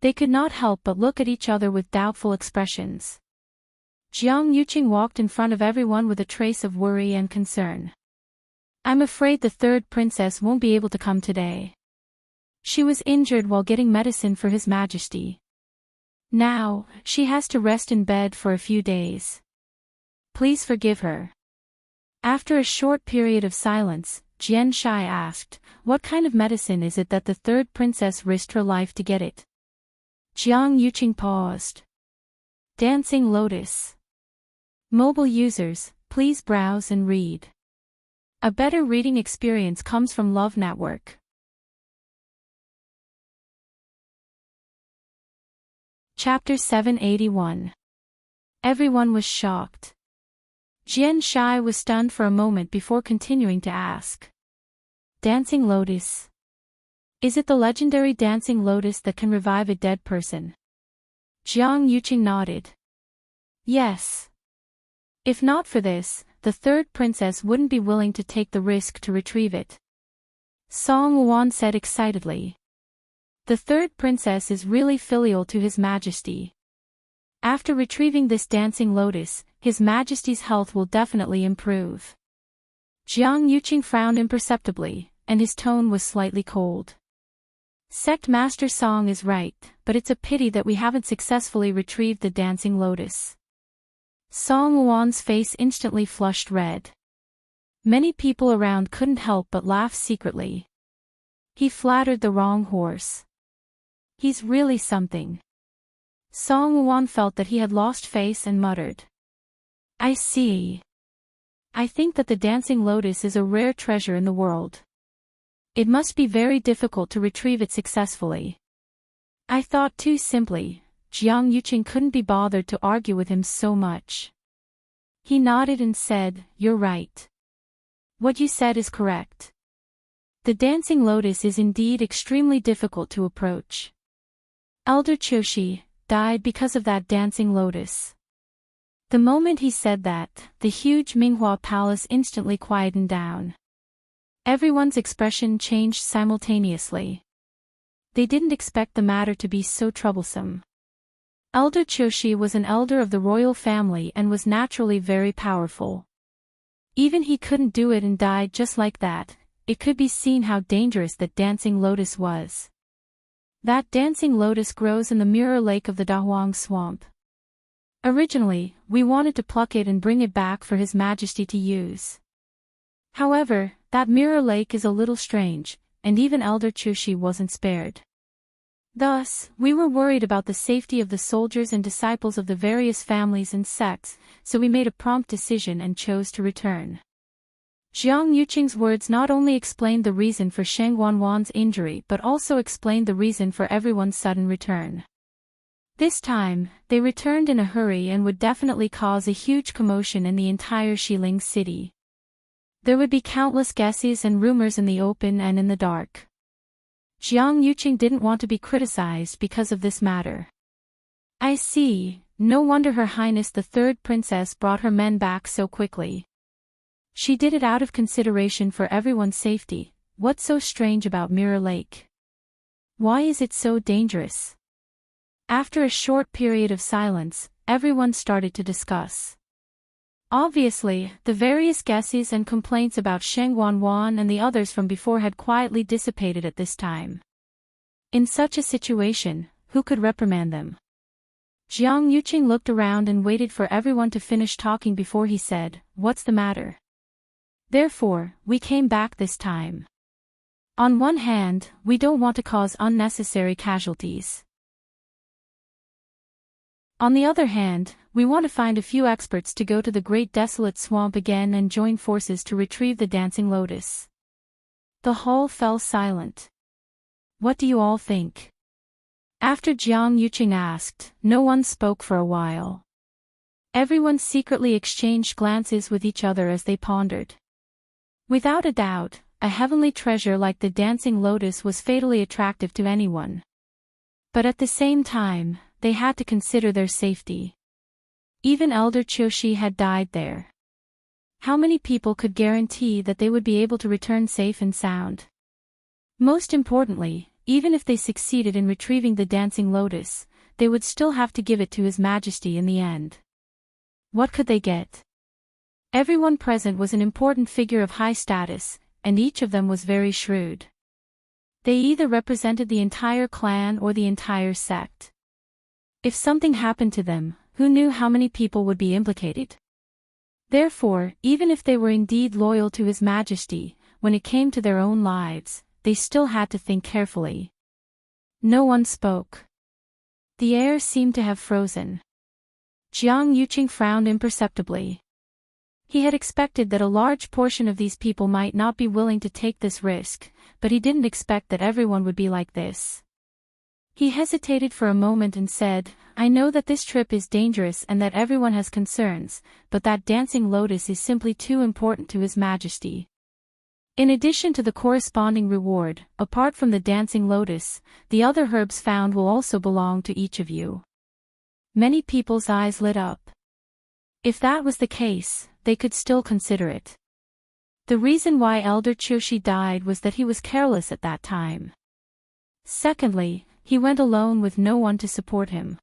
They could not help but look at each other with doubtful expressions. Jiang Yuqing walked in front of everyone with a trace of worry and concern. I'm afraid the 3rd princess won't be able to come today. She was injured while getting medicine for His Majesty. Now, she has to rest in bed for a few days. Please forgive her. After a short period of silence, Jian Shai asked, what kind of medicine is it that the 3rd princess risked her life to get it? Jiang Yuqing paused. Dancing Lotus. Mobile users, please browse and read. A better reading experience comes from Love Network. Chapter 781. Everyone was shocked. Jian Shai was stunned for a moment before continuing to ask. Dancing Lotus. Is it the legendary Dancing Lotus that can revive a dead person? Jiang Yuqing nodded. Yes. If not for this, the third princess wouldn't be willing to take the risk to retrieve it. Song Wuan said excitedly. The third princess is really filial to His Majesty. After retrieving this Dancing Lotus, His Majesty's health will definitely improve. Jiang Yuqing frowned imperceptibly, and his tone was slightly cold. Sect Master Song is right, but it's a pity that we haven't successfully retrieved the Dancing Lotus. Song Wuan's face instantly flushed red. Many people around couldn't help but laugh secretly. He flattered the wrong horse. He's really something. Song Wuan felt that he had lost face and muttered. I see. I think that the Dancing Lotus is a rare treasure in the world. It must be very difficult to retrieve it successfully. I thought too simply. Jiang Yuqing couldn't be bothered to argue with him so much. He nodded and said, You're right. What you said is correct. The Dancing Lotus is indeed extremely difficult to approach. Elder Qiushi died because of that Dancing Lotus. The moment he said that, the huge Minghua palace instantly quietened down. Everyone's expression changed simultaneously. They didn't expect the matter to be so troublesome. Elder Qiushi was an elder of the royal family and was naturally very powerful. Even he couldn't do it and died just like that. It could be seen how dangerous that Dancing Lotus was. That Dancing Lotus grows in the Mirror Lake of the Dahuang Swamp. Originally, we wanted to pluck it and bring it back for His Majesty to use. However, that Mirror Lake is a little strange, and even Elder Qiushi wasn't spared. Thus, we were worried about the safety of the soldiers and disciples of the various families and sects, so we made a prompt decision and chose to return. Jiang Yuqing's words not only explained the reason for Sheng Wanwan's injury but also explained the reason for everyone's sudden return. This time, they returned in a hurry and would definitely cause a huge commotion in the entire Xiling city. There would be countless guesses and rumors in the open and in the dark. Jiang Yuqing didn't want to be criticized because of this matter. I see, no wonder Her Highness the Third Princess brought her men back so quickly. She did it out of consideration for everyone's safety. What's so strange about Mirror Lake? Why is it so dangerous? After a short period of silence, everyone started to discuss. Obviously, the various guesses and complaints about Sheng Wanwan and the others from before had quietly dissipated at this time. In such a situation, who could reprimand them? Jiang Yuqing looked around and waited for everyone to finish talking before he said, What's the matter? Therefore, we came back this time. On one hand, we don't want to cause unnecessary casualties. On the other hand, we want to find a few experts to go to the Great Desolate Swamp again and join forces to retrieve the Dancing Lotus. The hall fell silent. What do you all think? After Jiang Yuqing asked, no one spoke for a while. Everyone secretly exchanged glances with each other as they pondered. Without a doubt, a heavenly treasure like the Dancing Lotus was fatally attractive to anyone. But at the same time, they had to consider their safety. Even Elder Qiushi had died there. How many people could guarantee that they would be able to return safe and sound? Most importantly, even if they succeeded in retrieving the Dancing Lotus, they would still have to give it to His Majesty in the end. What could they get? Everyone present was an important figure of high status, and each of them was very shrewd. They either represented the entire clan or the entire sect. If something happened to them, who knew how many people would be implicated? Therefore, even if they were indeed loyal to His Majesty, when it came to their own lives, they still had to think carefully. No one spoke. The air seemed to have frozen. Jiang Yuqing frowned imperceptibly. He had expected that a large portion of these people might not be willing to take this risk, but he didn't expect that everyone would be like this. He hesitated for a moment and said, "I know that this trip is dangerous and that everyone has concerns, but that dancing lotus is simply too important to His Majesty. In addition to the corresponding reward, apart from the dancing lotus, the other herbs found will also belong to each of you." Many people's eyes lit up. If that was the case, they could still consider it. The reason why Elder Chushi died was that he was careless at that time. Secondly, he went alone with no one to support him.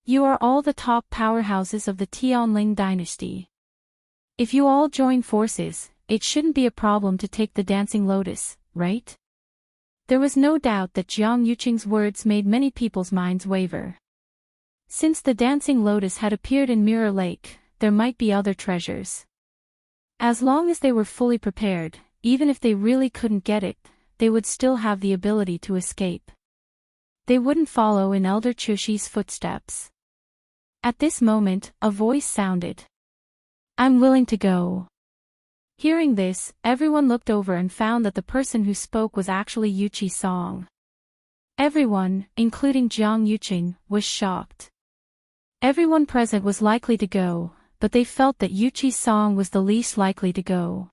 You are all the top powerhouses of the Tianling dynasty. If you all join forces, it shouldn't be a problem to take the dancing lotus, right? There was no doubt that Jiang Yuqing's words made many people's minds waver. Since the dancing lotus had appeared in Mirror Lake, there might be other treasures. As long as they were fully prepared, even if they really couldn't get it, they would still have the ability to escape. They wouldn't follow in Elder Chushi's footsteps. At this moment, a voice sounded. "I'm willing to go." Hearing this, everyone looked over and found that the person who spoke was actually Yuqi Song. Everyone, including Jiang Yuqing, was shocked. Everyone present was likely to go, but they felt that Yuqi Song was the least likely to go.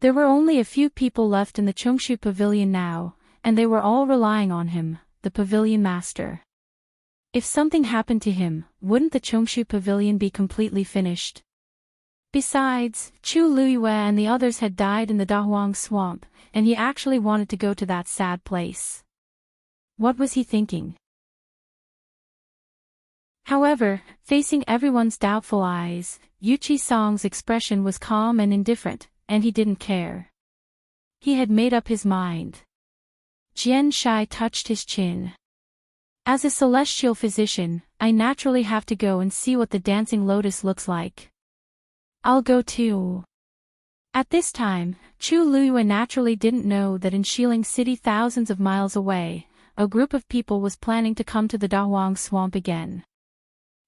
There were only a few people left in the Chongshu Pavilion now, and they were all relying on him, the pavilion master. If something happened to him, wouldn't the Chongshu Pavilion be completely finished? Besides, Chu Luiyue and the others had died in the Dahuang swamp, and he actually wanted to go to that sad place. What was he thinking? However, facing everyone's doubtful eyes, Yuqi Song's expression was calm and indifferent, and he didn't care. He had made up his mind. Jian Shai touched his chin. "As a celestial physician, I naturally have to go and see what the dancing lotus looks like. I'll go too." At this time, Chu Luiyue naturally didn't know that in Xiling City, thousands of miles away, a group of people was planning to come to the Dahuang swamp again.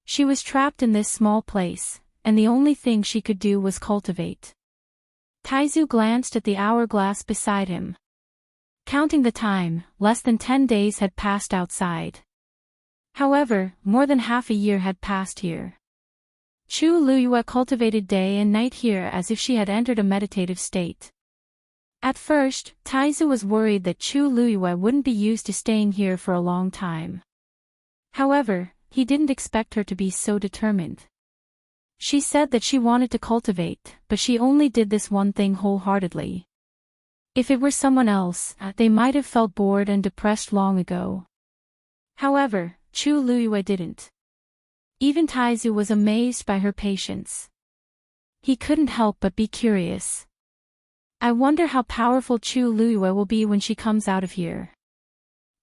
She was trapped in this small place, and the only thing she could do was cultivate. Taizu glanced at the hourglass beside him. Counting the time, less than 10 days had passed outside. However, more than half a year had passed here. Chu Luiyue cultivated day and night here as if she had entered a meditative state. At first, Taizu was worried that Chu Luiyue wouldn't be used to staying here for a long time. However, he didn't expect her to be so determined. She said that she wanted to cultivate, but she only did this one thing wholeheartedly. If it were someone else, they might have felt bored and depressed long ago. However, Chu Luiyue didn't. Even Taizu was amazed by her patience. He couldn't help but be curious. I wonder how powerful Chu Luiyue will be when she comes out of here.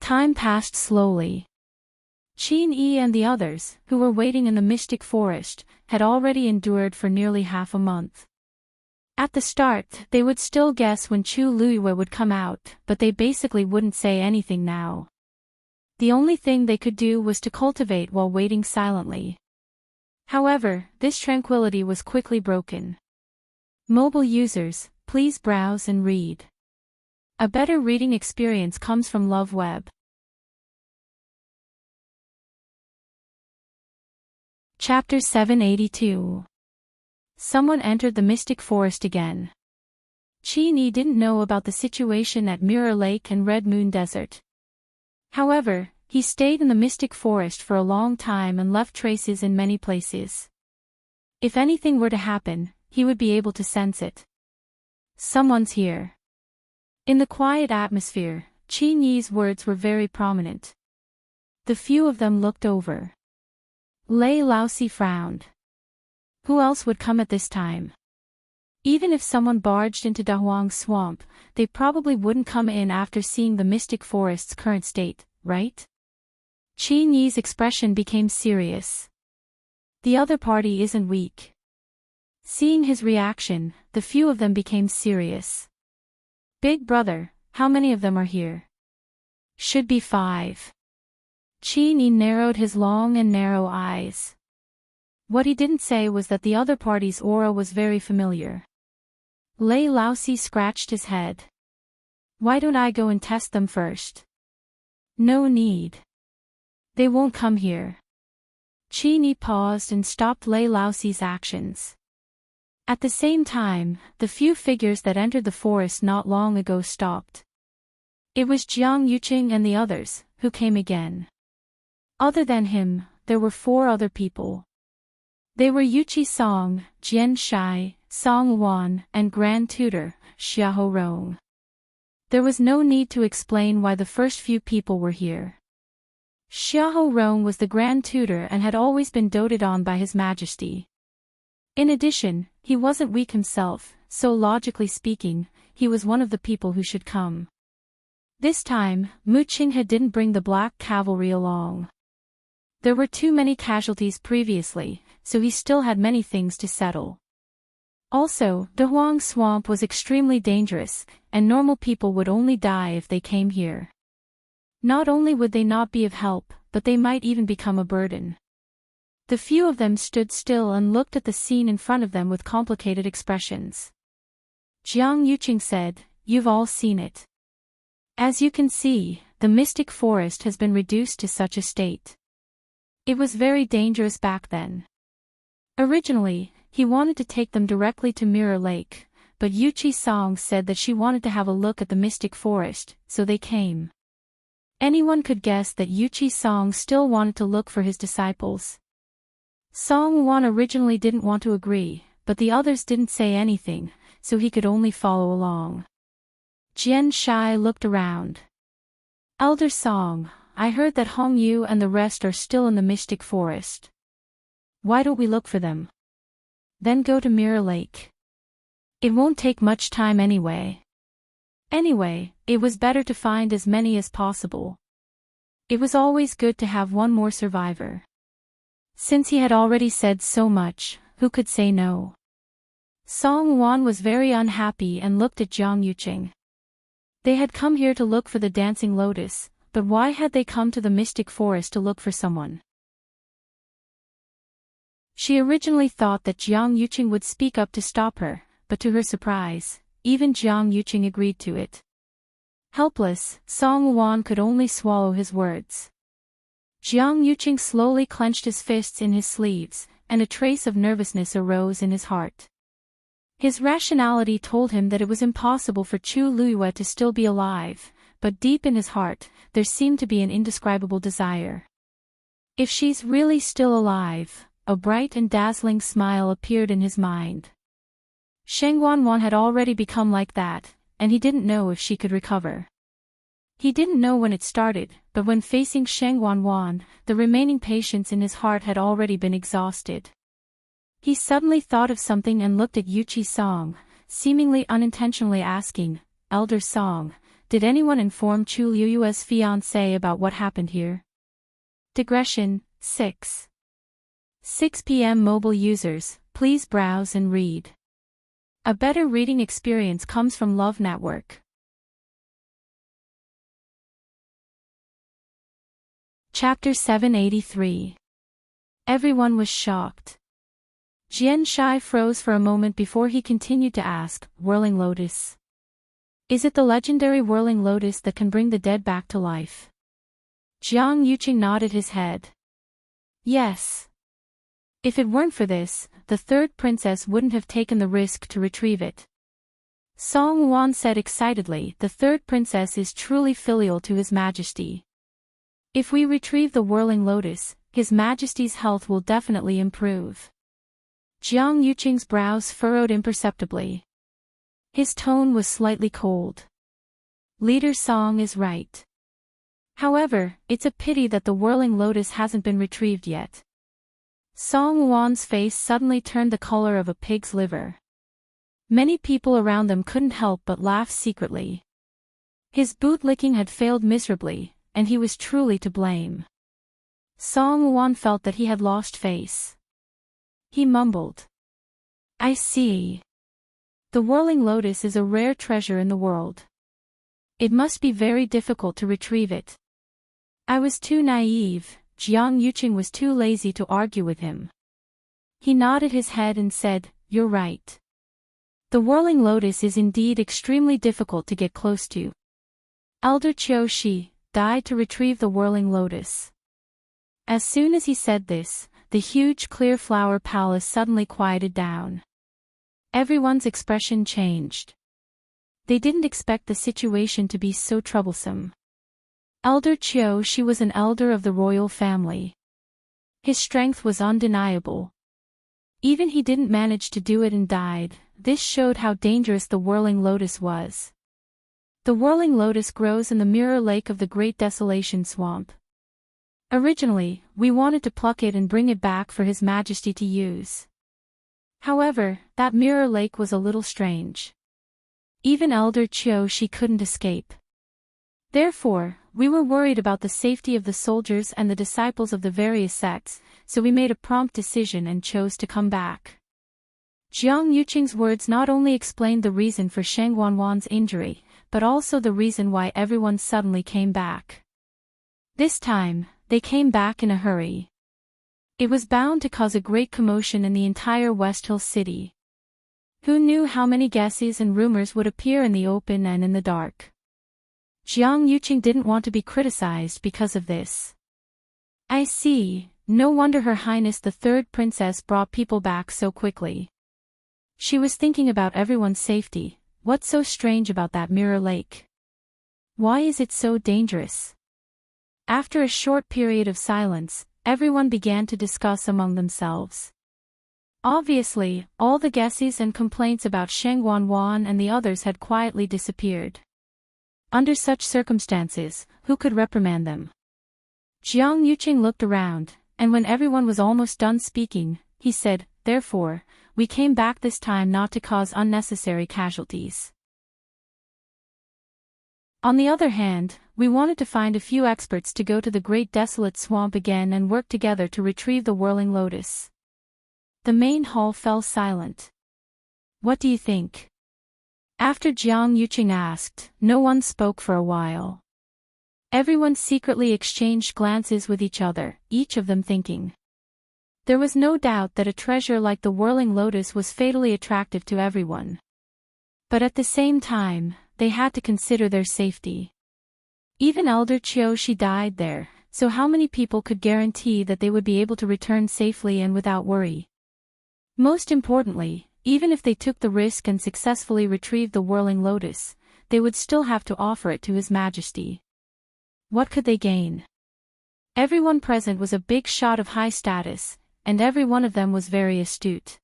Time passed slowly. Qin Yi and the others, who were waiting in the mystic forest, had already endured for nearly half a month. At the start, they would still guess when Chu Luiyue would come out, but they basically wouldn't say anything now. The only thing they could do was to cultivate while waiting silently. However, this tranquility was quickly broken. Mobile users, please browse and read. A better reading experience comes from LoveWeb. Chapter 782. Someone entered the mystic forest again. Qin Yi didn't know about the situation at Mirror Lake and Red Moon Desert. However, he stayed in the mystic forest for a long time and left traces in many places. If anything were to happen, he would be able to sense it. Someone's here. In the quiet atmosphere, Qin Yi's words were very prominent. The few of them looked over. Lei Laosi frowned. Who else would come at this time? Even if someone barged into Dahuang swamp, they probably wouldn't come in after seeing the mystic forest's current state, right? Qin Yi's expression became serious. The other party isn't weak. Seeing his reaction, the few of them became serious. Big brother, how many of them are here? Should be 5. Qin Yi narrowed his long and narrow eyes. What he didn't say was that the other party's aura was very familiar. Lei Laosi scratched his head. Why don't I go and test them first? No need. They won't come here. Chini paused and stopped Lei Laosi's actions. At the same time, the few figures that entered the forest not long ago stopped. It was Jiang Yuqing and the others, who came again. Other than him, there were 4 other people. They were Yuqi Song, Jian Shai, Song Wan, and Grand Tutor, Xiahou Rong. There was no need to explain why the first few people were here. Xiahou Rong was the Grand Tutor and had always been doted on by His Majesty. In addition, he wasn't weak himself, so logically speaking, he was one of the people who should come. This time, Mu Qinghe didn't bring the Black Cavalry along. There were too many casualties previously, so he still had many things to settle. Also, the Huang Swamp was extremely dangerous, and normal people would only die if they came here. Not only would they not be of help, but they might even become a burden. The few of them stood still and looked at the scene in front of them with complicated expressions. Jiang Yuqing said, "You've all seen it. As you can see, the mystic forest has been reduced to such a state. It was very dangerous back then. Originally, he wanted to take them directly to Mirror Lake, but Yuqi Song said that she wanted to have a look at the mystic forest, so they came." Anyone could guess that Yuqi Song still wanted to look for his disciples. Song Wan originally didn't want to agree, but the others didn't say anything, so he could only follow along. Jian Shai looked around. "Elder Song, I heard that Hong Yu and the rest are still in the mystic forest. Why don't we look for them? Then go to Mirror Lake. It won't take much time anyway. Anyway, it was better to find as many as possible. It was always good to have one more survivor." Since he had already said so much, who could say no? Song Wan was very unhappy and looked at Jiang Yuqing. They had come here to look for the dancing lotus, but why had they come to the mystic forest to look for someone? She originally thought that Jiang Yuqing would speak up to stop her, but to her surprise, even Jiang Yuqing agreed to it. Helpless, Song Wan could only swallow his words. Jiang Yuqing slowly clenched his fists in his sleeves, and a trace of nervousness arose in his heart. His rationality told him that it was impossible for Chu Luiyue to still be alive, but deep in his heart, there seemed to be an indescribable desire. If she's really still alive, a bright and dazzling smile appeared in his mind. Sheng Wanwan had already become like that, and he didn't know if she could recover. He didn't know when it started, but when facing Sheng Wanwan, the remaining patience in his heart had already been exhausted. He suddenly thought of something and looked at Yuqi Song, seemingly unintentionally asking, "Elder Song, did anyone inform Chu Liuyue's fiancé about what happened here?" Digression 6. 6 p.m. Mobile users, please browse and read. A better reading experience comes from Love Network. Chapter 783. Everyone was shocked. Jian Shai froze for a moment before he continued to ask, "Whirling Lotus? Is it the legendary Whirling Lotus that can bring the dead back to life?" Jiang Yuqing nodded his head. "Yes. If it weren't for this, the third princess wouldn't have taken the risk to retrieve it." Song Wan said excitedly, "The third princess is truly filial to His Majesty. If we retrieve the Whirling Lotus, His Majesty's health will definitely improve." Jiang Yuqing's brows furrowed imperceptibly. His tone was slightly cold. "Leader Song is right. However, it's a pity that the Whirling Lotus hasn't been retrieved yet." Song Wan's face suddenly turned the color of a pig's liver. Many people around them couldn't help but laugh secretly. His bootlicking had failed miserably, and he was truly to blame. Song Wan felt that he had lost face. He mumbled, "I see. The Whirling Lotus is a rare treasure in the world. It must be very difficult to retrieve it." I was too naive, Jiang Yuqing was too lazy to argue with him. He nodded his head and said, "You're right. The whirling lotus is indeed extremely difficult to get close to." Elder Qiushi died to retrieve the whirling lotus. As soon as he said this, the huge clear flower palace suddenly quieted down. Everyone's expression changed. They didn't expect the situation to be so troublesome. Elder Qiushi was an elder of the royal family. His strength was undeniable. Even he didn't manage to do it and died. This showed how dangerous the whirling lotus was. The whirling lotus grows in the mirror lake of the Great Desolation Swamp. Originally, we wanted to pluck it and bring it back for His Majesty to use. However, that mirror lake was a little strange. Even Elder Qiushi couldn't escape. Therefore, we were worried about the safety of the soldiers and the disciples of the various sects, so we made a prompt decision and chose to come back. Jiang Yuqing's words not only explained the reason for Sheng Wanwan's injury, but also the reason why everyone suddenly came back. This time, they came back in a hurry. It was bound to cause a great commotion in the entire West Hill city. Who knew how many guesses and rumors would appear in the open and in the dark? Jiang Yuqing didn't want to be criticized because of this. I see, no wonder Her Highness the Third Princess brought people back so quickly. She was thinking about everyone's safety. What's so strange about that mirror lake? Why is it so dangerous? After a short period of silence, everyone began to discuss among themselves. Obviously, all the guesses and complaints about Sheng Wanwan and the others had quietly disappeared. Under such circumstances, who could reprimand them? Jiang Yuqing looked around, and when everyone was almost done speaking, he said, "Therefore, we came back this time not to cause unnecessary casualties. On the other hand, we wanted to find a few experts to go to the Great Desolate Swamp again and work together to retrieve the whirling lotus." The main hall fell silent. "What do you think?" After Jiang Yuqing asked, no one spoke for a while. Everyone secretly exchanged glances with each other, each of them thinking. There was no doubt that a treasure like the whirling lotus was fatally attractive to everyone. But at the same time, they had to consider their safety. Even Elder Qiushi died there, so how many people could guarantee that they would be able to return safely and without worry? Most importantly, even if they took the risk and successfully retrieved the whirling lotus, they would still have to offer it to His Majesty. What could they gain? Everyone present was a big shot of high status, and every one of them was very astute.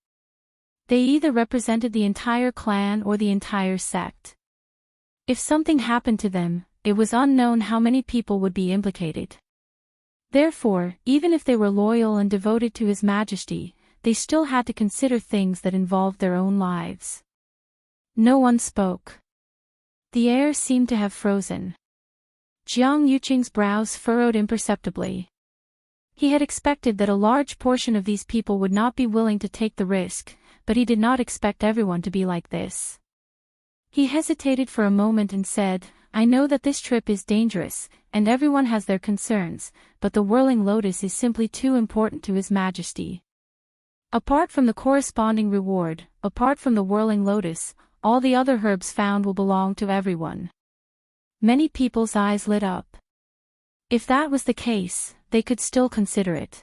They either represented the entire clan or the entire sect. If something happened to them, it was unknown how many people would be implicated. Therefore, even if they were loyal and devoted to His Majesty, they still had to consider things that involved their own lives. No one spoke. The air seemed to have frozen. Jiang Yuqing's brows furrowed imperceptibly. He had expected that a large portion of these people would not be willing to take the risk, but he did not expect everyone to be like this. He hesitated for a moment and said, "I know that this trip is dangerous, and everyone has their concerns, but the whirling lotus is simply too important to His Majesty. Apart from the corresponding reward, apart from the whirling lotus, all the other herbs found will belong to everyone." Many people's eyes lit up. If that was the case, they could still consider it.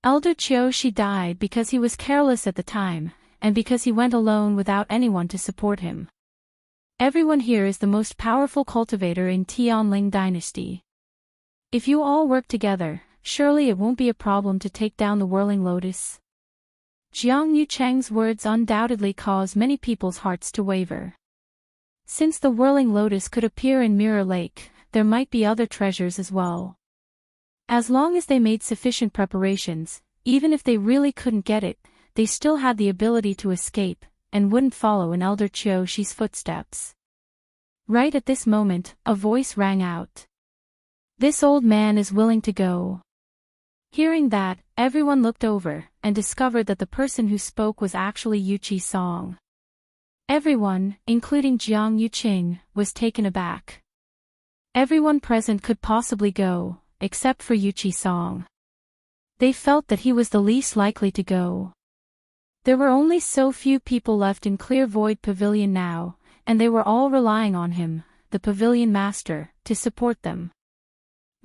Elder Qiushi died because he was careless at the time, and because he went alone without anyone to support him. Everyone here is the most powerful cultivator in Tianling dynasty. If you all work together, surely it won't be a problem to take down the whirling lotus. Jiang Yuqing's words undoubtedly caused many people's hearts to waver. Since the whirling lotus could appear in Mirror Lake, there might be other treasures as well. As long as they made sufficient preparations, even if they really couldn't get it, they still had the ability to escape, and wouldn't follow in Elder Qiushi's footsteps. Right at this moment, a voice rang out. "This old man is willing to go." Hearing that, everyone looked over, and discovered that the person who spoke was actually Yuqi Song. Everyone, including Jiang Yuqing, was taken aback. Everyone present could possibly go, except for Yuqi Song. They felt that he was the least likely to go. There were only so few people left in Clear Void Pavilion now, and they were all relying on him, the pavilion master, to support them.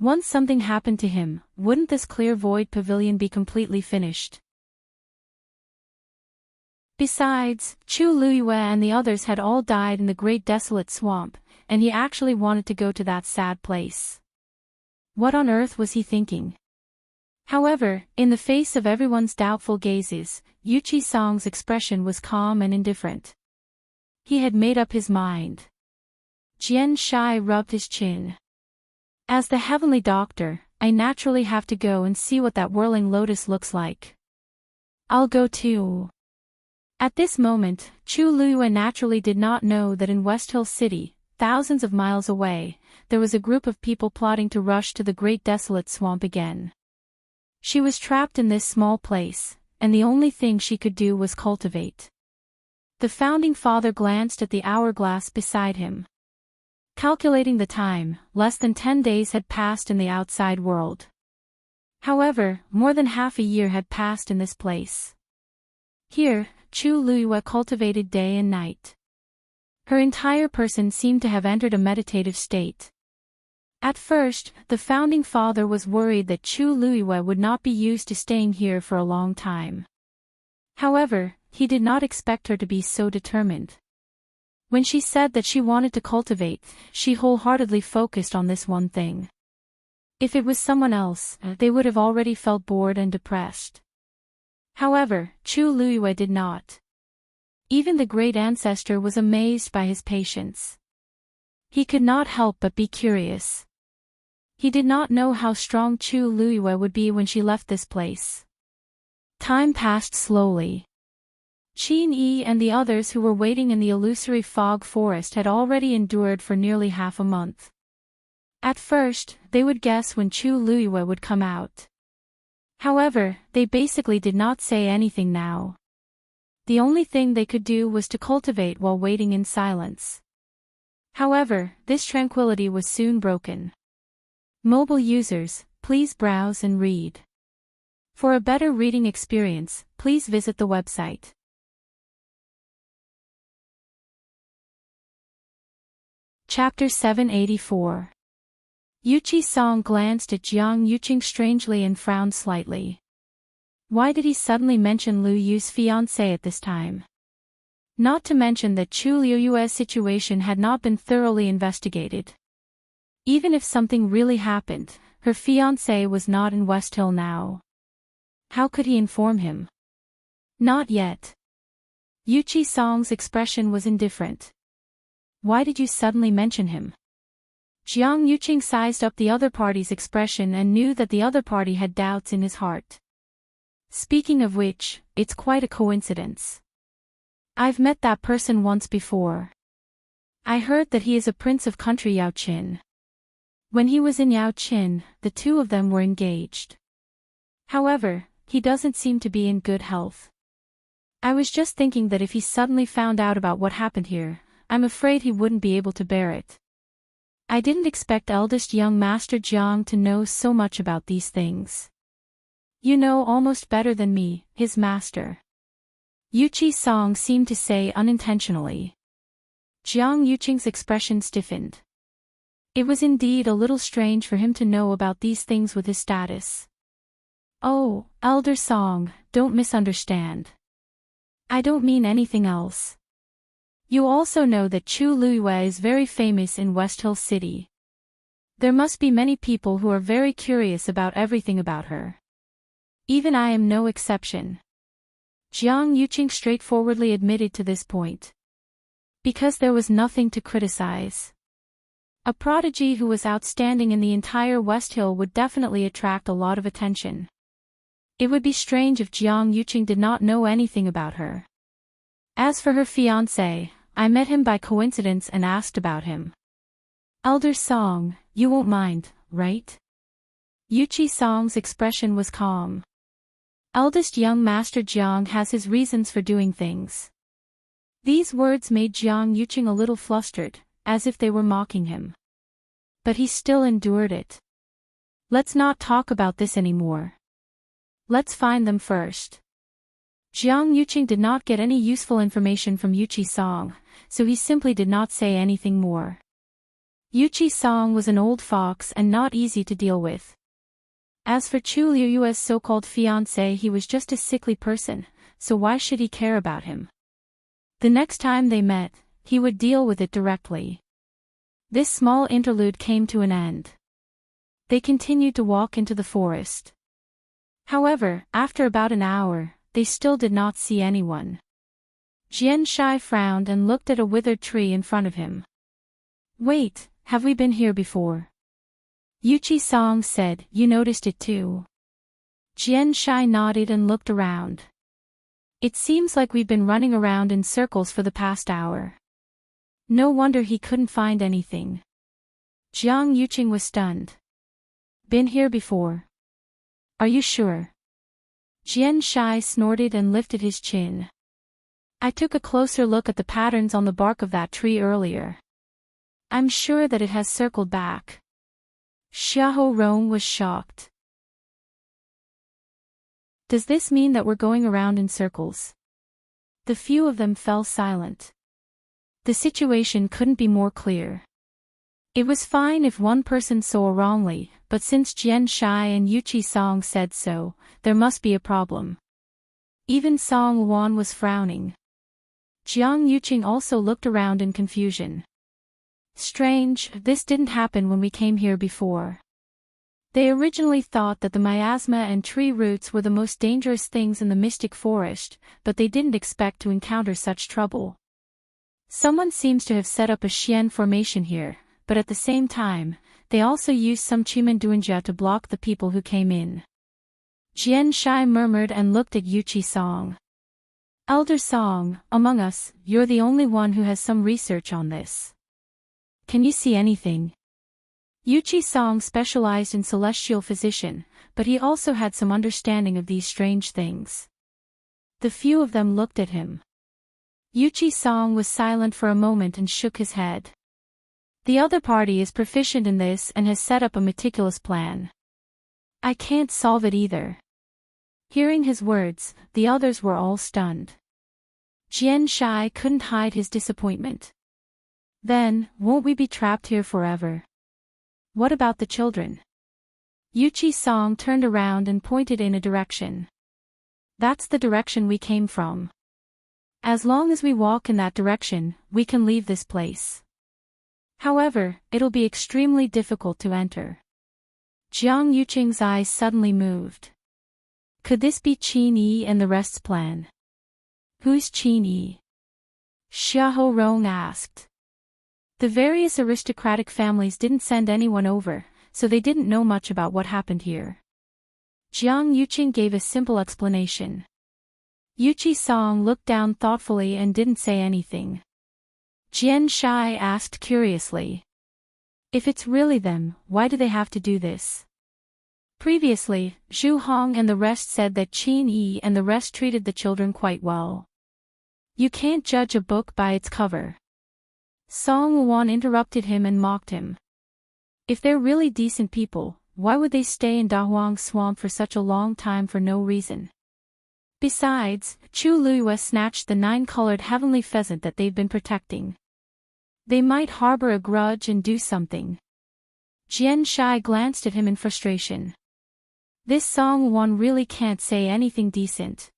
Once something happened to him, wouldn't this Clear Void Pavilion be completely finished? Besides, Chu Luiyue and the others had all died in the Great Desolate Swamp, and he actually wanted to go to that sad place. What on earth was he thinking? However, in the face of everyone's doubtful gazes, Yuchi Song's expression was calm and indifferent. He had made up his mind. Jian Shai rubbed his chin. As the Heavenly Doctor, I naturally have to go and see what that whirling lotus looks like. I'll go too. At this moment, Chu Luiyue naturally did not know that in West Hill City, thousands of miles away, there was a group of people plotting to rush to the Great Desolate Swamp again. She was trapped in this small place, and the only thing she could do was cultivate. The Founding Father glanced at the hourglass beside him. Calculating the time, less than 10 days had passed in the outside world. However, more than half a year had passed in this place. Here, Chu Luiyue cultivated day and night. Her entire person seemed to have entered a meditative state. At first, the Founding Father was worried that Chu Luiyue would not be used to staying here for a long time. However, he did not expect her to be so determined. When she said that she wanted to cultivate, she wholeheartedly focused on this one thing. If it was someone else, they would have already felt bored and depressed. However, Chu Luiyue did not. Even the great ancestor was amazed by his patience. He could not help but be curious. He did not know how strong Chu Luiyue would be when she left this place. Time passed slowly. Qin Yi and the others who were waiting in the illusory fog forest had already endured for nearly half a month. At first, they would guess when Chu Luiyue would come out. However, they basically did not say anything now. The only thing they could do was to cultivate while waiting in silence. However, this tranquility was soon broken. Mobile users, please browse and read. For a better reading experience, please visit the website. Chapter 784. Yuchi Song glanced at Jiang Yuqing strangely and frowned slightly. Why did he suddenly mention Lu Yu's fiancé at this time? Not to mention that Chu Luiyue's situation had not been thoroughly investigated. Even if something really happened, her fiancé was not in West Hill now. How could he inform him? Not yet. Yuchi Song's expression was indifferent. Why did you suddenly mention him? Jiang Yuqing sized up the other party's expression and knew that the other party had doubts in his heart. Speaking of which, it's quite a coincidence. I've met that person once before. I heard that he is a prince of country Yaoqin. When he was in Yaoqin, the two of them were engaged. However, he doesn't seem to be in good health. I was just thinking that if he suddenly found out about what happened here, I'm afraid he wouldn't be able to bear it. I didn't expect eldest young Master Jiang to know so much about these things. You know almost better than me, his master. Yuchi Song seemed to say unintentionally. Jiang Yuqing's expression stiffened. It was indeed a little strange for him to know about these things with his status. Oh, Elder Song, don't misunderstand. I don't mean anything else. You also know that Chu Luiyue is very famous in West Hill City. There must be many people who are very curious about everything about her. Even I am no exception. Jiang Yuqing straightforwardly admitted to this point. Because there was nothing to criticize. A prodigy who was outstanding in the entire West Hill would definitely attract a lot of attention. It would be strange if Jiang Yuqing did not know anything about her. As for her fiancé, I met him by coincidence and asked about him. Elder Song, you won't mind, right? Yuchi Song's expression was calm. Eldest young Master Jiang has his reasons for doing things. These words made Jiang Yuqing a little flustered, as if they were mocking him. But he still endured it. Let's not talk about this anymore. Let's find them first. Jiang Yuqing did not get any useful information from Yuqi Song, so he simply did not say anything more. Yuqi Song was an old fox and not easy to deal with. As for Chu Liuyu's so-called fiancé, he was just a sickly person, so why should he care about him? The next time they met, he would deal with it directly. This small interlude came to an end. They continued to walk into the forest. However, after about an hour, they still did not see anyone. Jian Shai frowned and looked at a withered tree in front of him. Wait, have we been here before? Yuqi Song said, you noticed it too. Jian Shai nodded and looked around. It seems like we've been running around in circles for the past hour. No wonder he couldn't find anything. Jiang Yuqing was stunned. Been here before? Are you sure? Jian Shai snorted and lifted his chin. I took a closer look at the patterns on the bark of that tree earlier. I'm sure that it has circled back. Xiahou Rong was shocked. Does this mean that we're going around in circles? The few of them fell silent. The situation couldn't be more clear. It was fine if one person saw wrongly, but since Jian Shai and Yuqi Song said so, there must be a problem. Even Song Wan was frowning. Jiang Yuqing also looked around in confusion. Strange, this didn't happen when we came here before. They originally thought that the miasma and tree roots were the most dangerous things in the mystic forest, but they didn't expect to encounter such trouble. Someone seems to have set up a Xian formation here, but at the same time, they also used some Chimenduanjia to block the people who came in. Jian Shai murmured and looked at Yuqi Song. Elder Song, among us, you're the only one who has some research on this. Can you see anything? Yuqi Song specialized in celestial physician, but he also had some understanding of these strange things. The few of them looked at him. Yuqi Song was silent for a moment and shook his head. The other party is proficient in this and has set up a meticulous plan. I can't solve it either. Hearing his words, the others were all stunned. Jian Shai couldn't hide his disappointment. Then, won't we be trapped here forever? What about the children? Yuqi Song turned around and pointed in a direction. That's the direction we came from. As long as we walk in that direction, we can leave this place. However, it'll be extremely difficult to enter. Jiang Yuqing's eyes suddenly moved. Could this be Qin Yi and the rest's plan? Who's Qin Yi? Xiahou Rong asked. The various aristocratic families didn't send anyone over, so they didn't know much about what happened here. Jiang Yuqing gave a simple explanation. Yuqi Song looked down thoughtfully and didn't say anything. Jian Shai asked curiously. If it's really them, why do they have to do this? Previously, Zhu Hong and the rest said that Qin Yi and the rest treated the children quite well. You can't judge a book by its cover. Song Wan interrupted him and mocked him. If they're really decent people, why would they stay in Dahuang Swamp for such a long time for no reason? Besides, Chu Luiyue snatched the 9-colored heavenly pheasant that they've been protecting. They might harbor a grudge and do something. Jian Shai glanced at him in frustration. This Song Wan really can't say anything decent.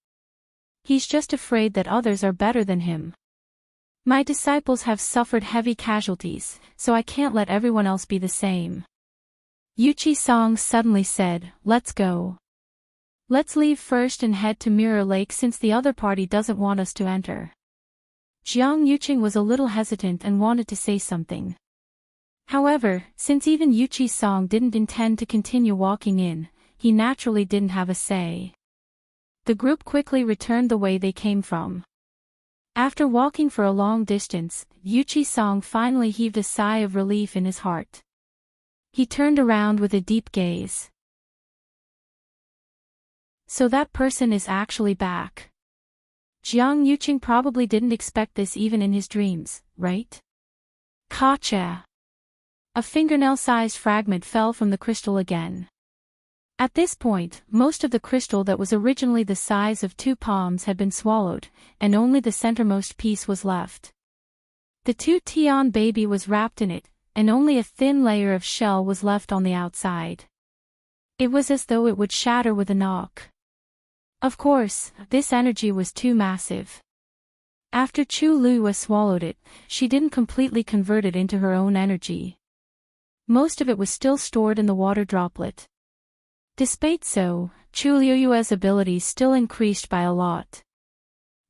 He's just afraid that others are better than him. My disciples have suffered heavy casualties, so I can't let everyone else be the same. Yuqi Song suddenly said, let's go. Let's leave first and head to Mirror Lake since the other party doesn't want us to enter. Jiang Yuqing was a little hesitant and wanted to say something. However, since even Yuqi Song didn't intend to continue walking in, he naturally didn't have a say. The group quickly returned the way they came from. After walking for a long distance, Yuqi Song finally heaved a sigh of relief in his heart. He turned around with a deep gaze. So that person is actually back. Jiang Yuqing probably didn't expect this even in his dreams, right? Gotcha! A fingernail-sized fragment fell from the crystal again. At this point, most of the crystal that was originally the size of 2 palms had been swallowed, and only the centermost piece was left. The 2-tian baby was wrapped in it, and only a thin layer of shell was left on the outside. It was as though it would shatter with a knock. Of course, this energy was too massive. After Chu Liyue swallowed it, she didn't completely convert it into her own energy. Most of it was still stored in the water droplet. Despite so, Chu Liyue's abilities still increased by a lot.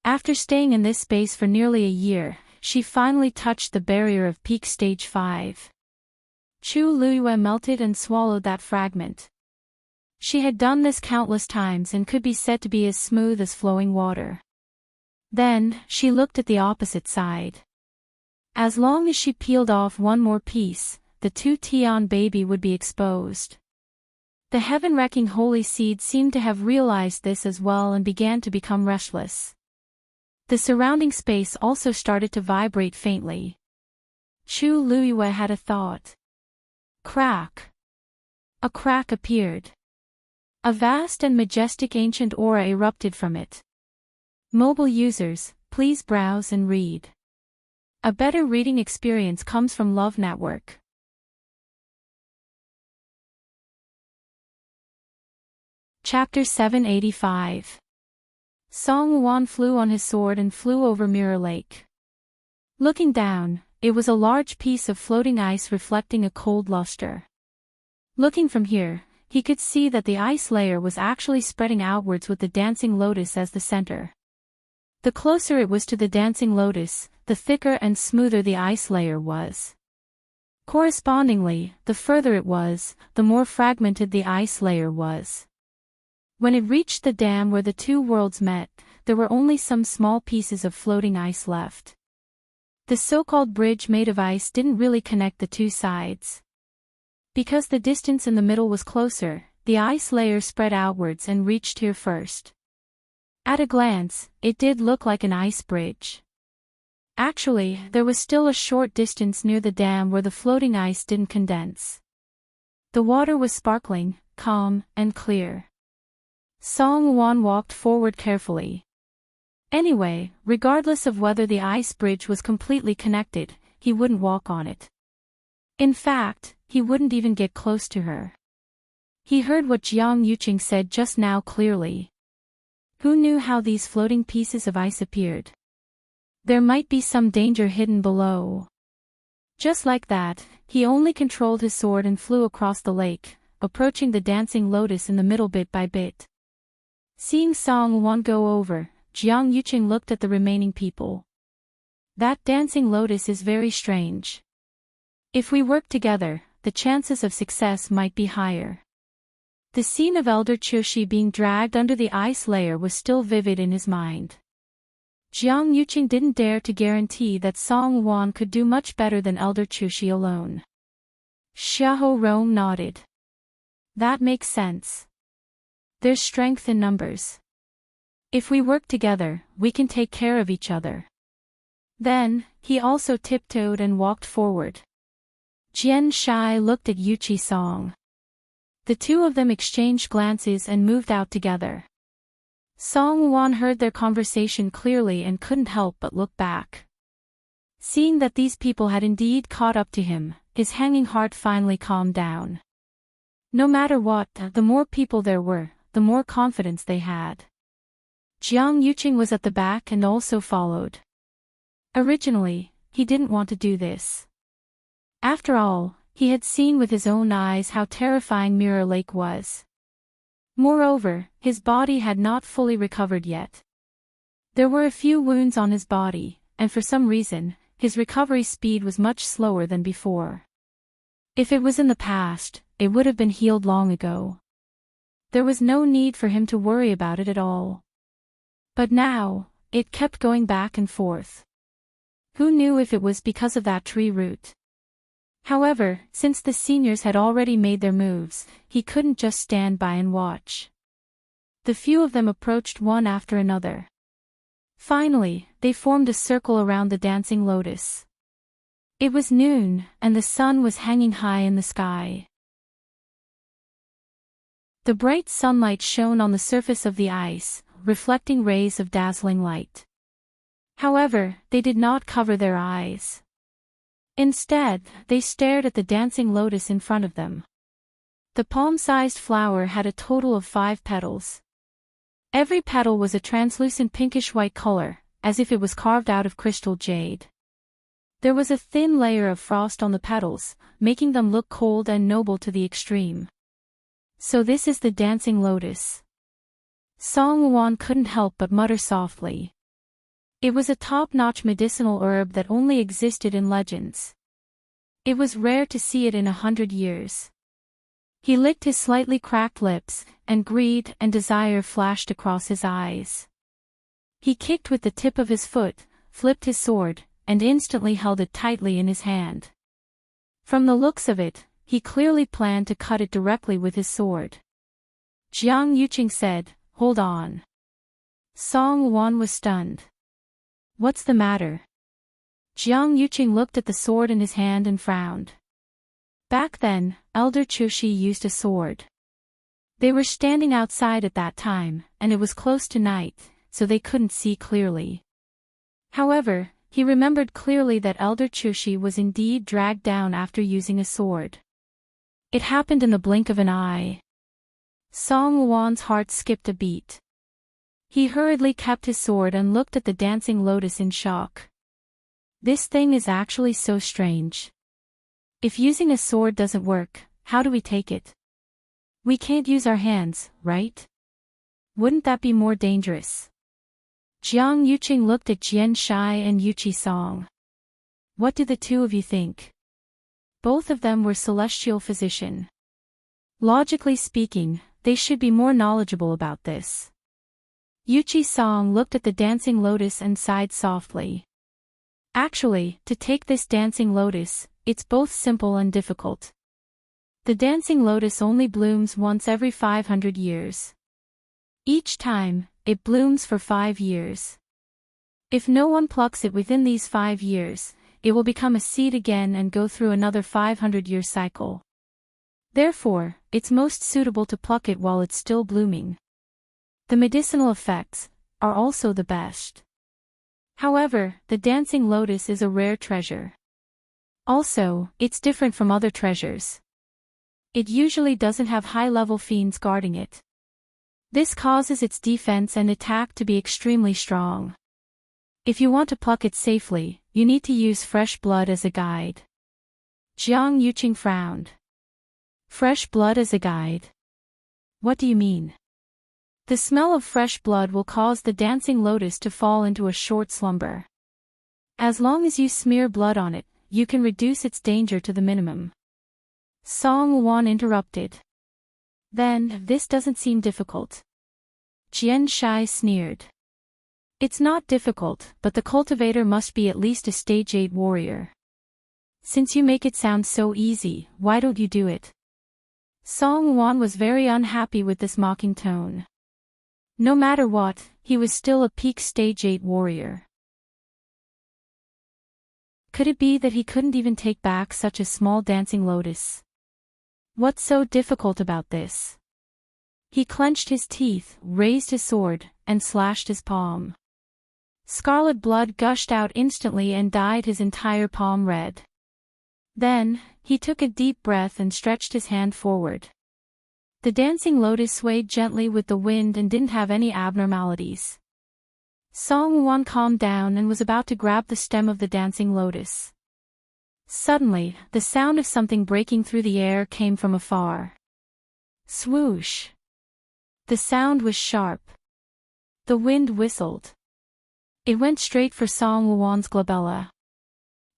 After staying in this space for nearly a year, she finally touched the barrier of peak stage 5. Chu Liyue melted and swallowed that fragment. She had done this countless times and could be said to be as smooth as flowing water. Then, she looked at the opposite side. As long as she peeled off one more piece, the 2-tian baby would be exposed. The heaven-wrecking holy seed seemed to have realized this as well and began to become restless. The surrounding space also started to vibrate faintly. Chu Liyue had a thought. Crack. A crack appeared. A vast and majestic ancient aura erupted from it. Mobile users, please browse and read. A better reading experience comes from Love Network. Chapter 785. Song Wuan flew on his sword and flew over Mirror Lake. Looking down, it was a large piece of floating ice reflecting a cold luster. Looking from here, he could see that the ice layer was actually spreading outwards with the dancing lotus as the center. The closer it was to the dancing lotus, the thicker and smoother the ice layer was. Correspondingly, the further it was, the more fragmented the ice layer was. When it reached the dam where the two worlds met, there were only some small pieces of floating ice left. The so-called bridge made of ice didn't really connect the two sides. Because the distance in the middle was closer, the ice layer spread outwards and reached here first. At a glance, it did look like an ice bridge. Actually, there was still a short distance near the dam where the floating ice didn't condense. The water was sparkling, calm, and clear. Song Wuan walked forward carefully. Anyway, regardless of whether the ice bridge was completely connected, he wouldn't walk on it. In fact, he wouldn't even get close to her. He heard what Jiang Yuqing said just now clearly. Who knew how these floating pieces of ice appeared? There might be some danger hidden below. Just like that, he only controlled his sword and flew across the lake, approaching the dancing lotus in the middle bit by bit. Seeing Song Wuan go over, Jiang Yuqing looked at the remaining people. That dancing lotus is very strange. If we work together, the chances of success might be higher. The scene of Elder Chushi being dragged under the ice layer was still vivid in his mind. Jiang Yuqing didn't dare to guarantee that Song Wuan could do much better than Elder Chushi alone. Xiahou Rong nodded. That makes sense. There's strength in numbers. If we work together, we can take care of each other. Then, he also tiptoed and walked forward. Jian Shai looked at Yuqi Song. The two of them exchanged glances and moved out together. Song Wuan heard their conversation clearly and couldn't help but look back. Seeing that these people had indeed caught up to him, his hanging heart finally calmed down. No matter what, the more people there were, the more confidence they had. Jiang Yuqing was at the back and also followed. Originally, he didn't want to do this. After all, he had seen with his own eyes how terrifying Mirror Lake was. Moreover, his body had not fully recovered yet. There were a few wounds on his body, and for some reason, his recovery speed was much slower than before. If it was in the past, it would have been healed long ago. There was no need for him to worry about it at all. But now, it kept going back and forth. Who knew if it was because of that tree root? However, since the seniors had already made their moves, he couldn't just stand by and watch. The few of them approached one after another. Finally, they formed a circle around the dancing lotus. It was noon, and the sun was hanging high in the sky. The bright sunlight shone on the surface of the ice, reflecting rays of dazzling light. However, they did not cover their eyes. Instead, they stared at the dancing lotus in front of them. The palm-sized flower had a total of 5 petals. Every petal was a translucent pinkish-white color, as if it was carved out of crystal jade. There was a thin layer of frost on the petals, making them look cold and noble to the extreme. So this is the dancing lotus. Song Wuan couldn't help but mutter softly. It was a top-notch medicinal herb that only existed in legends. It was rare to see it in 100 years. He licked his slightly cracked lips, and greed and desire flashed across his eyes. He kicked with the tip of his foot, flipped his sword, and instantly held it tightly in his hand. From the looks of it, he clearly planned to cut it directly with his sword. Jiang Yuqing said, "Hold on." Song Wuan was stunned. "What's the matter?" Jiang Yuqing looked at the sword in his hand and frowned. Back then, Elder Chushi used a sword. They were standing outside at that time, and it was close to night, so they couldn't see clearly. However, he remembered clearly that Elder Chushi was indeed dragged down after using a sword. It happened in the blink of an eye. Song Wuan's heart skipped a beat. He hurriedly kept his sword and looked at the dancing lotus in shock. This thing is actually so strange. If using a sword doesn't work, how do we take it? We can't use our hands, right? Wouldn't that be more dangerous? Jiang Yuqing looked at Jian Shai and Yuqi Song. What do the two of you think? Both of them were celestial physician. Logically speaking, they should be more knowledgeable about this. Yuqi Song looked at the dancing lotus and sighed softly. Actually, to take this dancing lotus, it's both simple and difficult. The dancing lotus only blooms once every 500 years. Each time, it blooms for 5 years. If no one plucks it within these 5 years, it will become a seed again and go through another 500-year cycle. Therefore, it's most suitable to pluck it while it's still blooming. The medicinal effects are also the best. However, the dancing lotus is a rare treasure. Also, it's different from other treasures. It usually doesn't have high-level fiends guarding it. This causes its defense and attack to be extremely strong. If you want to pluck it safely, you need to use fresh blood as a guide. Jiang Yuqing frowned. Fresh blood as a guide? What do you mean? The smell of fresh blood will cause the dancing lotus to fall into a short slumber. As long as you smear blood on it, you can reduce its danger to the minimum. Song Wuan interrupted. Then, this doesn't seem difficult. Jian Shai sneered. It's not difficult, but the cultivator must be at least a stage 8 warrior. Since you make it sound so easy, why don't you do it? Song Wuan was very unhappy with this mocking tone. No matter what, he was still a peak stage 8 warrior. Could it be that he couldn't even take back such a small dancing lotus? What's so difficult about this? He clenched his teeth, raised his sword, and slashed his palm. Scarlet blood gushed out instantly and dyed his entire palm red. Then, he took a deep breath and stretched his hand forward. The dancing lotus swayed gently with the wind and didn't have any abnormalities. Song Wuan calmed down and was about to grab the stem of the dancing lotus. Suddenly, the sound of something breaking through the air came from afar. Swoosh! The sound was sharp. The wind whistled. It went straight for Song Wuan's glabella.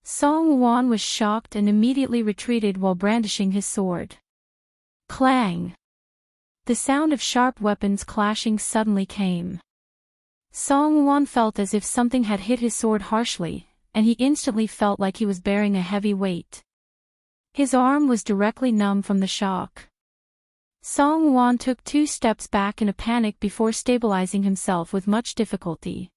Song Wuan was shocked and immediately retreated while brandishing his sword. Clang! The sound of sharp weapons clashing suddenly came. Song Wuan felt as if something had hit his sword harshly, and he instantly felt like he was bearing a heavy weight. His arm was directly numb from the shock. Song Wuan took 2 steps back in a panic before stabilizing himself with much difficulty.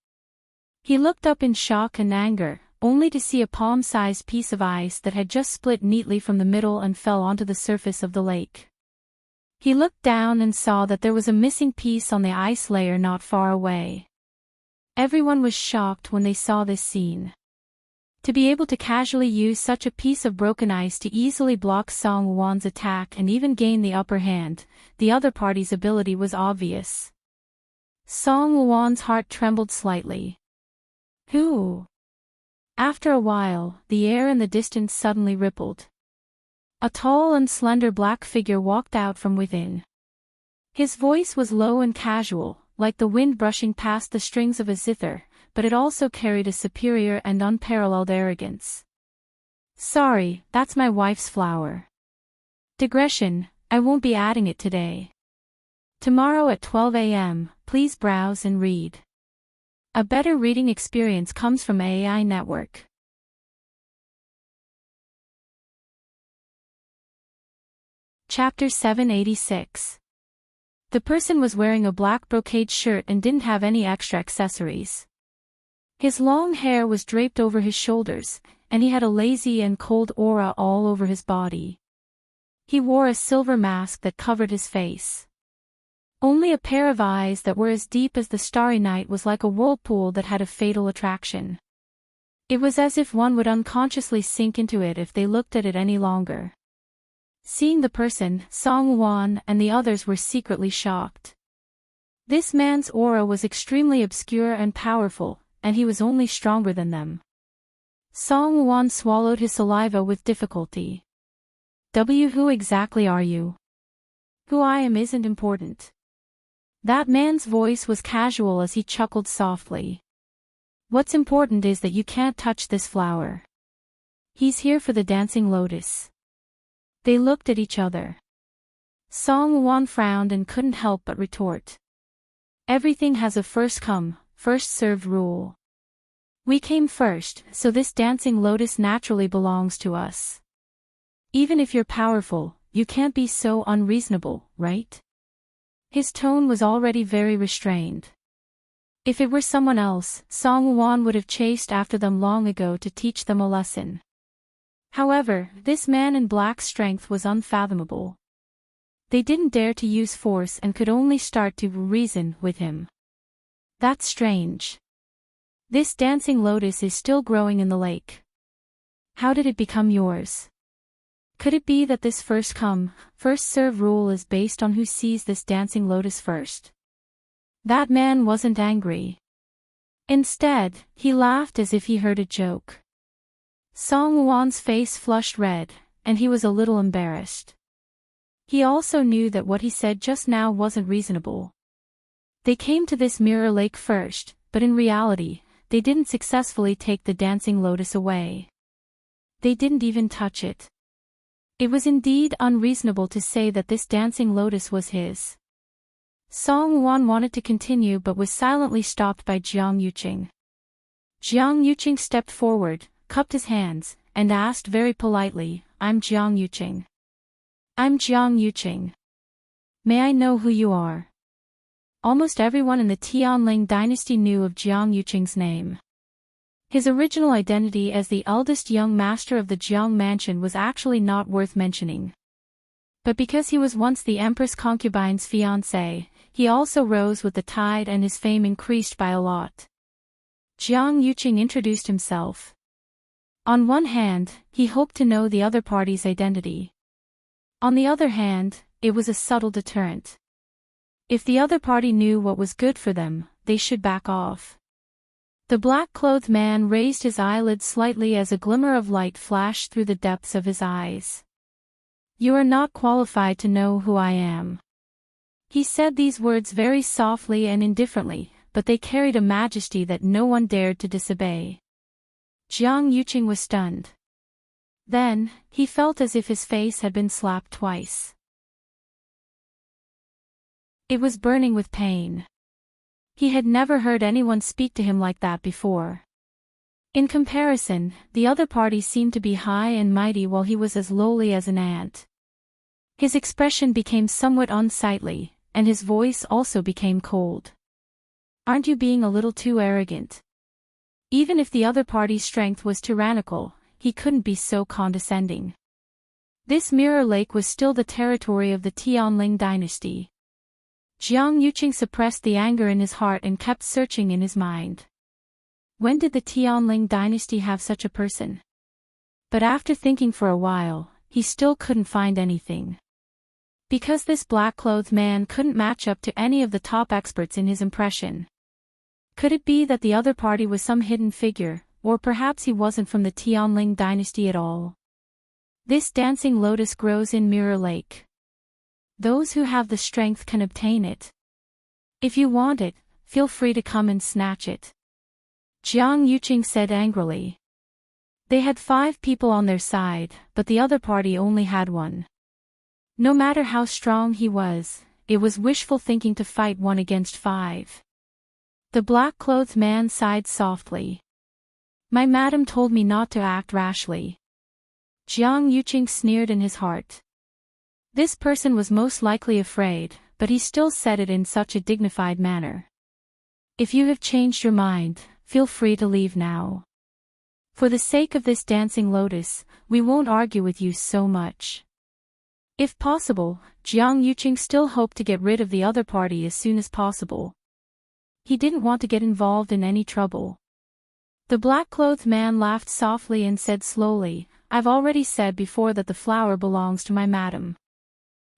He looked up in shock and anger, only to see a palm-sized piece of ice that had just split neatly from the middle and fell onto the surface of the lake. He looked down and saw that there was a missing piece on the ice layer not far away. Everyone was shocked when they saw this scene. To be able to casually use such a piece of broken ice to easily block Song Wuon's attack and even gain the upper hand, the other party's ability was obvious. Song Wuon's heart trembled slightly. Who? After a while, the air in the distance suddenly rippled. A tall and slender black figure walked out from within. His voice was low and casual, like the wind brushing past the strings of a zither, but it also carried a superior and unparalleled arrogance. Sorry, that's my wife's flower. Digression, I won't be adding it today. Tomorrow at 12 a.m., please browse and read. A better reading experience comes from AI Network. Chapter 786. The person was wearing a black brocade shirt and didn't have any extra accessories. His long hair was draped over his shoulders, and he had a lazy and cold aura all over his body. He wore a silver mask that covered his face. Only a pair of eyes that were as deep as the starry night was like a whirlpool that had a fatal attraction. It was as if one would unconsciously sink into it if they looked at it any longer. Seeing the person, Song Wuon and the others were secretly shocked. This man's aura was extremely obscure and powerful, and he was only stronger than them. Song Wuon swallowed his saliva with difficulty. Who exactly are you? Who I am isn't important. That man's voice was casual as he chuckled softly. What's important is that you can't touch this flower. He's here for the dancing lotus. They looked at each other. Song Wuon frowned and couldn't help but retort. Everything has a first come, first served rule. We came first, so this dancing lotus naturally belongs to us. Even if you're powerful, you can't be so unreasonable, right? His tone was already very restrained. If it were someone else, Song Wuon would have chased after them long ago to teach them a lesson. However, this man in black's strength was unfathomable. They didn't dare to use force and could only start to reason with him. That's strange. This dancing lotus is still growing in the lake. How did it become yours? Could it be that this first come, first serve rule is based on who sees this dancing lotus first? That man wasn't angry. Instead, he laughed as if he heard a joke. Song Wuon's face flushed red, and he was a little embarrassed. He also knew that what he said just now wasn't reasonable. They came to this mirror lake first, but in reality, they didn't successfully take the dancing lotus away. They didn't even touch it. It was indeed unreasonable to say that this dancing lotus was his. Song Wuon wanted to continue but was silently stopped by Jiang Yuqing. Jiang Yuqing stepped forward, cupped his hands, and asked very politely, I'm Jiang Yuqing. I'm Jiang Yuqing. May I know who you are? Almost everyone in the Tianling dynasty knew of Jiang Yuqing's name. His original identity as the eldest young master of the Jiang mansion was actually not worth mentioning. But because he was once the empress concubine's fiancé, he also rose with the tide and his fame increased by a lot. Jiang Yuqing introduced himself. On one hand, he hoped to know the other party's identity. On the other hand, it was a subtle deterrent. If the other party knew what was good for them, they should back off. The black-clothed man raised his eyelids slightly as a glimmer of light flashed through the depths of his eyes. You are not qualified to know who I am. He said these words very softly and indifferently, but they carried a majesty that no one dared to disobey. Jiang Yuqing was stunned. Then, he felt as if his face had been slapped twice. It was burning with pain. He had never heard anyone speak to him like that before. In comparison, the other party seemed to be high and mighty while he was as lowly as an ant. His expression became somewhat unsightly, and his voice also became cold. Aren't you being a little too arrogant? Even if the other party's strength was tyrannical, he couldn't be so condescending. This mirror lake was still the territory of the Tianling dynasty. Jiang Yuqing suppressed the anger in his heart and kept searching in his mind. When did the Tianling dynasty have such a person? But after thinking for a while, he still couldn't find anything. Because this black-clothed man couldn't match up to any of the top experts in his impression. Could it be that the other party was some hidden figure, or perhaps he wasn't from the Tianling dynasty at all? This dancing lotus grows in Mirror Lake. Those who have the strength can obtain it. If you want it, feel free to come and snatch it. Jiang Yuqing said angrily. They had 5 people on their side, but the other party only had 1. No matter how strong he was, it was wishful thinking to fight 1 against 5. The black-clothed man sighed softly. My madam told me not to act rashly. Jiang Yuqing sneered in his heart. This person was most likely afraid, but he still said it in such a dignified manner. If you have changed your mind, feel free to leave now. For the sake of this dancing lotus, we won't argue with you so much. If possible, Jiang Yuqing still hoped to get rid of the other party as soon as possible. He didn't want to get involved in any trouble. The black-clothed man laughed softly and said slowly, I've already said before that the flower belongs to my madam.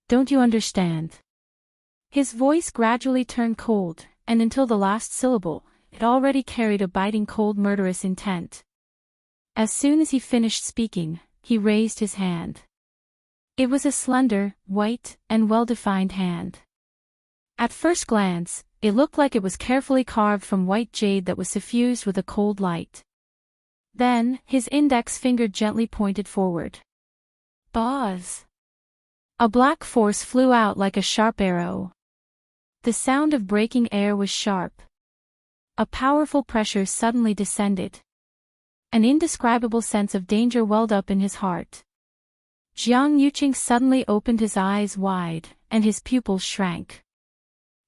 Don't you understand? His voice gradually turned cold, and until the last syllable, it already carried a biting cold murderous intent. As soon as he finished speaking, he raised his hand. It was a slender, white, and well-defined hand. At first glance, it looked like it was carefully carved from white jade that was suffused with a cold light. Then, his index finger gently pointed forward. Buzz! A black force flew out like a sharp arrow. The sound of breaking air was sharp. A powerful pressure suddenly descended. An indescribable sense of danger welled up in his heart. Jiang Yuqing suddenly opened his eyes wide, and his pupils shrank.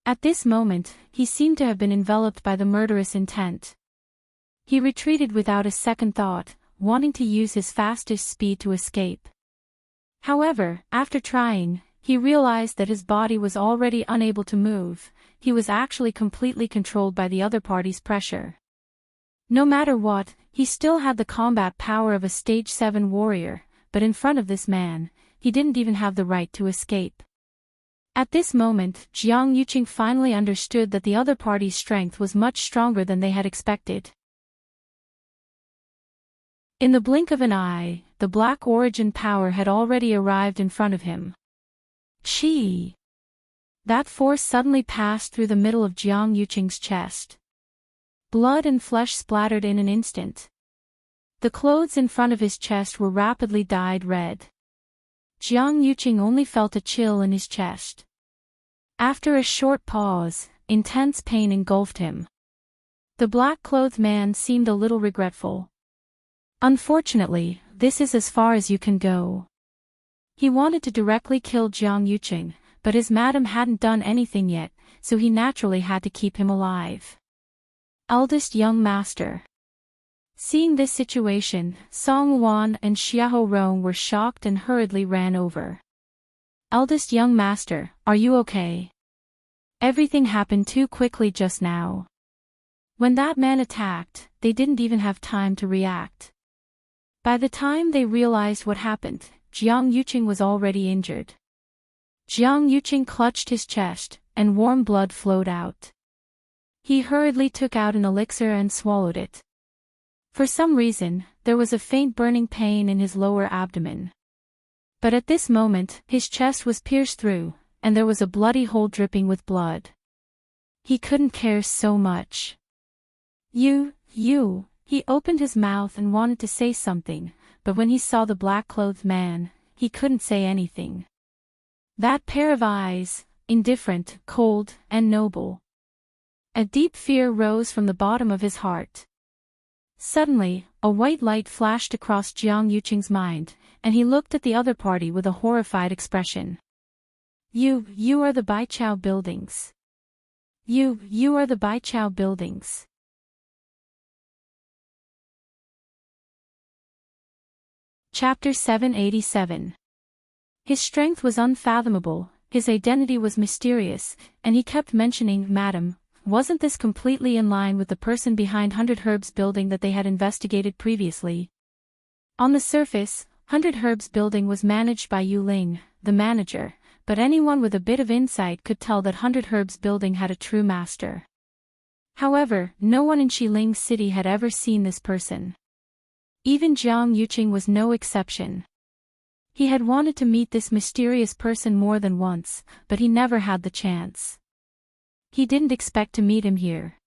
At this moment, he seemed to have been enveloped by the murderous intent. He retreated without a second thought, wanting to use his fastest speed to escape. However, after trying, he realized that his body was already unable to move. He was actually completely controlled by the other party's pressure. No matter what, he still had the combat power of a stage 7 warrior, but in front of this man, he didn't even have the right to escape. At this moment, Jiang Yuqing finally understood that the other party's strength was much stronger than they had expected. In the blink of an eye, the black origin power had already arrived in front of him. Chi! That force suddenly passed through the middle of Jiang Yuqing's chest. Blood and flesh splattered in an instant. The clothes in front of his chest were rapidly dyed red. Jiang Yuqing only felt a chill in his chest. After a short pause, intense pain engulfed him. The black-clothed man seemed a little regretful. Unfortunately, this is as far as you can go. He wanted to directly kill Jiang Yuqing, but his madam hadn't done anything yet, so he naturally had to keep him alive. Eldest young master. Seeing this situation, Song Wan and Xiahou Rong were shocked and hurriedly ran over. Eldest young master, are you okay? Everything happened too quickly just now. When that man attacked, they didn't even have time to react. By the time they realized what happened, Jiang Yuqing was already injured. Jiang Yuqing clutched his chest, and warm blood flowed out. He hurriedly took out an elixir and swallowed it. For some reason, there was a faint burning pain in his lower abdomen. But at this moment, his chest was pierced through, and there was a bloody hole dripping with blood. He couldn't care so much. You. He opened his mouth and wanted to say something, but when he saw the black-clothed man, he couldn't say anything. That pair of eyes, indifferent, cold, and noble. A deep fear rose from the bottom of his heart. Suddenly, a white light flashed across Jiang Yuqing's mind, and he looked at the other party with a horrified expression. You are the Baichao buildings. You are the Baichao buildings. Chapter 787. His strength was unfathomable, his identity was mysterious, and he kept mentioning, "Madam, wasn't this completely in line with the person behind 100 Herbs Building that they had investigated previously?" On the surface, 100 Herbs Building was managed by Yu Ling, the manager, but anyone with a bit of insight could tell that 100 Herbs Building had a true master. However, no one in Xiling City had ever seen this person. Even Jiang Yuqing was no exception. He had wanted to meet this mysterious person more than once, but he never had the chance. He didn't expect to meet him here.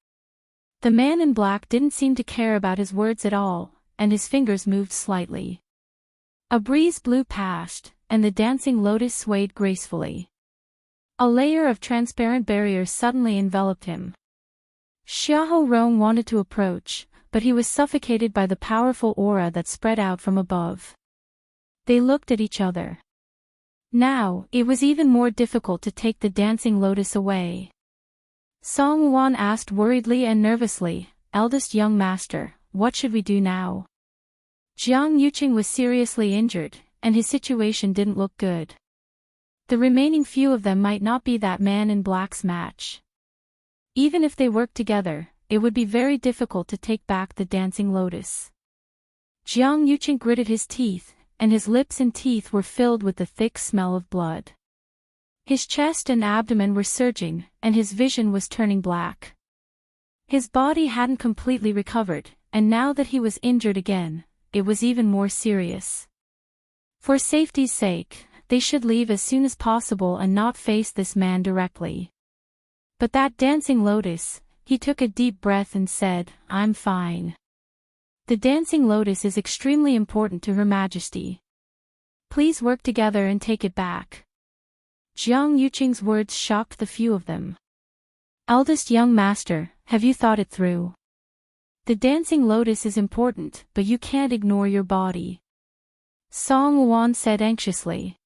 The man in black didn't seem to care about his words at all, and his fingers moved slightly. A breeze blew past, and the dancing lotus swayed gracefully. A layer of transparent barrier suddenly enveloped him. Xiahou Rong wanted to approach, but he was suffocated by the powerful aura that spread out from above. They looked at each other. Now, it was even more difficult to take the dancing lotus away. Song Wan asked worriedly and nervously, "Eldest young master, what should we do now?" Jiang Yuqing was seriously injured, and his situation didn't look good. The remaining few of them might not be that man in black's match. Even if they worked together, it would be very difficult to take back the dancing lotus. Jiang Yuqing gritted his teeth, and his lips and teeth were filled with the thick smell of blood. His chest and abdomen were surging, and his vision was turning black. His body hadn't completely recovered, and now that he was injured again, it was even more serious. For safety's sake, they should leave as soon as possible and not face this man directly. But that dancing lotus, he took a deep breath and said, "I'm fine. The dancing lotus is extremely important to Her Majesty. Please work together and take it back." Jiang Yuqing's words shocked the few of them. "Eldest young master, have you thought it through? The dancing lotus is important, but you can't ignore your body," Song Wan said anxiously.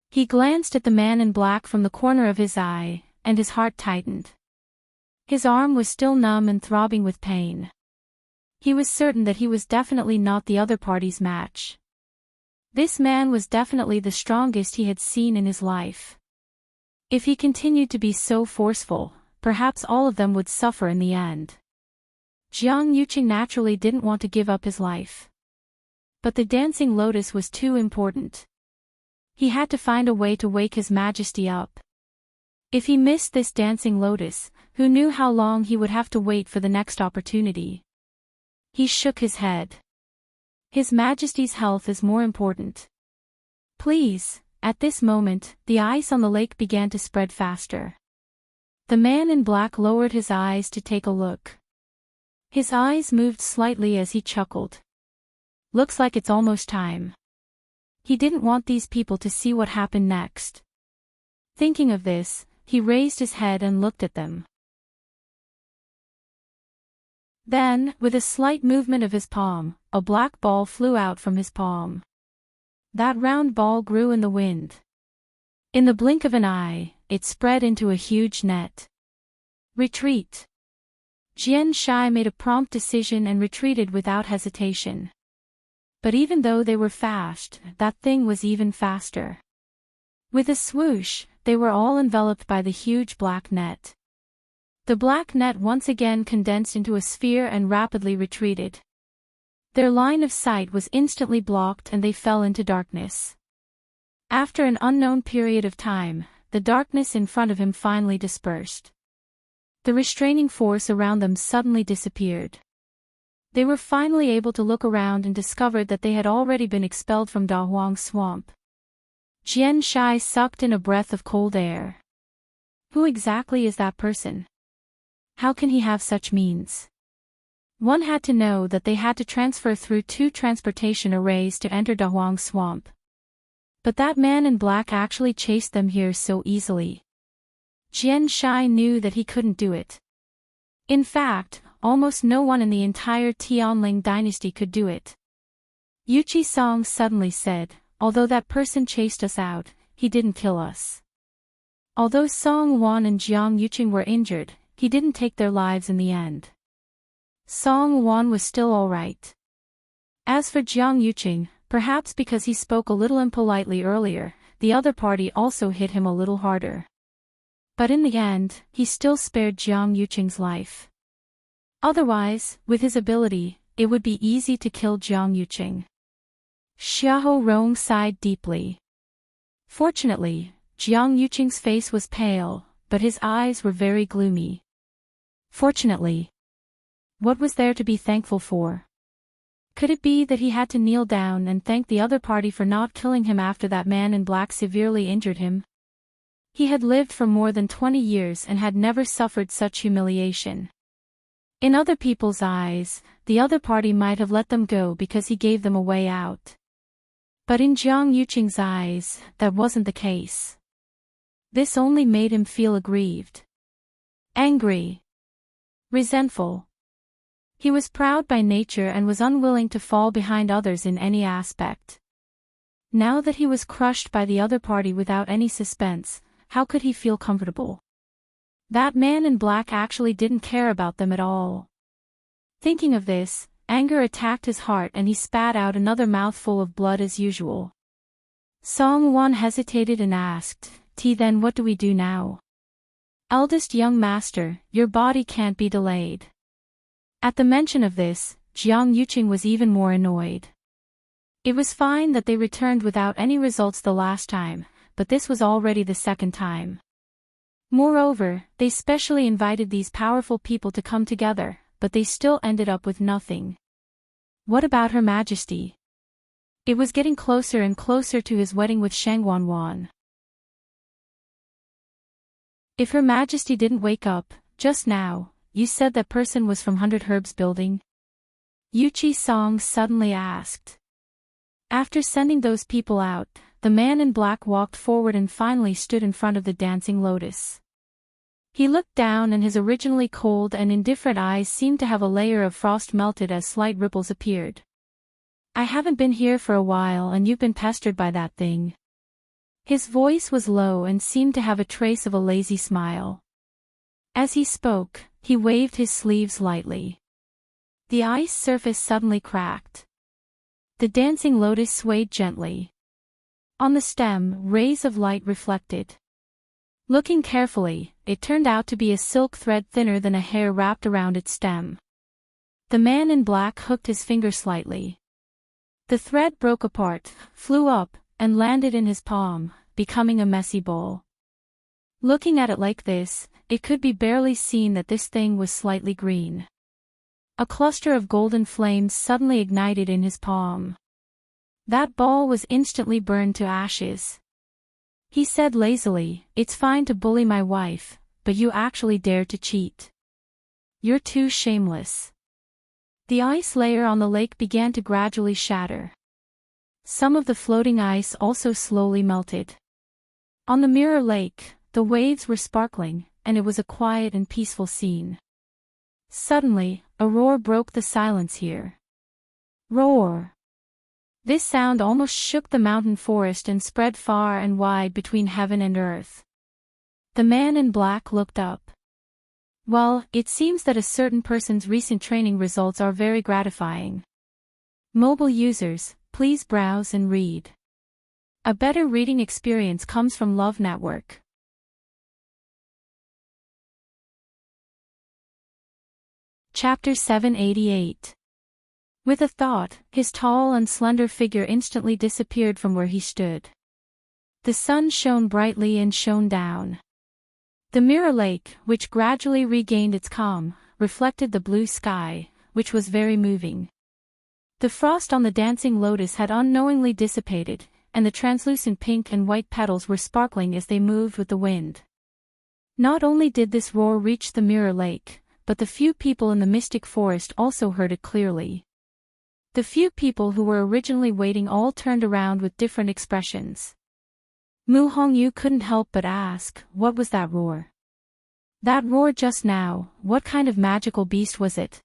He glanced at the man in black from the corner of his eye, and his heart tightened. His arm was still numb and throbbing with pain. He was certain that he was definitely not the other party's match. This man was definitely the strongest he had seen in his life. If he continued to be so forceful, perhaps all of them would suffer in the end. Jiang Yuqing naturally didn't want to give up his life. But the dancing lotus was too important. He had to find a way to wake His Majesty up. If he missed this dancing lotus, who knew how long he would have to wait for the next opportunity? He shook his head. His Majesty's health is more important. Please, at this moment, the ice on the lake began to spread faster. The man in black lowered his eyes to take a look. His eyes moved slightly as he chuckled. "Looks like it's almost time." He didn't want these people to see what happened next. Thinking of this, he raised his head and looked at them. Then, with a slight movement of his palm, a black ball flew out from his palm. That round ball grew in the wind. In the blink of an eye, it spread into a huge net. "Retreat." Jian Shai made a prompt decision and retreated without hesitation. But even though they were fast, that thing was even faster. With a swoosh, they were all enveloped by the huge black net. The black net once again condensed into a sphere and rapidly retreated. Their line of sight was instantly blocked and they fell into darkness. After an unknown period of time, the darkness in front of him finally dispersed. The restraining force around them suddenly disappeared. They were finally able to look around and discovered that they had already been expelled from Da Huang Swamp. Jian Shai sucked in a breath of cold air. Who exactly is that person? How can he have such means? One had to know that they had to transfer through 2 transportation arrays to enter Da Huang Swamp. But that man in black actually chased them here so easily. Jian Shai knew that he couldn't do it. In fact, almost no one in the entire Tianling dynasty could do it. Yuqi Song suddenly said, "Although that person chased us out, he didn't kill us." Although Song Wan and Jiang Yuqing were injured, he didn't take their lives in the end. Song Wan was still alright. As for Jiang Yuqing, perhaps because he spoke a little impolitely earlier, the other party also hit him a little harder. But in the end, he still spared Jiang Yuqing's life. Otherwise, with his ability, it would be easy to kill Jiang Yuqing. Xiahou Rong sighed deeply. Fortunately, Jiang Yuqing's face was pale, but his eyes were very gloomy. Fortunately. What was there to be thankful for? Could it be that he had to kneel down and thank the other party for not killing him after that man in black severely injured him? He had lived for more than 20 years and had never suffered such humiliation. In other people's eyes, the other party might have let them go because he gave them a way out. But in Jiang Yuqing's eyes, that wasn't the case. This only made him feel aggrieved. Angry. Resentful. He was proud by nature and was unwilling to fall behind others in any aspect. Now that he was crushed by the other party without any suspense, how could he feel comfortable? That man in black actually didn't care about them at all. Thinking of this, anger attacked his heart and he spat out another mouthful of blood as usual. Song Wan hesitated and asked, Then what do we do now? Eldest young master, your body can't be delayed. At the mention of this, Jiang Yuqing was even more annoyed. It was fine that they returned without any results the last time, but this was already the second time. Moreover, they specially invited these powerful people to come together, but they still ended up with nothing. What about Her Majesty? It was getting closer and closer to his wedding with Shangwanwan. If Her Majesty didn't wake up, just now, you said that person was from 100 Herbs Building? Yuqi Song suddenly asked. After sending those people out, the man in black walked forward and finally stood in front of the dancing lotus. He looked down and his originally cold and indifferent eyes seemed to have a layer of frost melted as slight ripples appeared. I haven't been here for a while and you've been pestered by that thing. His voice was low and seemed to have a trace of a lazy smile. As he spoke, he waved his sleeves lightly. The ice surface suddenly cracked. The dancing lotus swayed gently. On the stem, rays of light reflected. Looking carefully, it turned out to be a silk thread thinner than a hair wrapped around its stem. The man in black hooked his finger slightly. The thread broke apart, flew up, and landed in his palm, becoming a messy ball. Looking at it like this, it could be barely seen that this thing was slightly green. A cluster of golden flames suddenly ignited in his palm. That ball was instantly burned to ashes. He said lazily, It's fine to bully my wife, but you actually dared to cheat. You're too shameless. The ice layer on the lake began to gradually shatter. Some of the floating ice also slowly melted. On the mirror lake, the waves were sparkling, and it was a quiet and peaceful scene. Suddenly, a roar broke the silence here. Roar! This sound almost shook the mountain forest and spread far and wide between heaven and earth. The man in black looked up. Well, it seems that a certain person's recent training results are very gratifying. Mobile users, please browse and read. A better reading experience comes from Love Network. Chapter 788. With a thought, his tall and slender figure instantly disappeared from where he stood. The sun shone brightly and shone down. The mirror lake, which gradually regained its calm, reflected the blue sky, which was very moving. The frost on the dancing lotus had unknowingly dissipated, and the translucent pink and white petals were sparkling as they moved with the wind. Not only did this roar reach the mirror lake, but the few people in the mystic forest also heard it clearly. The few people who were originally waiting all turned around with different expressions. Mu Hongyu couldn't help but ask, what was that roar? That roar just now, what kind of magical beast was it?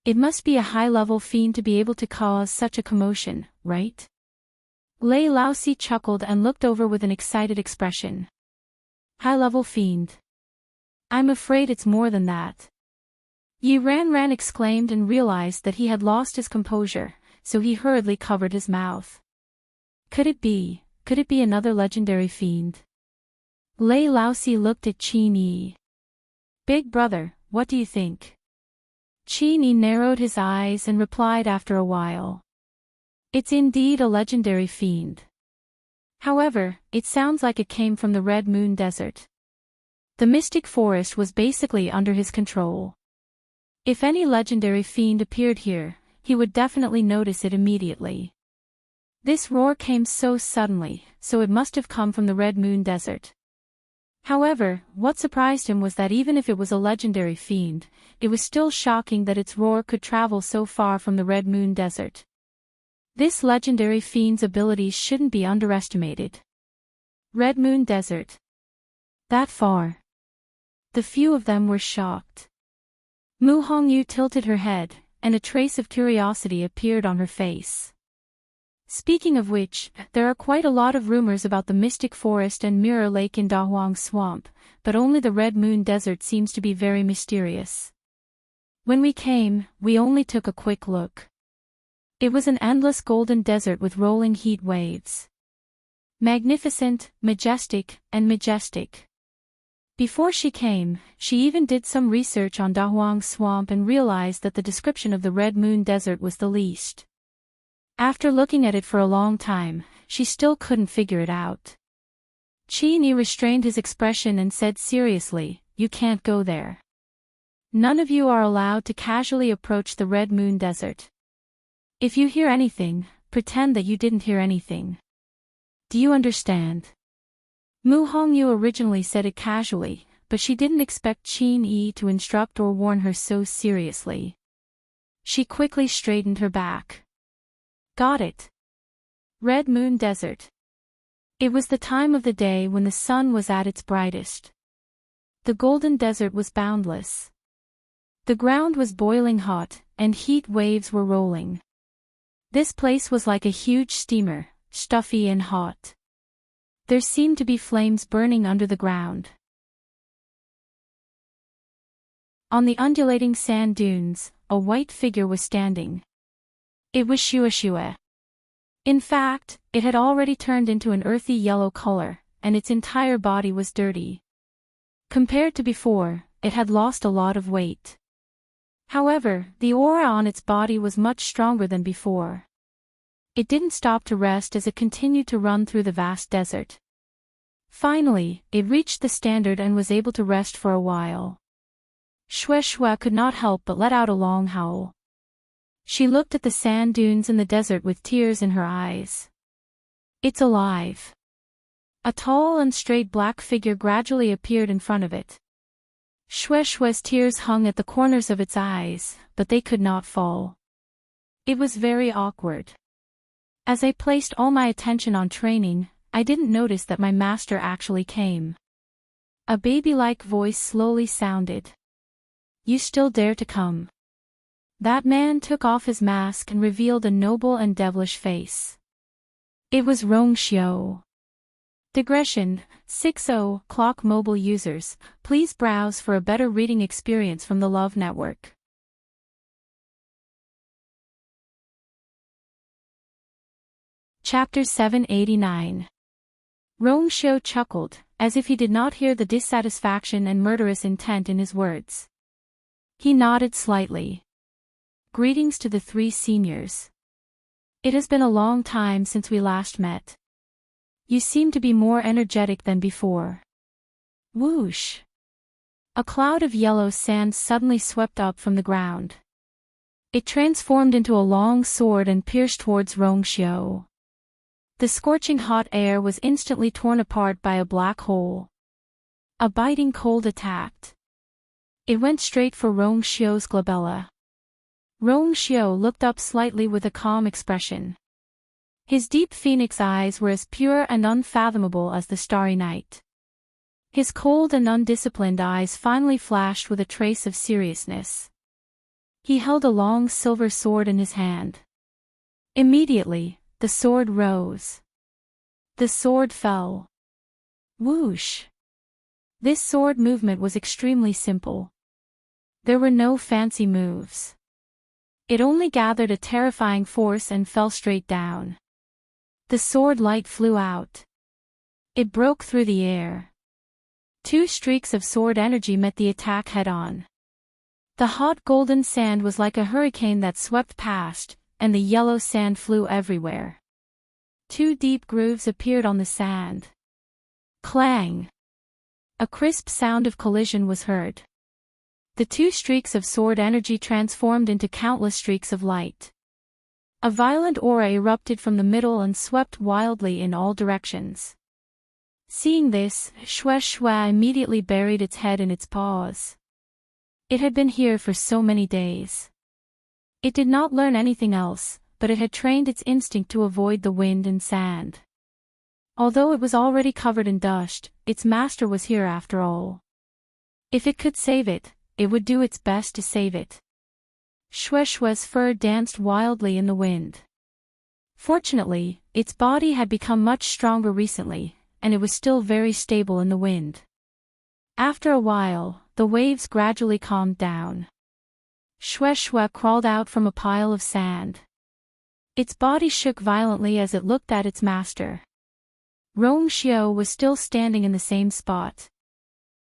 It must be a high-level fiend to be able to cause such a commotion, right? Lei Laosi chuckled and looked over with an excited expression. High-level fiend. I'm afraid it's more than that. Yi Ran exclaimed and realized that he had lost his composure, so he hurriedly covered his mouth. Could it be Could it be another legendary fiend? Lei Laosi looked at Qin Yi. Big brother, what do you think? Qin Yi narrowed his eyes and replied after a while. It's indeed a legendary fiend. However, it sounds like it came from the Red Moon Desert. The mystic forest was basically under his control. If any legendary fiend appeared here, he would definitely notice it immediately. This roar came so suddenly, so it must have come from the Red Moon Desert. However, what surprised him was that even if it was a legendary fiend, it was still shocking that its roar could travel so far from the Red Moon Desert. This legendary fiend's abilities shouldn't be underestimated. Red Moon Desert. That far. The few of them were shocked. Mu Hongyu tilted her head, and a trace of curiosity appeared on her face. Speaking of which, there are quite a lot of rumors about the Mystic Forest and Mirror Lake in Dahuang Swamp, but only the Red Moon Desert seems to be very mysterious. When we came, we only took a quick look. It was an endless golden desert with rolling heat waves. Magnificent, majestic, and majestic. Before she came, she even did some research on Dahuang Swamp and realized that the description of the Red Moon Desert was the least. After looking at it for a long time, she still couldn't figure it out. Qin Yi restrained his expression and said seriously, "You can't go there. None of you are allowed to casually approach the Red Moon Desert. If you hear anything, pretend that you didn't hear anything. Do you understand?" Mu Hongyu originally said it casually, but she didn't expect Qin Yi to instruct or warn her so seriously. She quickly straightened her back. Got it. Red Moon Desert. It was the time of the day when the sun was at its brightest. The golden desert was boundless. The ground was boiling hot, and heat waves were rolling. This place was like a huge steamer, stuffy and hot. There seemed to be flames burning under the ground. On the undulating sand dunes, a white figure was standing. It was Shuashua. In fact, it had already turned into an earthy yellow color, and its entire body was dirty. Compared to before, it had lost a lot of weight. However, the aura on its body was much stronger than before. It didn't stop to rest as it continued to run through the vast desert. Finally, it reached the standard and was able to rest for a while. Shuashua could not help but let out a long howl. She looked at the sand dunes in the desert with tears in her eyes. It's alive. A tall and straight black figure gradually appeared in front of it. Shuashua's tears hung at the corners of its eyes, but they could not fall. It was very awkward. As I placed all my attention on training, I didn't notice that my master actually came. A baby-like voice slowly sounded. You still dare to come? That man took off his mask and revealed a noble and devilish face. It was Rongxiu. Digression, 60 Clock mobile users, please browse for a better reading experience from the Love Network. Chapter 789. Rongxiu chuckled, as if he did not hear the dissatisfaction and murderous intent in his words. He nodded slightly. Greetings to the three seniors. It has been a long time since we last met. You seem to be more energetic than before. Whoosh! A cloud of yellow sand suddenly swept up from the ground. It transformed into a long sword and pierced towards Rongxiu. The scorching hot air was instantly torn apart by a black hole. A biting cold attacked. It went straight for Rongxiu's glabella. Rongxiu looked up slightly with a calm expression. His deep phoenix eyes were as pure and unfathomable as the starry night. His cold and undisciplined eyes finally flashed with a trace of seriousness. He held a long silver sword in his hand. Immediately, the sword rose. The sword fell. Whoosh! This sword movement was extremely simple. There were no fancy moves. It only gathered a terrifying force and fell straight down. The sword light flew out. It broke through the air. 2 streaks of sword energy met the attack head-on. The hot golden sand was like a hurricane that swept past, and the yellow sand flew everywhere. 2 deep grooves appeared on the sand. Clang! A crisp sound of collision was heard. The 2 streaks of sword energy transformed into countless streaks of light. A violent aura erupted from the middle and swept wildly in all directions. Seeing this, Shue Shue immediately buried its head in its paws. It had been here for so many days. It did not learn anything else, but it had trained its instinct to avoid the wind and sand. Although it was already covered in dust, its master was here after all. If it could save it, it would do its best to save it. Shue Shue's fur danced wildly in the wind. Fortunately, its body had become much stronger recently, and it was still very stable in the wind. After a while, the waves gradually calmed down. Shue Shue crawled out from a pile of sand. Its body shook violently as it looked at its master. Rong Xiao was still standing in the same spot.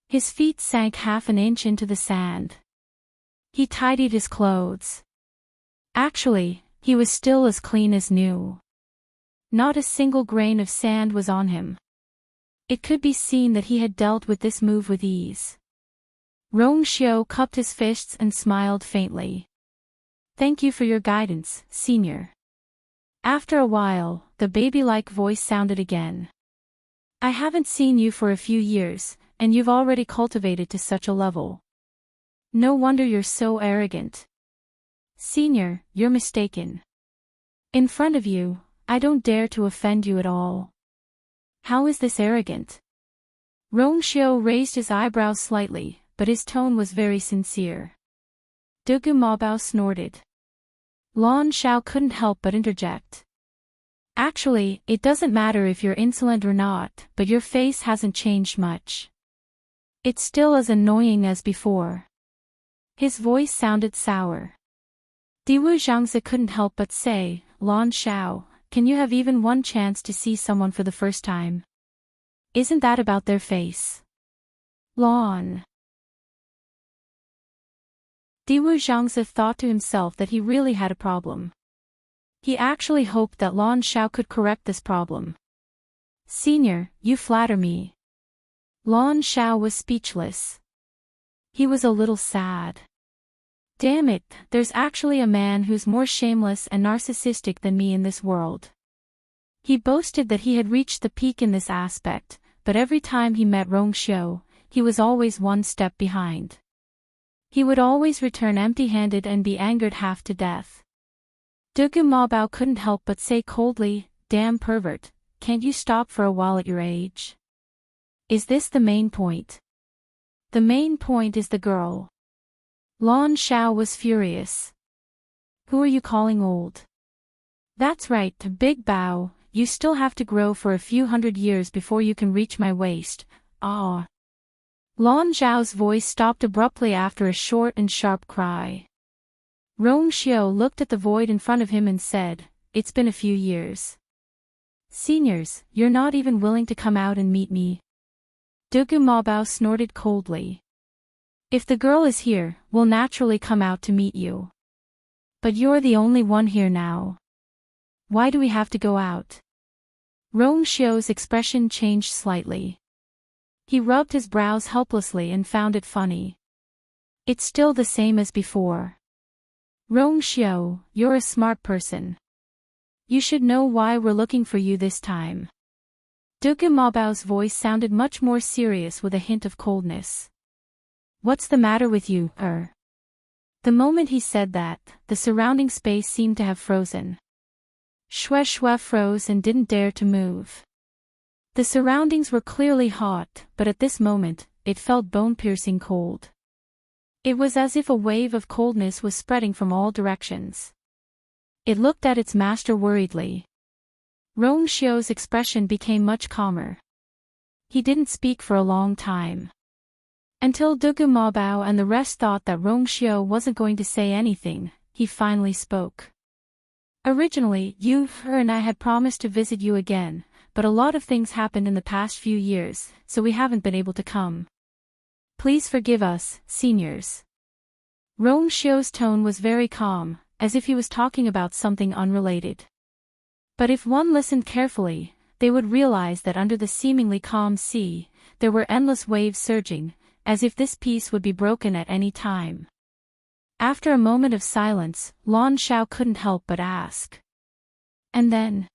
His feet sank half an inch into the sand. He tidied his clothes. Actually, he was still as clean as new. Not a single grain of sand was on him. It could be seen that he had dealt with this move with ease. Rong Xiao cupped his fists and smiled faintly. "Thank you for your guidance, senior." After a while, the baby-like voice sounded again. "I haven't seen you for a few years, and you've already cultivated to such a level. No wonder you're so arrogant. Senior, you're mistaken. In front of you, I don't dare to offend you at all." "How is this arrogant?" Rong Xiao raised his eyebrows slightly, but his tone was very sincere. Dugu Mabao snorted. Lan Xiao couldn't help but interject. "Actually, it doesn't matter if you're insolent or not, but your face hasn't changed much. It's still as annoying as before." His voice sounded sour. Diwu Zhangzi couldn't help but say, "Lan Xiao, can you have even one chance to see someone for the first time? Isn't that about their face?" Lan. Diwu Zhangzi thought to himself that he really had a problem. He actually hoped that Lan Xiao could correct this problem. "Senior, you flatter me." Lan Xiao was speechless. He was a little sad. Damn it, there's actually a man who's more shameless and narcissistic than me in this world. He boasted that he had reached the peak in this aspect, but every time he met Rong Xiao, he was always one step behind. He would always return empty-handed and be angered half to death. Dugu Mabao couldn't help but say coldly, "Damn pervert, can't you stop for a while at your age? Is this the main point?" "The main point is the girl." Lan Xiao was furious. "Who are you calling old?" "That's right, Big Bao, you still have to grow for a few hundred years before you can reach my waist." "Ah." Lan Xiao's voice stopped abruptly after a short and sharp cry. Rong Xiao looked at the void in front of him and said, "It's been a few years. Seniors, you're not even willing to come out and meet me." Dugu Mabao snorted coldly. "If the girl is here, we'll naturally come out to meet you. But you're the only one here now. Why do we have to go out?" Rong Xiao's expression changed slightly. He rubbed his brows helplessly and found it funny. "It's still the same as before. Rong Xiao, you're a smart person. You should know why we're looking for you this time." Dugu Mabao's voice sounded much more serious with a hint of coldness. "What's the matter with you, The moment he said that, the surrounding space seemed to have frozen. Shue Shue froze and didn't dare to move. The surroundings were clearly hot, but at this moment, it felt bone-piercing cold. It was as if a wave of coldness was spreading from all directions. It looked at its master worriedly. Rong Xiao's expression became much calmer. He didn't speak for a long time. Until Dugu Mabao and the rest thought that Rong Xiao wasn't going to say anything, he finally spoke. Originally, her and I had promised to visit you again, but a lot of things happened in the past few years, so we haven't been able to come. Please forgive us, seniors. Rong Xiu's tone was very calm, as if he was talking about something unrelated. But if one listened carefully, they would realize that under the seemingly calm sea, there were endless waves surging, as if this peace would be broken at any time. After a moment of silence, Lan Xiao couldn't help but ask. And then?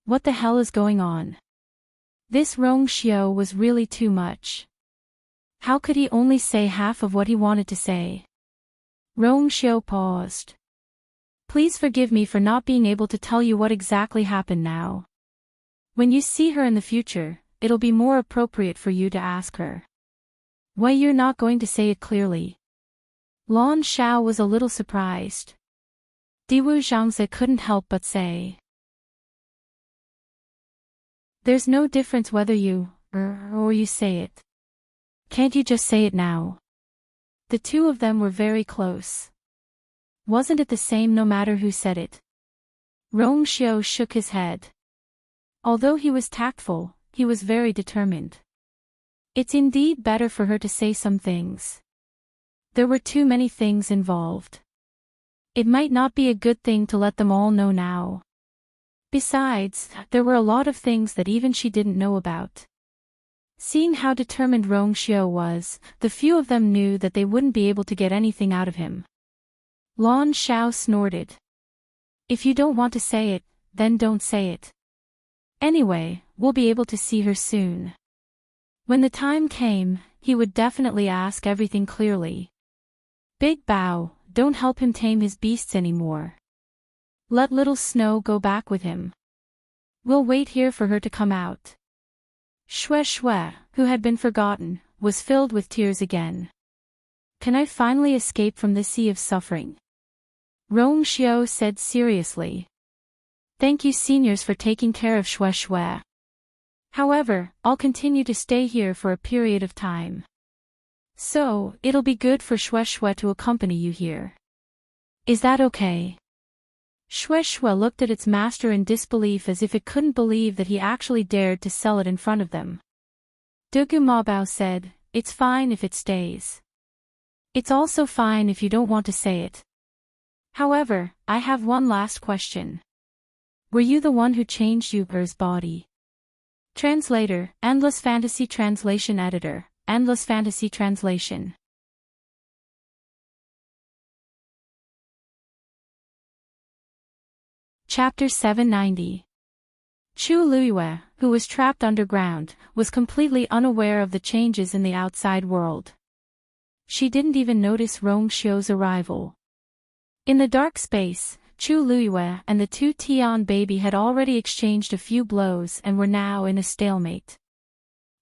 What the hell is going on? This Rong Xiu was really too much. How could he only say half of what he wanted to say? Rong Xiu paused. Please forgive me for not being able to tell you what exactly happened now. When you see her in the future, it'll be more appropriate for you to ask her. Why you're not going to say it clearly? Lan Xiao was a little surprised. Diwu Zhangzi couldn't help but say. There's no difference whether you, or you say it. Can't you just say it now? The two of them were very close. Wasn't it the same no matter who said it? Rong Xiu shook his head. Although he was tactful, he was very determined. It's indeed better for her to say some things. There were too many things involved. It might not be a good thing to let them all know now. Besides, there were a lot of things that even she didn't know about. Seeing how determined Rong Xiu was, the few of them knew that they wouldn't be able to get anything out of him. Lan Xiao snorted. If you don't want to say it, then don't say it. Anyway, we'll be able to see her soon. When the time came, he would definitely ask everything clearly. Big Bao, don't help him tame his beasts anymore. Let little Snow go back with him. We'll wait here for her to come out. Xue Xue, who had been forgotten, was filled with tears again. Can I finally escape from this sea of suffering? Rong Xiu said seriously. Thank you seniors for taking care of Xue Xue. However, I'll continue to stay here for a period of time. So, it'll be good for Xue Xue to accompany you here. Is that okay? Xue Xue looked at its master in disbelief as if it couldn't believe that he actually dared to sell it in front of them. Dugu Mabao said, it's fine if it stays. It's also fine if you don't want to say it. However, I have one last question. Were you the one who changed Yuger's body? Translator, Endless Fantasy Translation Editor, Endless Fantasy Translation. Chapter 790. Chu Luiyue, who was trapped underground, was completely unaware of the changes in the outside world. She didn't even notice Rong Xiu's arrival. In the dark space, Chu Luiyue and the two Tian baby had already exchanged a few blows and were now in a stalemate.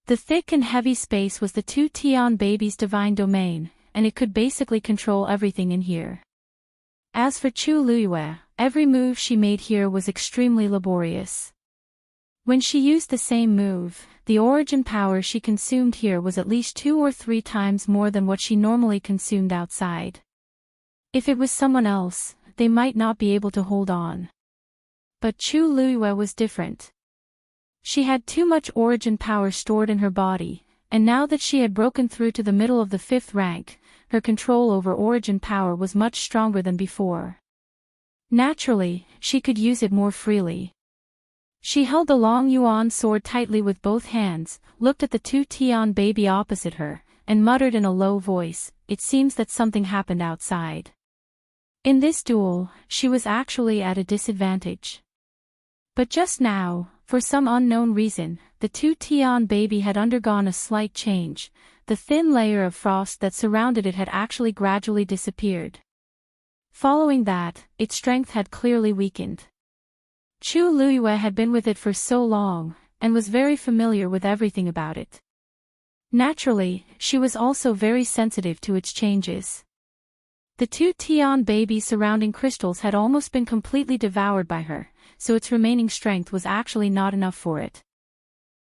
The thick and heavy space was the two Tian babies' divine domain, and it could basically control everything in here. As for Chu Luiyue, every move she made here was extremely laborious. When she used the same move, the origin power she consumed here was at least 2 or 3 times more than what she normally consumed outside. If it was someone else, they might not be able to hold on. But Chu Luiyue was different. She had too much origin power stored in her body, and now that she had broken through to the middle of the 5th rank, her control over origin power was much stronger than before. Naturally, she could use it more freely. She held the long yuan sword tightly with both hands, looked at the two Tian baby opposite her, and muttered in a low voice, it seems that something happened outside. In this duel, she was actually at a disadvantage. But just now, for some unknown reason, the two Tian baby had undergone a slight change. The thin layer of frost that surrounded it had actually gradually disappeared. Following that, its strength had clearly weakened. Chu Luiyue had been with it for so long, and was very familiar with everything about it. Naturally, she was also very sensitive to its changes. The two Tian baby surrounding crystals had almost been completely devoured by her, so its remaining strength was actually not enough for it.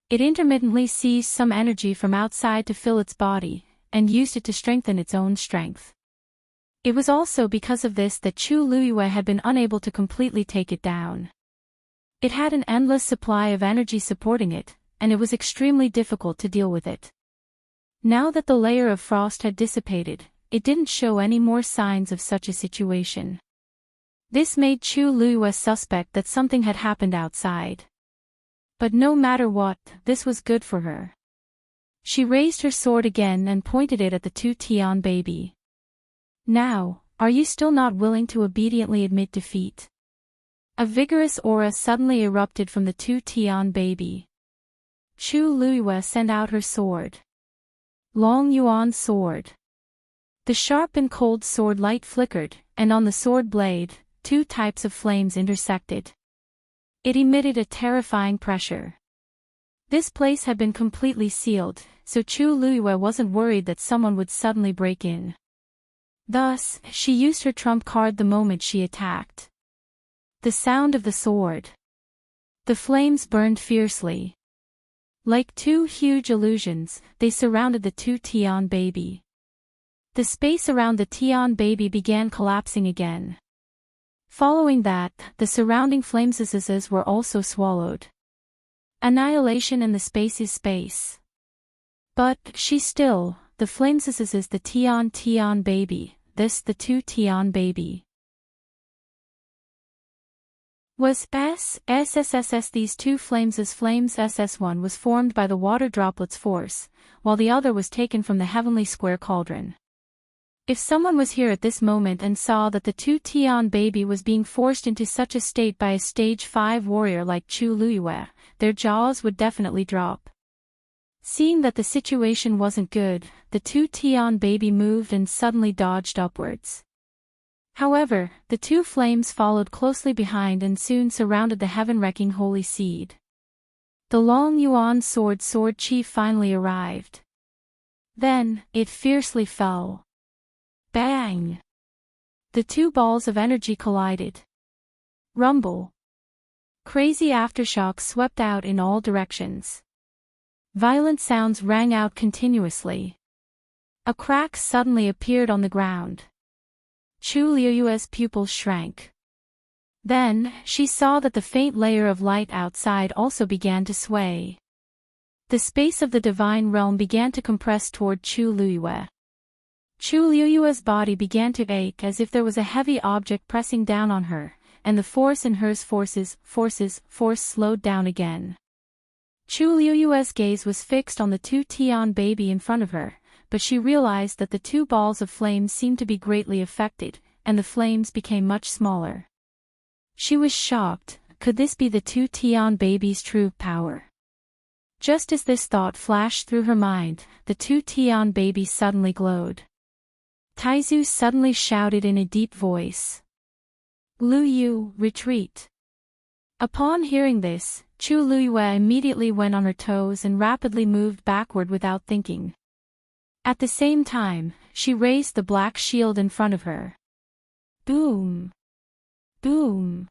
It intermittently seized some energy from outside to fill its body, and used it to strengthen its own strength. It was also because of this that Chu Luiyue had been unable to completely take it down. It had an endless supply of energy supporting it, and it was extremely difficult to deal with it. Now that the layer of frost had dissipated, it didn't show any more signs of such a situation. This made Chu Luiyue suspect that something had happened outside. But no matter what, this was good for her. She raised her sword again and pointed it at the two Tian baby. Now, are you still not willing to obediently admit defeat? A vigorous aura suddenly erupted from the two Tian baby. Chu Luiyue sent out her sword. Long Yuan sword. The sharp and cold sword light flickered, and on the sword blade, two types of flames intersected. It emitted a terrifying pressure. This place had been completely sealed, so Chu Luiyue wasn't worried that someone would suddenly break in. Thus, she used her trump card the moment she attacked. The sound of the sword. The flames burned fiercely. Like two huge illusions, they surrounded the two Tian baby. The space around the Tian baby began collapsing again. Following that, the surrounding flames were also swallowed. Annihilation in the space is space. But, the flames is the Tian baby, this the two Tian baby. Was SSSS these two flames SS1 was formed by the water droplets force, while the other was taken from the heavenly square cauldron. If someone was here at this moment and saw that the two Tian baby was being forced into such a state by a stage 5 warrior like Chu Luiyue, their jaws would definitely drop. Seeing that the situation wasn't good, the two Tian baby moved and suddenly dodged upwards. However, the two flames followed closely behind and soon surrounded the heaven-wrecking holy seed. The Long Yuan sword chief finally arrived. Then, it fiercely fell. Bang! The two balls of energy collided. Rumble. Crazy aftershocks swept out in all directions. Violent sounds rang out continuously. A crack suddenly appeared on the ground. Chu Luiyue's pupils shrank. Then, she saw that the faint layer of light outside also began to sway. The space of the divine realm began to compress toward Chu Luiyue. Chu Luiyue's body began to ache as if there was a heavy object pressing down on her, and the force in her force slowed down again. Chu Luiyue's gaze was fixed on the two Tian baby in front of her, but she realized that the two balls of flames seemed to be greatly affected, and the flames became much smaller. She was shocked. Could this be the two Tian baby's true power? Just as this thought flashed through her mind, the two Tian babies suddenly glowed. Taizu suddenly shouted in a deep voice. Lu Yu, retreat. Upon hearing this, Chu Luiyue immediately went on her toes and rapidly moved backward without thinking. At the same time, she raised the black shield in front of her. Boom! Boom!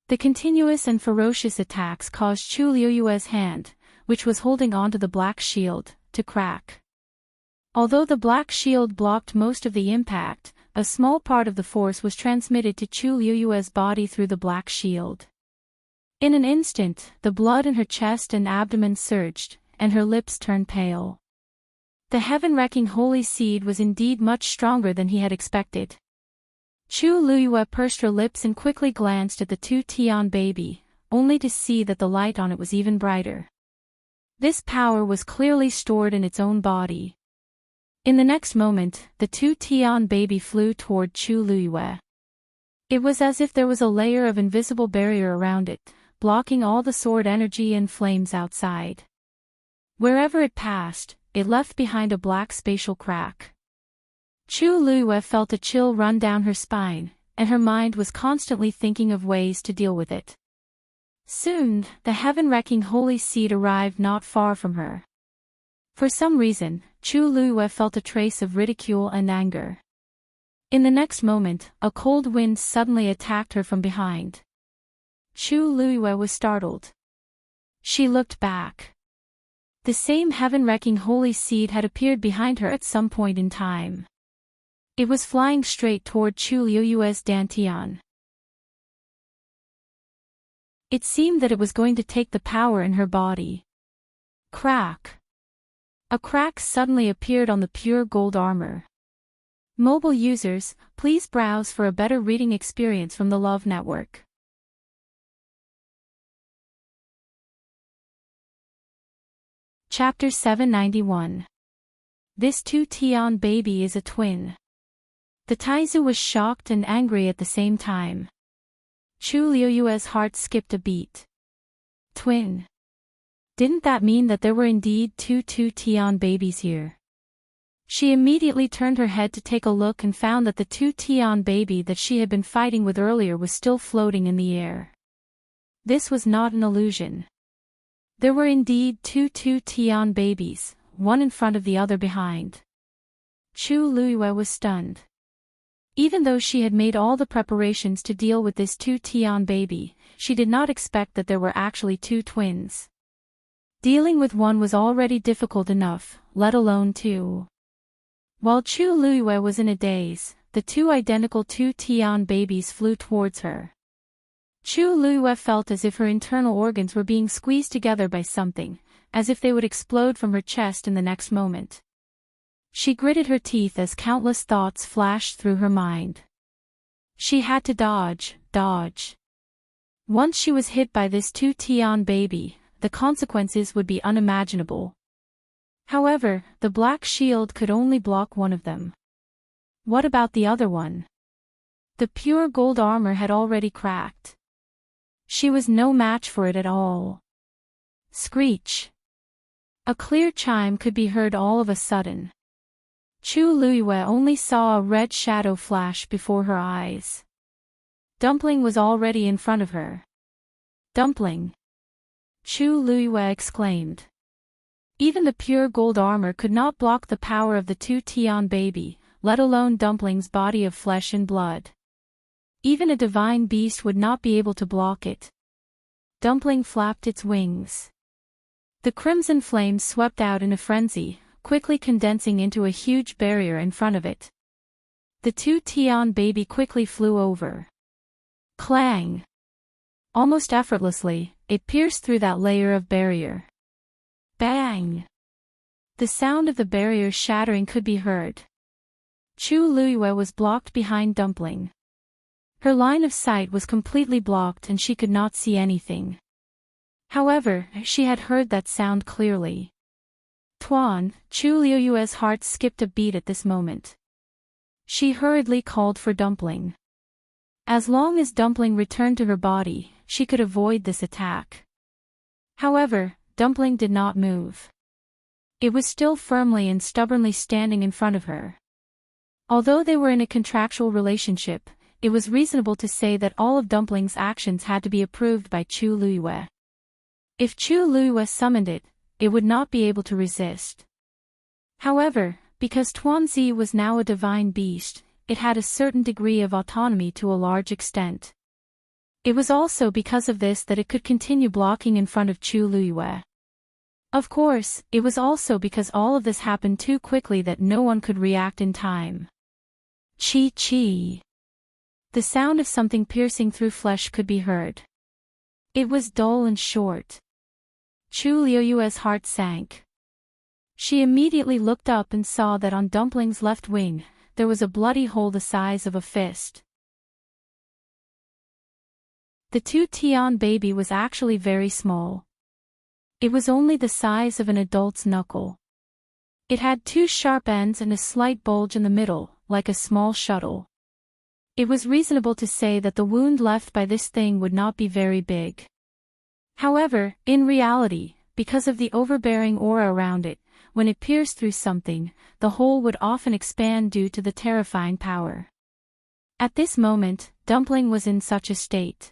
The continuous and ferocious attacks caused Chu Luiyue's hand, which was holding onto the black shield, to crack. Although the black shield blocked most of the impact, a small part of the force was transmitted to Chu Luiyue's body through the black shield. In an instant, the blood in her chest and abdomen surged, and her lips turned pale. The heaven-wrecking holy seed was indeed much stronger than he had expected. Chu Luiyue pursed her lips and quickly glanced at the two Tian baby, only to see that the light on it was even brighter. This power was clearly stored in its own body. In the next moment, the two Tian baby flew toward Chu Luiyue. It was as if there was a layer of invisible barrier around it, blocking all the sword energy and flames outside. Wherever it passed, it left behind a black spatial crack. Chu Luiyue felt a chill run down her spine, and her mind was constantly thinking of ways to deal with it. Soon, the heaven-wrecking holy seed arrived not far from her. For some reason, Chu Luiyue felt a trace of ridicule and anger. In the next moment, a cold wind suddenly attacked her from behind. Chu Luiyue was startled. She looked back. The same heaven-wrecking holy seed had appeared behind her at some point in time. It was flying straight toward Chu Liuyue's dantian. It seemed that it was going to take the power in her body. Crack. A crack suddenly appeared on the pure gold armor. Mobile users, please browse for a better reading experience from the Love Network. Chapter 791. This 2-Tian baby is a twin. The Taizu was shocked and angry at the same time. Chu Liuyue's heart skipped a beat. Twin. Didn't that mean that there were indeed two 2-Tian babies here? She immediately turned her head to take a look and found that the 2-Tian baby that she had been fighting with earlier was still floating in the air. This was not an illusion. There were indeed two 2-Tian babies, one in front of the other behind. Chu Liyue was stunned. Even though she had made all the preparations to deal with this 2-Tian baby, she did not expect that there were actually two twins. Dealing with one was already difficult enough, let alone two. While Chu Liyue was in a daze, the two identical 2-Tian babies flew towards her. Chu Liyue felt as if her internal organs were being squeezed together by something, as if they would explode from her chest in the next moment. She gritted her teeth as countless thoughts flashed through her mind. She had to dodge. Once she was hit by this 2-Tian baby, the consequences would be unimaginable. However, the black shield could only block one of them. What about the other one? The pure gold armor had already cracked. She was no match for it at all. Screech. A clear chime could be heard all of a sudden. Chu Liyue only saw a red shadow flash before her eyes. Dumpling was already in front of her. Dumpling! Chu Liyue exclaimed. Even the pure gold armor could not block the power of the 2-Tian baby, let alone Dumpling's body of flesh and blood. Even a divine beast would not be able to block it. Dumpling flapped its wings. The crimson flames swept out in a frenzy, quickly condensing into a huge barrier in front of it. The 2-Tian baby quickly flew over. Clang! Almost effortlessly, it pierced through that layer of barrier. Bang! The sound of the barrier shattering could be heard. Chu Liyue was blocked behind Dumpling. Her line of sight was completely blocked and she could not see anything. However, she had heard that sound clearly. Tuan, Chu Liyue's heart skipped a beat at this moment. She hurriedly called for Dumpling. As long as Dumpling returned to her body, she could avoid this attack. However, Dumpling did not move. It was still firmly and stubbornly standing in front of her. Although they were in a contractual relationship, it was reasonable to say that all of Dumpling's actions had to be approved by Chu Liyue. If Chu Liyue summoned it, it would not be able to resist. However, because Tuanzi was now a divine beast, it had a certain degree of autonomy to a large extent. It was also because of this that it could continue blocking in front of Chu Liyue. Of course, it was also because all of this happened too quickly that no one could react in time. Chi. The sound of something piercing through flesh could be heard. It was dull and short. Chu Liyue's heart sank. She immediately looked up and saw that on Dumpling's left wing, there was a bloody hole the size of a fist. The 2-Tian baby was actually very small. It was only the size of an adult's knuckle. It had two sharp ends and a slight bulge in the middle, like a small shuttle. It was reasonable to say that the wound left by this thing would not be very big. However, in reality, because of the overbearing aura around it, when it pierced through something, the hole would often expand due to the terrifying power. At this moment, Dumpling was in such a state.